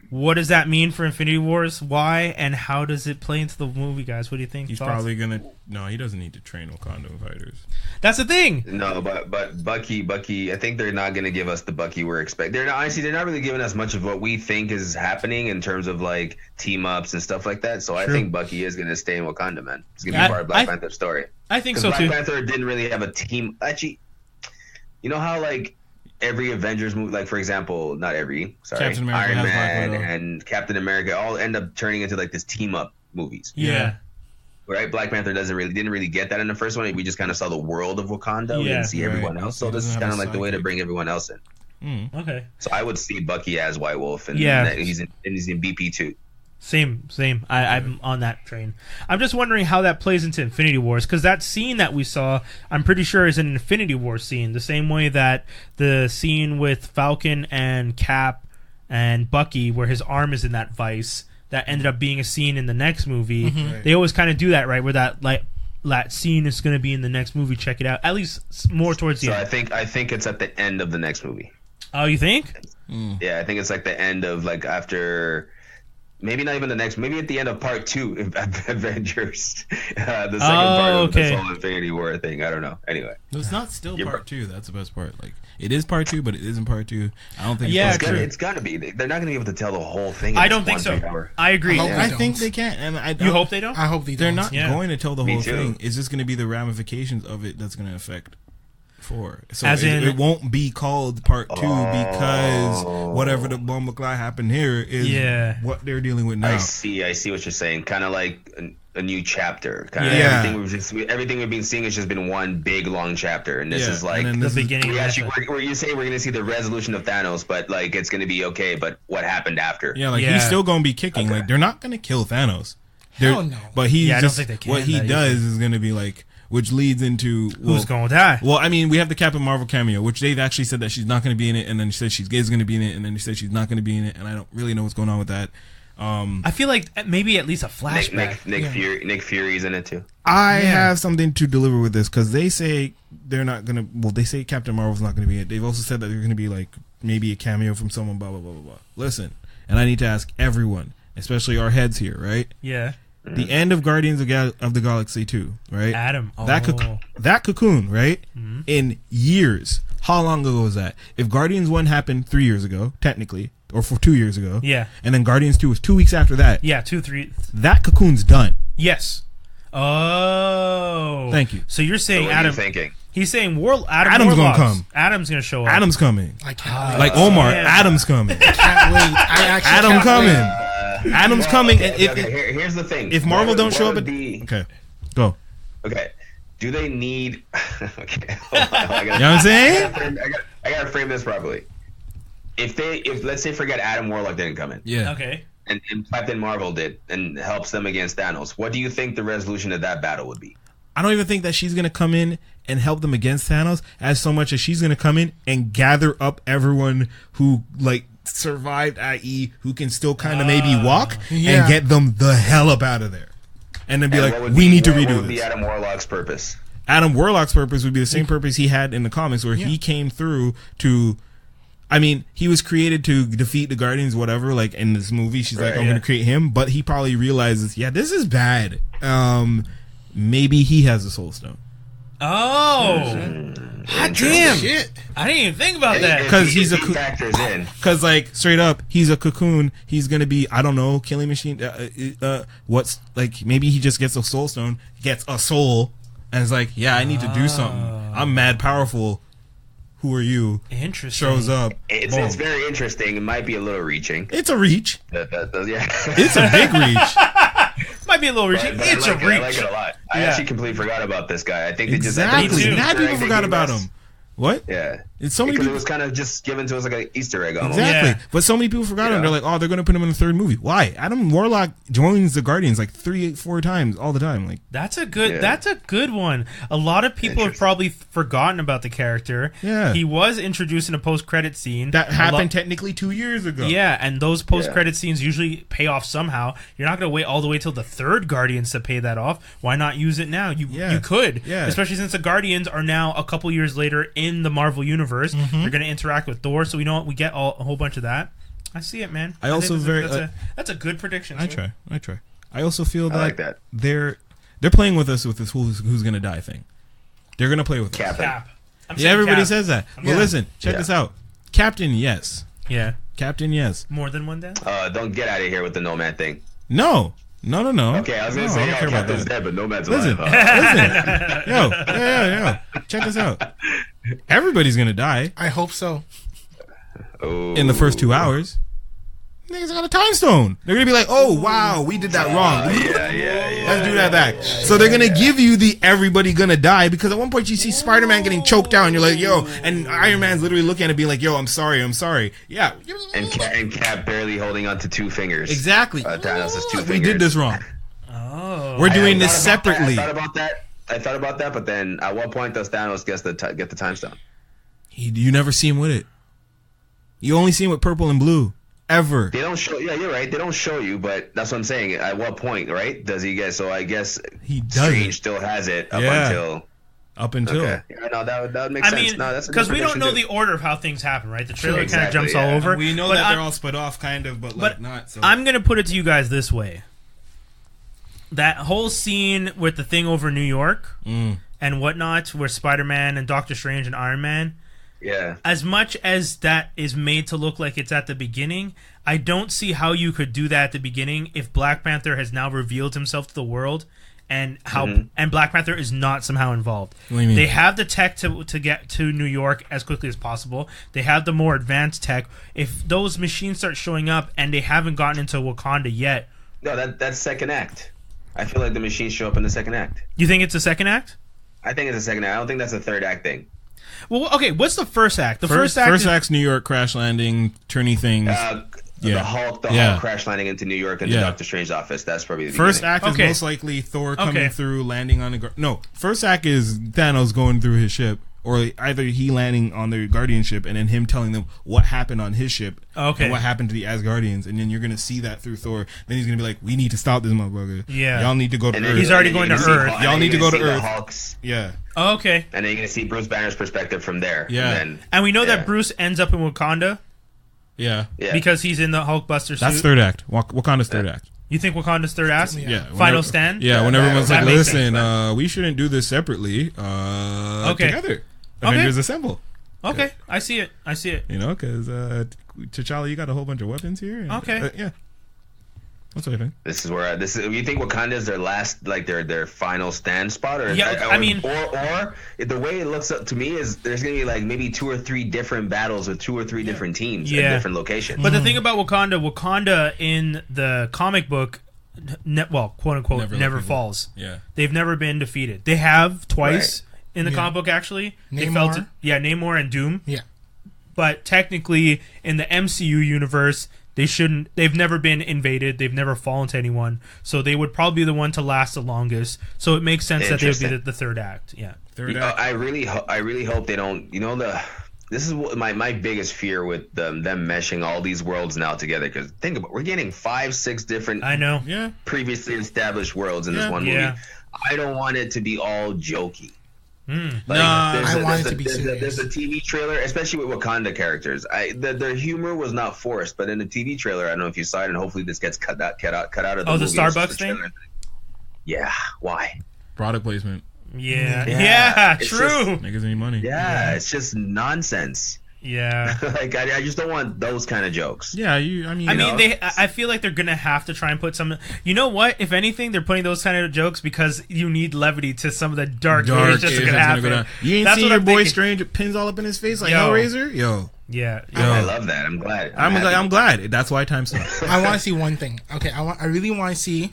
What does that mean for Infinity Wars? Why and how does it play into the movie, guys? What do you think? He's probably gonna. No, he doesn't need to train Wakandan fighters. That's the thing. No, but Bucky. I think they're not gonna give us the Bucky we're expecting. They're not really giving us much of what we think is happening in terms of like team ups and stuff like that. So True. I think Bucky is gonna stay in Wakanda, man. It's gonna be part of Black Panther's story. I think so too. Black Panther didn't really have a team. Actually, you know how like. Every Avengers movie, like for example, not every, sorry, Iron Man and Captain America all end up turning into like this team up movies. Yeah. Right? Black Panther didn't really get that in the first one. We just kind of saw the world of Wakanda. We didn't see everyone else. So this is kind of like the way to bring everyone else in. Okay. So I would see Bucky as White Wolf, and he's in BP 2. Same. I'm on that train. I'm just wondering how that plays into Infinity Wars, because that scene that we saw, I'm pretty sure is an Infinity War scene, the same way that the scene with Falcon and Cap and Bucky, where his arm is in that vice, that ended up being a scene in the next movie. They always kind of do that, right? Where that scene is going to be in the next movie. Check it out. At least more towards the end. I think it's at the end of the next movie. Oh, you think? Yeah, I think it's like the end of like after. Maybe not even the next. Maybe at the end of part 2 of Avengers, the second part of this whole Infinity War thing. I don't know. Anyway, it's not still part 2. That's the best part. Like it is part 2, but it isn't part 2. I don't think. Yeah, it's gotta be. They're not gonna be able to tell the whole thing. I don't think so. I agree. I think they can't. And you hope they don't. I hope they're not going to tell the whole thing. It's just going to be the ramifications of it that's going to affect 4. So it won't be called part 2 because whatever the bumbleclaw happened here is what they're dealing with now. I see what you're saying. Kind of like a new chapter. Kind of everything we've been seeing has just been one big long chapter, and this is like the beginning. Where you say we're going to see the resolution of Thanos, but like it's going to be okay. But what happened after? Yeah, like he's still going to be kicking. Like they're not going to kill Thanos. Hell no. But he's I don't think they can. What he does is going to be like. Which leads into who's going to die? Well, I mean, we have the Captain Marvel cameo, which they've actually said that she's not going to be in it, and then she said she's going to be in it, and then she said she's not going to be in it, and I don't really know what's going on with that. I feel like maybe at least a flashback. Nick Fury's in it too. I have something to deliver with this because they say they're not going to. Well, they say Captain Marvel's not going to be in it. They've also said that they're going to be like maybe a cameo from someone. Blah blah blah blah blah. Listen, and I need to ask everyone, especially our heads here, right? Yeah. The end of Guardians of the Galaxy 2, right? Adam. That cocoon, right? Mm-hmm. In years. How long ago was that? If Guardians 1 happened 3 years ago, technically, or 2 years ago. Yeah. And then Guardians 2 was 2 weeks after that. Yeah, 2, 3. That cocoon's done. Yes. Oh. Thank you. So you're saying Adam. What are you thinking? He's saying Adam's going to come. Adam's going to show up. Adam's coming. I can't wait. Like Omar, Adam's coming. I can't wait. Adam coming. Adam's coming. And here's the thing. If Marvel don't show up, okay, go. Okay, do they need? Okay, you know what I'm saying? I gotta frame this properly. If let's say forget Adam Warlock didn't come in, okay, and Captain Marvel did and helps them against Thanos, what do you think the resolution of that battle would be? I don't even think that she's gonna come in and help them against Thanos as so much as she's gonna come in and gather up everyone who like survived, i.e. who can still kind of maybe walk and get them the hell up out of there, and then be like, we need to redo this. What would be Adam Warlock's purpose? Adam Warlock's purpose would be the same purpose he had in the comics, where he came through to. I mean, he was created to defeat the Guardians, whatever. Like in this movie, she's like, I'm going to create him, but he probably realizes, this is bad. Maybe he has the Soul Stone. Oh, hot damn! Shit. I didn't even think about that. Because he's a factors in. Because like straight up, he's a cocoon. He's gonna be killing machine. What's like? Maybe he just gets a Soul Stone, gets a soul, and is like, I need to do something. I'm mad powerful. Who are you? Interesting. Shows up. It's very interesting. It might be a little reaching. It's a reach. It's a big reach. Might be a little reaching. It's a reach. I like it a lot. I actually completely forgot about this guy. I think they just mad people forgot about him. What? Yeah. It's so many people. It was kind of just given to us like an Easter egg almost. Exactly. Yeah. But so many people forgot him. They're like, they're going to put him in the third movie. Why? Adam Warlock joins the Guardians like 3-4 times all the time. Like that's a good one. A lot of people have probably forgotten about the character. Yeah. He was introduced in a post-credit scene. That happened technically 2 years ago. Yeah, and those post-credit scenes usually pay off somehow. You're not going to wait all the way till the third Guardians to pay that off. Why not use it now? You could. Yeah. Especially since the Guardians are now a couple years later in the Marvel Universe. Mm-hmm. They're going to interact with Thor, so we know we get a whole bunch of that. I see it, man. That's a good prediction. I try. I also feel that they're playing with us with this who's going to die thing. They're going to play with Cap. Everybody says that. But listen, check this out. Captain, yes. Yeah. Captain, yes. More than one death? Don't get out of here with the Nomad thing. No. Okay, I was going to say Captain's dead, but Nomad's alive. Listen. Yo. Check this out. Everybody's going to die. I hope so. In the first 2 hours. Niggas got a time stone. They're going to be like, oh, wow, we did that wrong. Let's do that back. So they're going to give you the everybody going to die, because at one point you see Spider-Man getting choked out and you're like, yo, and Iron Man's literally looking at it being like, yo, I'm sorry. Yeah. And Cap barely holding on to 2 fingers. Exactly. Thanos' 2 fingers. We did this wrong. Oh. We're doing this separately. I thought about that, but then at what point does Thanos get the time stone? You never see him with it. You only see him with purple and blue. ever. They don't show. Yeah, you're right. They don't show you, but that's what I'm saying. At what point, right? Does he get? So I guess he does. Strange still has it up until. Okay. Yeah, no, that would make sense. I mean, no, that's because we don't know the order of how things happen, right? The trailer Exactly, kind of jumps all over. And we know that they're all split off, kind of, but like not. So. I'm gonna put it to you guys this way: that whole scene with the thing over New York and whatnot, where Spider-Man and Doctor Strange and Iron Man. Yeah. As much as that is made to look like it's at the beginning, I don't see how you could do that at the beginning if Black Panther has now revealed himself to the world. And and Black Panther is not somehow involved. What do you mean? They have the tech to get to New York as quickly as possible. They have the more advanced tech. If those machines start showing up and they haven't gotten into Wakanda yet, no, that's second act. I feel like the machines show up in the second act. You think it's a second act? I think it's a second act. I don't think that's a third act thing. Well, okay. What's the first act? The first act's New York crash landing, turning things. The Hulk crash landing into New York and the Doctor Strange office. That's probably the first beginning. act is most likely Thor coming through, landing on the. No, first act is Thanos going through his ship, or either he landing on the Guardian ship and then him telling them what happened on his ship, and what happened to the Asgardians, and then you're gonna see that through Thor. Then he's gonna be like, "We need to stop this motherfucker. Yeah, y'all need to go to Earth." He's already going to Earth. Y'all need to go to Earth. Hulks. Yeah. Oh, okay. And then you're gonna see Bruce Banner's perspective from there. Yeah. And we know that Bruce ends up in Wakanda. Yeah. Because he's in the Hulkbuster suit. That's third act. Wakanda's third act. You think Wakanda's third act? Yeah. Final stand? Yeah, when everyone's like, listen, we shouldn't do this separately. Together. Avengers Assemble. Okay. I see it. You know, because T'Challa, you got a whole bunch of weapons here. And, okay. Yeah. That's what I think. This is where you think Wakanda is their last, like their final stand spot, or or the way it looks up to me is there's gonna be like maybe 2 or 3 different battles with 2 or 3 different teams in different locations. But the thing about Wakanda in the comic book, quote unquote, never falls. Yeah, they've never been defeated. They have twice in the comic book actually. Namor. Namor and Doom. Yeah, but technically in the MCU universe, they've never been invaded. They've never fallen to anyone. So they would probably be the one to last the longest. So it makes sense that they would be the third act. Yeah. Third act. I really hope they don't, this is my biggest fear with them meshing all these worlds now together. Because think about it, we're getting 5-6 different previously established worlds in this one movie. I don't want it to be all jokey. I want it to be serious. There's a TV trailer, especially with Wakanda characters. Their humor was not forced, but in the TV trailer, I don't know if you saw it, and hopefully this gets cut out of the movie. The Starbucks thing? Yeah, why? Product placement. Yeah, true. Make us any money. Yeah, it's just nonsense. Yeah, like I just don't want those kind of jokes. Yeah, I feel like they're gonna have to try and put some. You know what? If anything, they're putting those kind of jokes because you need levity to some of the dark areas just gonna happen. You ain't seen your boy Strange pins all up in his face like Hellraiser? Yeah. I love that. I'm glad. I'm glad. That's why time's up. I want to see one thing. Okay, I really want to see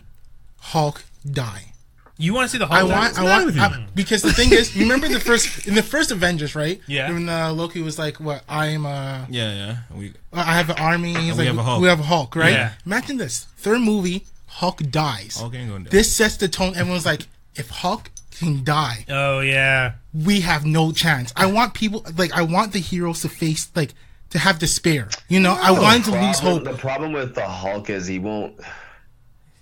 Hulk die. You want to see the Hulk? I want because the thing is, remember in the first Avengers, right? Yeah. When Loki was like, "What? I am a I have an army." He's like, have a Hulk. We have a Hulk, right? Yeah. Imagine this: third movie, Hulk dies. Hulk ain't gonna die. This sets the tone. Everyone's like, "If Hulk can die, oh yeah, we have no chance." I want people I want the heroes to face to have despair. I want to lose hope. The problem with the Hulk is he won't.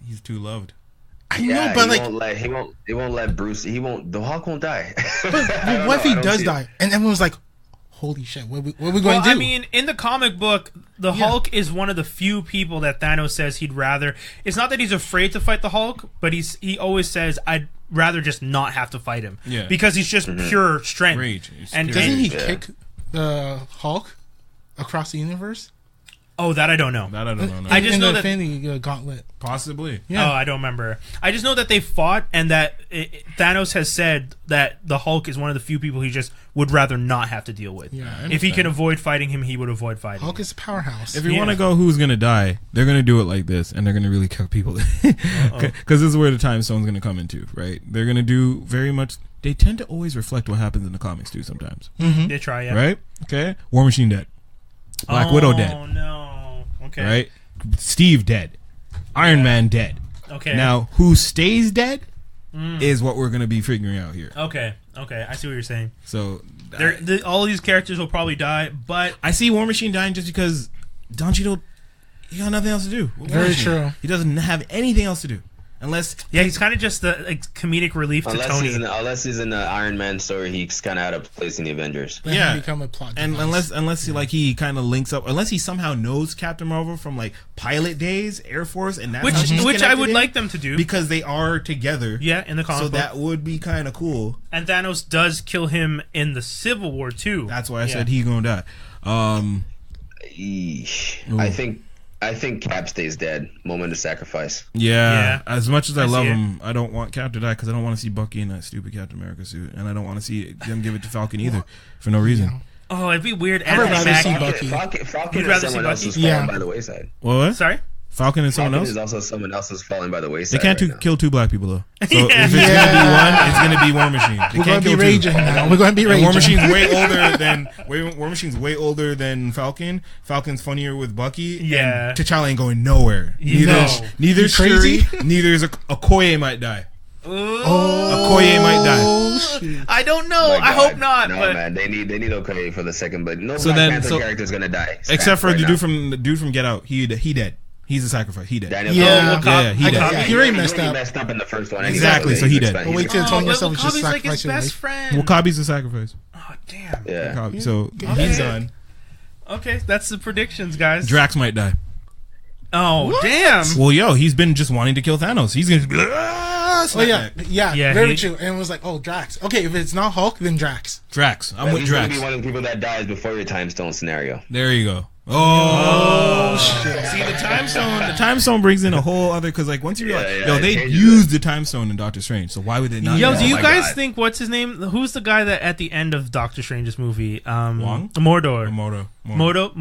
He's too loved. I know, but he won't let Bruce. The Hulk won't die. But what if he does die? And everyone's like, "Holy shit, what are we going to do?" I mean, in the comic book, the Hulk is one of the few people that Thanos says he'd rather. It's not that he's afraid to fight the Hulk, but he always says, "I'd rather just not have to fight him." Yeah, because he's just pure strength. Rage. And doesn't he kick the Hulk across the universe? Oh, that I don't know. I just know that Infinity Gauntlet. Possibly. Yeah. Oh, I don't remember. I just know that they fought, and that Thanos has said that the Hulk is one of the few people he just would rather not have to deal with. Yeah, if he can avoid fighting him, he would avoid fighting. Hulk is a powerhouse. If you want to go, who's gonna die? They're gonna do it like this, and they're gonna really kill people. Because this is where the time stone's gonna come into, right? They're gonna do very much. They tend to always reflect what happens in the comics too. Sometimes they try, right? Okay, War Machine dead. Black Widow dead. Oh no. Okay. Right? Steve dead. Iron Man dead. Okay. Now, who stays dead is what we're going to be figuring out here. Okay. I see what you're saying. So, all these characters will probably die, but I see War Machine dying just because Don Cheadle he got nothing else to do. Very true. He doesn't have anything else to do. Unless he's kind of just the comedic relief to Tony. Unless he's in the Iron Man story, he's kind of out of place in the Avengers. Yeah, become a plot and unless he kind of links up, unless he somehow knows Captain Marvel from like pilot days, Air Force, and that's which I would like them to do because they are together. Yeah, in the comic book. That would be kind of cool. And Thanos does kill him in the Civil War too. That's why I said he's gonna die. I think Cap stays dead. Moment of sacrifice. Yeah. As much as I love him, I don't want Cap to die because I don't want to see Bucky in that stupid Captain America suit, and I don't want to see them give it to Falcon either for no reason. Yeah. Oh, it'd be weird. I'd rather see Bucky. Falcon is someone else who's falling by the wayside. What? Sorry? Falcon and someone else? Is also someone else who's falling by the wayside. They can't kill two black people though. So if it's gonna be one, it's gonna be War Machine. We're gonna be raging now. We're gonna be raging. War Machine's way older than Falcon. Falcon's funnier with Bucky. Yeah. And T'Challa ain't going nowhere. Neither Shuri, neither is Okoye might die. Okoye might die. Shit. I don't know. I hope not. No, but man, they need Okoye for the second, but no Black Panther character is gonna die. Except for the dude from Get Out. He dead. He's a sacrifice. He dead. He dead. He already messed up in the first one. Exactly. So he dead. But wait till Tony yourself is just Wakabi's like his sacrificing best friend. Wakabi's a sacrifice. Oh damn. Yeah. Wakabi. So he's done. Okay, that's the predictions, guys. Drax might die. Oh damn. Well, he's been just wanting to kill Thanos. He's gonna be very true. And it was like, Drax. Okay, if it's not Hulk, then Drax. I'm with Drax. He's gonna be one of the people that dies before your time stone scenario. There you go. Oh shit! See, the time stone brings in a whole other because like once you realize, they used the time stone in Doctor Strange, so why would they not? Do you guys think what's his name? Who's the guy that at the end of Doctor Strange's movie? Wong? Mordor. Modo.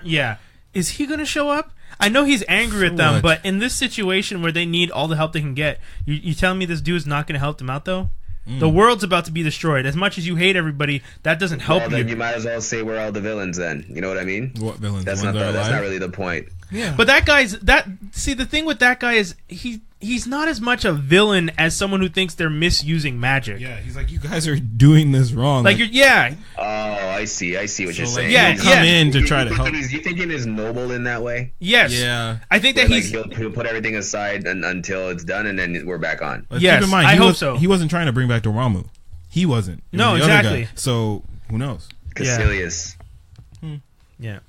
Yeah. Is he gonna show up? I know he's angry at them, but in this situation where they need all the help they can get, you telling me this dude's not gonna help them out though? The world's about to be destroyed. As much as you hate everybody, that doesn't help you. Then you might as well say we're all the villains then. You know what I mean? What villains? That's not really the point. Yeah. But the thing with that guy is he's not as much a villain as someone who thinks they're misusing magic. Yeah, he's like, you guys are doing this wrong. Oh, I see what you're saying. Yeah, come in to try to help. You thinking is noble in that way? Yes. Yeah. I think that he'll put everything aside until it's done, and then we're back on. Keep in mind, I hope so. He wasn't trying to bring back Dormammu. He wasn't. No, exactly. So who knows? Caecilius. Yeah.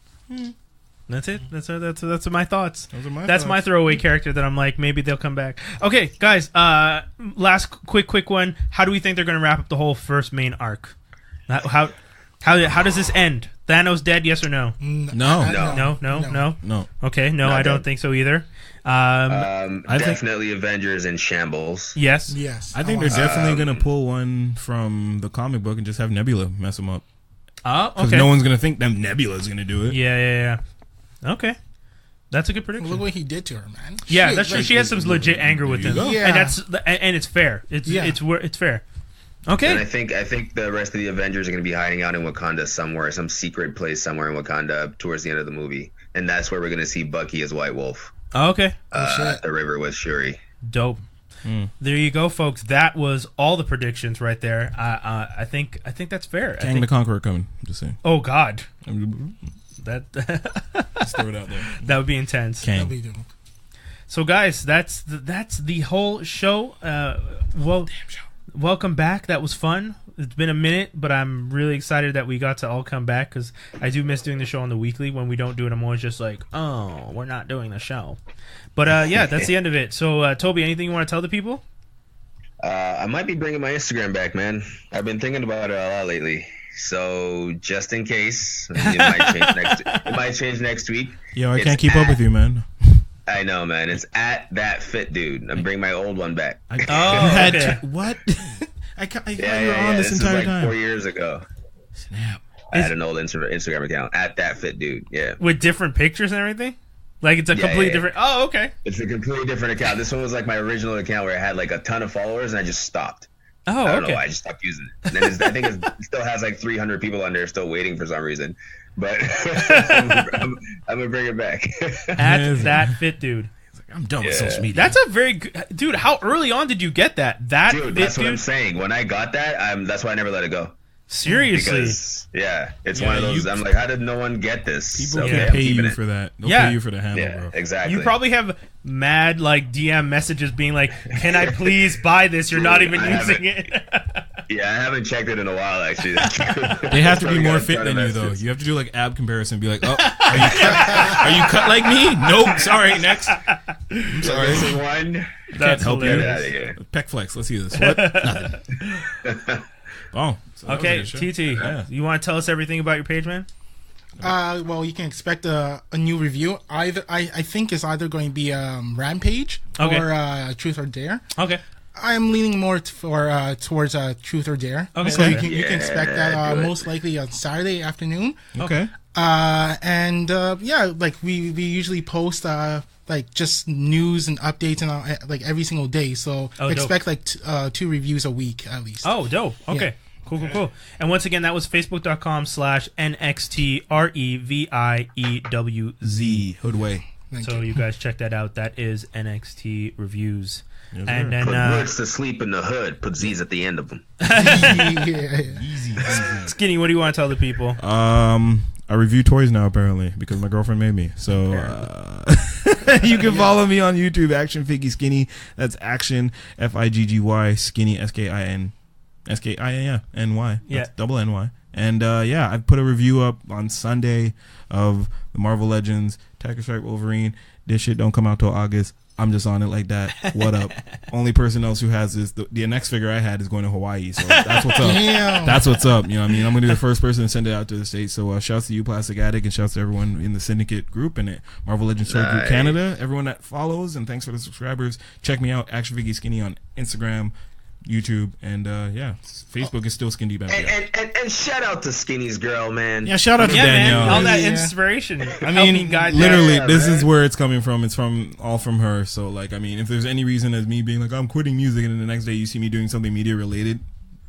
That's it. That's my thoughts. That's my throwaway character that I'm like, maybe they'll come back. Okay, guys. Last quick one. How do we think they're going to wrap up the whole first main arc? How does this end? Thanos dead? Yes or no? No. Okay, no, I don't think so either. Definitely Avengers in shambles. Yes. I think they're definitely going to pull one from the comic book and just have Nebula mess them up. Okay. Because no one's going to think that Nebula's going to do it. Yeah. Okay. That's a good prediction. Look what he did to her, man. Yeah, that's true. She has some legit anger with him. Yeah. And it's fair. It's fair. Okay. And I think the rest of the Avengers are going to be hiding out in Wakanda somewhere, some secret place somewhere in Wakanda towards the end of the movie. And that's where we're going to see Bucky as White Wolf. Okay. At the river with Shuri. Dope. There you go, folks. That was all the predictions right there. I think that's fair. Kang the Conqueror coming. I'm just saying. Oh God. Just throw it out there. That would be intense. So, guys, that's the whole show. Damn show. Welcome back. That was fun. It's been a minute, but I'm really excited that we got to all come back because I do miss doing the show on the weekly. When we don't do it, I'm always just like, oh, we're not doing the show. But that's the end of it. So, Tobi, anything you want to tell the people? I might be bringing my Instagram back, man. I've been thinking about it a lot lately. So just in case, it might change next week. Yo, I can't keep up with you, man. I know, man. It's at that fit dude. I'm bringing my old one back. What? I you were on this entire time. 4 years ago. Snap. I had an old Instagram account at that fit dude. Yeah. With different pictures and everything. Like it's a completely different. Oh, okay. It's a completely different account. This one was like my original account where I had like a ton of followers and I just stopped. Oh, I don't know why. I just stopped using it. And then I think it still has like 300 people on there still waiting for some reason. But I'm going to bring it back. At that fit dude. I'm done with social media. That's a very good... Dude, how early on did you get that? Dude, that's what I'm saying. When I got that, that's why I never let it go. Seriously? Because, it's one of those. I'm like, how did no one get this? People can pay you for that. They'll pay you for the handle, bro. Exactly. You probably have mad like DM messages being like, "Can I please buy this? You're not even using it." Yeah, I haven't checked it in a while, actually. They have to be more fit than you, though. You have to do like ab comparison. Be like, "Oh, are you cut like me? Nope. Sorry. Next. I'm sorry. One. Can't help you. Pec flex. Let's see this. What? Nothing. Oh. So okay, TT. You want to tell us everything about your page, man? Well, you can expect a new review. I think it's either going to be Rampage or Truth or Dare. Okay. I'm leaning more towards Truth or Dare. Okay. So you can expect that most likely on Saturday afternoon. Okay. Like we usually post like just news and updates and like every single day. So expect dope. like 2 reviews a week at least. Oh, dope. Okay. Yeah. Cool. And once again, that was facebook.com/NXTREVIEWZ. Hoodway. So you guys check that out. That is NXT Reviews. Yes, and then put words to sleep in the hood. Put Z's at the end of them. Easy. Skinny, what do you want to tell the people? I review toys now apparently because my girlfriend made me. So you can follow me on YouTube, Action Figgy Skinny. That's Action FIGGY Skinny SKINNY. Yeah, double NY. And I put a review up on Sunday of the Marvel Legends Tiger Stripe Wolverine. This shit don't come out till August. I'm just on it like that. What up? Only person else who has this, the next figure I had is going to Hawaii, so that's what's up. Damn. That's what's up. You know what I mean? I'm going to be the first person to send it out to the States. So shouts to you, Plastic Addict, and shouts to everyone in the Syndicate group and it Marvel Legends Toy Group Canada. Everyone that follows, and thanks for the subscribers. Check me out, Action Figgy Skinny on Instagram, YouTube, and Facebook is still Skinny back there. And shout out to Skinny's girl, man. Yeah, shout out to Danielle. Man, all that inspiration. I mean, literally, this is where it's coming from. It's all from her. So, like, I mean, if there's any reason as me being like, I'm quitting music, and then the next day you see me doing something media related,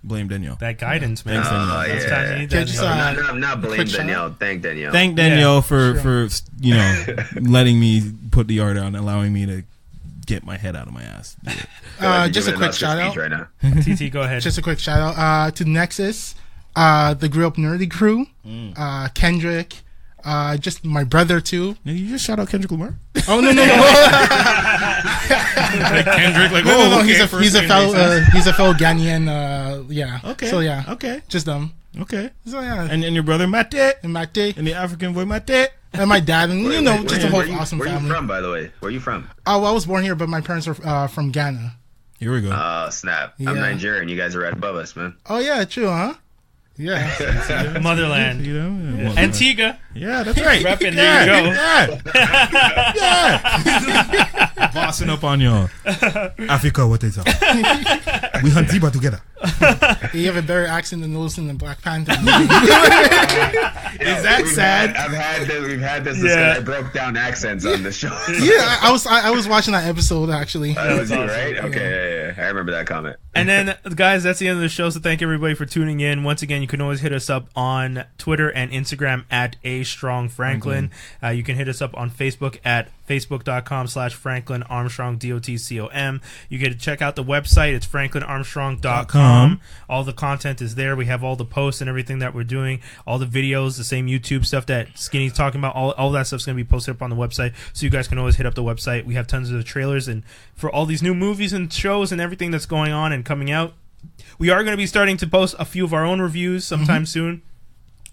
blame Danielle. That guidance, man. Thanks, Danielle. Not blame Danielle. Thank Danielle. Thank Danielle for letting me put the art out and allowing me to get my head out of my ass. Just a quick shout out right now. TT, go ahead. Just a quick shout out to Nexus, the Grew Up Nerdy crew, Kendrick, just my brother too. Did you just shout out Kendrick Lamar? Oh no. Like Kendrick, like no, he's a fellow Ghanaian. Okay. So okay, just them. Okay. So yeah. And your brother Mate and the African boy Mate. And my dad, and just a whole awesome family. Where you from, by the way? Where you from? Oh, well, I was born here, but my parents are from Ghana. Here we go. Oh, snap. Yeah. I'm Nigerian. You guys are right above us, man. Oh, yeah, true, huh? Yeah. Motherland. Antigua. Yeah, that's right. Repping, there you go. Yeah. Bossing up on y'all. Africa, what is up? We hunt zebra together. You have a better accent than those in the Black Panther movie. Is that sad? We've had this discussion. I broke down accents on the show. Yeah, I was watching that episode actually. That was you, right? Okay, yeah. I remember that comment. And then, guys, that's the end of the show. So thank everybody for tuning in. Once again, you can always hit us up on Twitter and Instagram at @AStrongFranklin. You can hit us up on Facebook at facebook.com/FranklinArmstrong DOTCOM. You can check out the website. It's FranklinArmstrong.com. All the content is there. We have all the posts and everything that we're doing, all the videos, the same YouTube stuff that Skinny's talking about. All that stuff's going to be posted up on the website, so you guys can always hit up the website. We have tons of the trailers and for all these new movies and shows and everything that's going on and coming out. We are going to be starting to post a few of our own reviews sometime soon.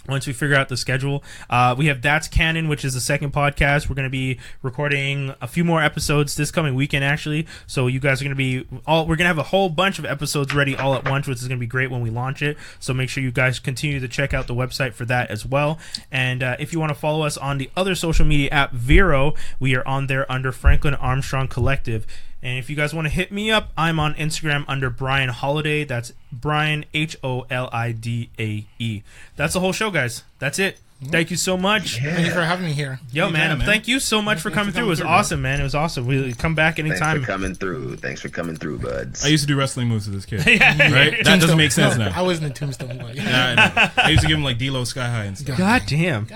Once we figure out the schedule, we have That's Canon, which is the second podcast. We're going to be recording a few more episodes this coming weekend, actually. So you guys are going to be we're going to have a whole bunch of episodes ready all at once, which is going to be great when we launch it. So make sure you guys continue to check out the website for that as well. And if you want to follow us on the other social media app, Vero, we are on there under Franklin Armstrong Collective. And if you guys want to hit me up, I'm on Instagram under Brian Holiday. That's Brian HOLIDAE. That's the whole show, guys. That's it. Thank you so much. Yeah. Thank you for having me here. Yo, man. Thank you so much for coming through. It was awesome, man. It was awesome. We'll come back anytime. Thanks for coming through, buds. I used to do wrestling moves as this kid. Right? That doesn't make sense now. I wasn't a Tombstone. But I used to give him like D-Lo Sky High and stuff. God damn.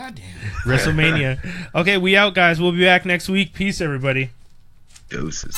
WrestleMania. Okay, we out, guys. We'll be back next week. Peace, everybody. Deuces.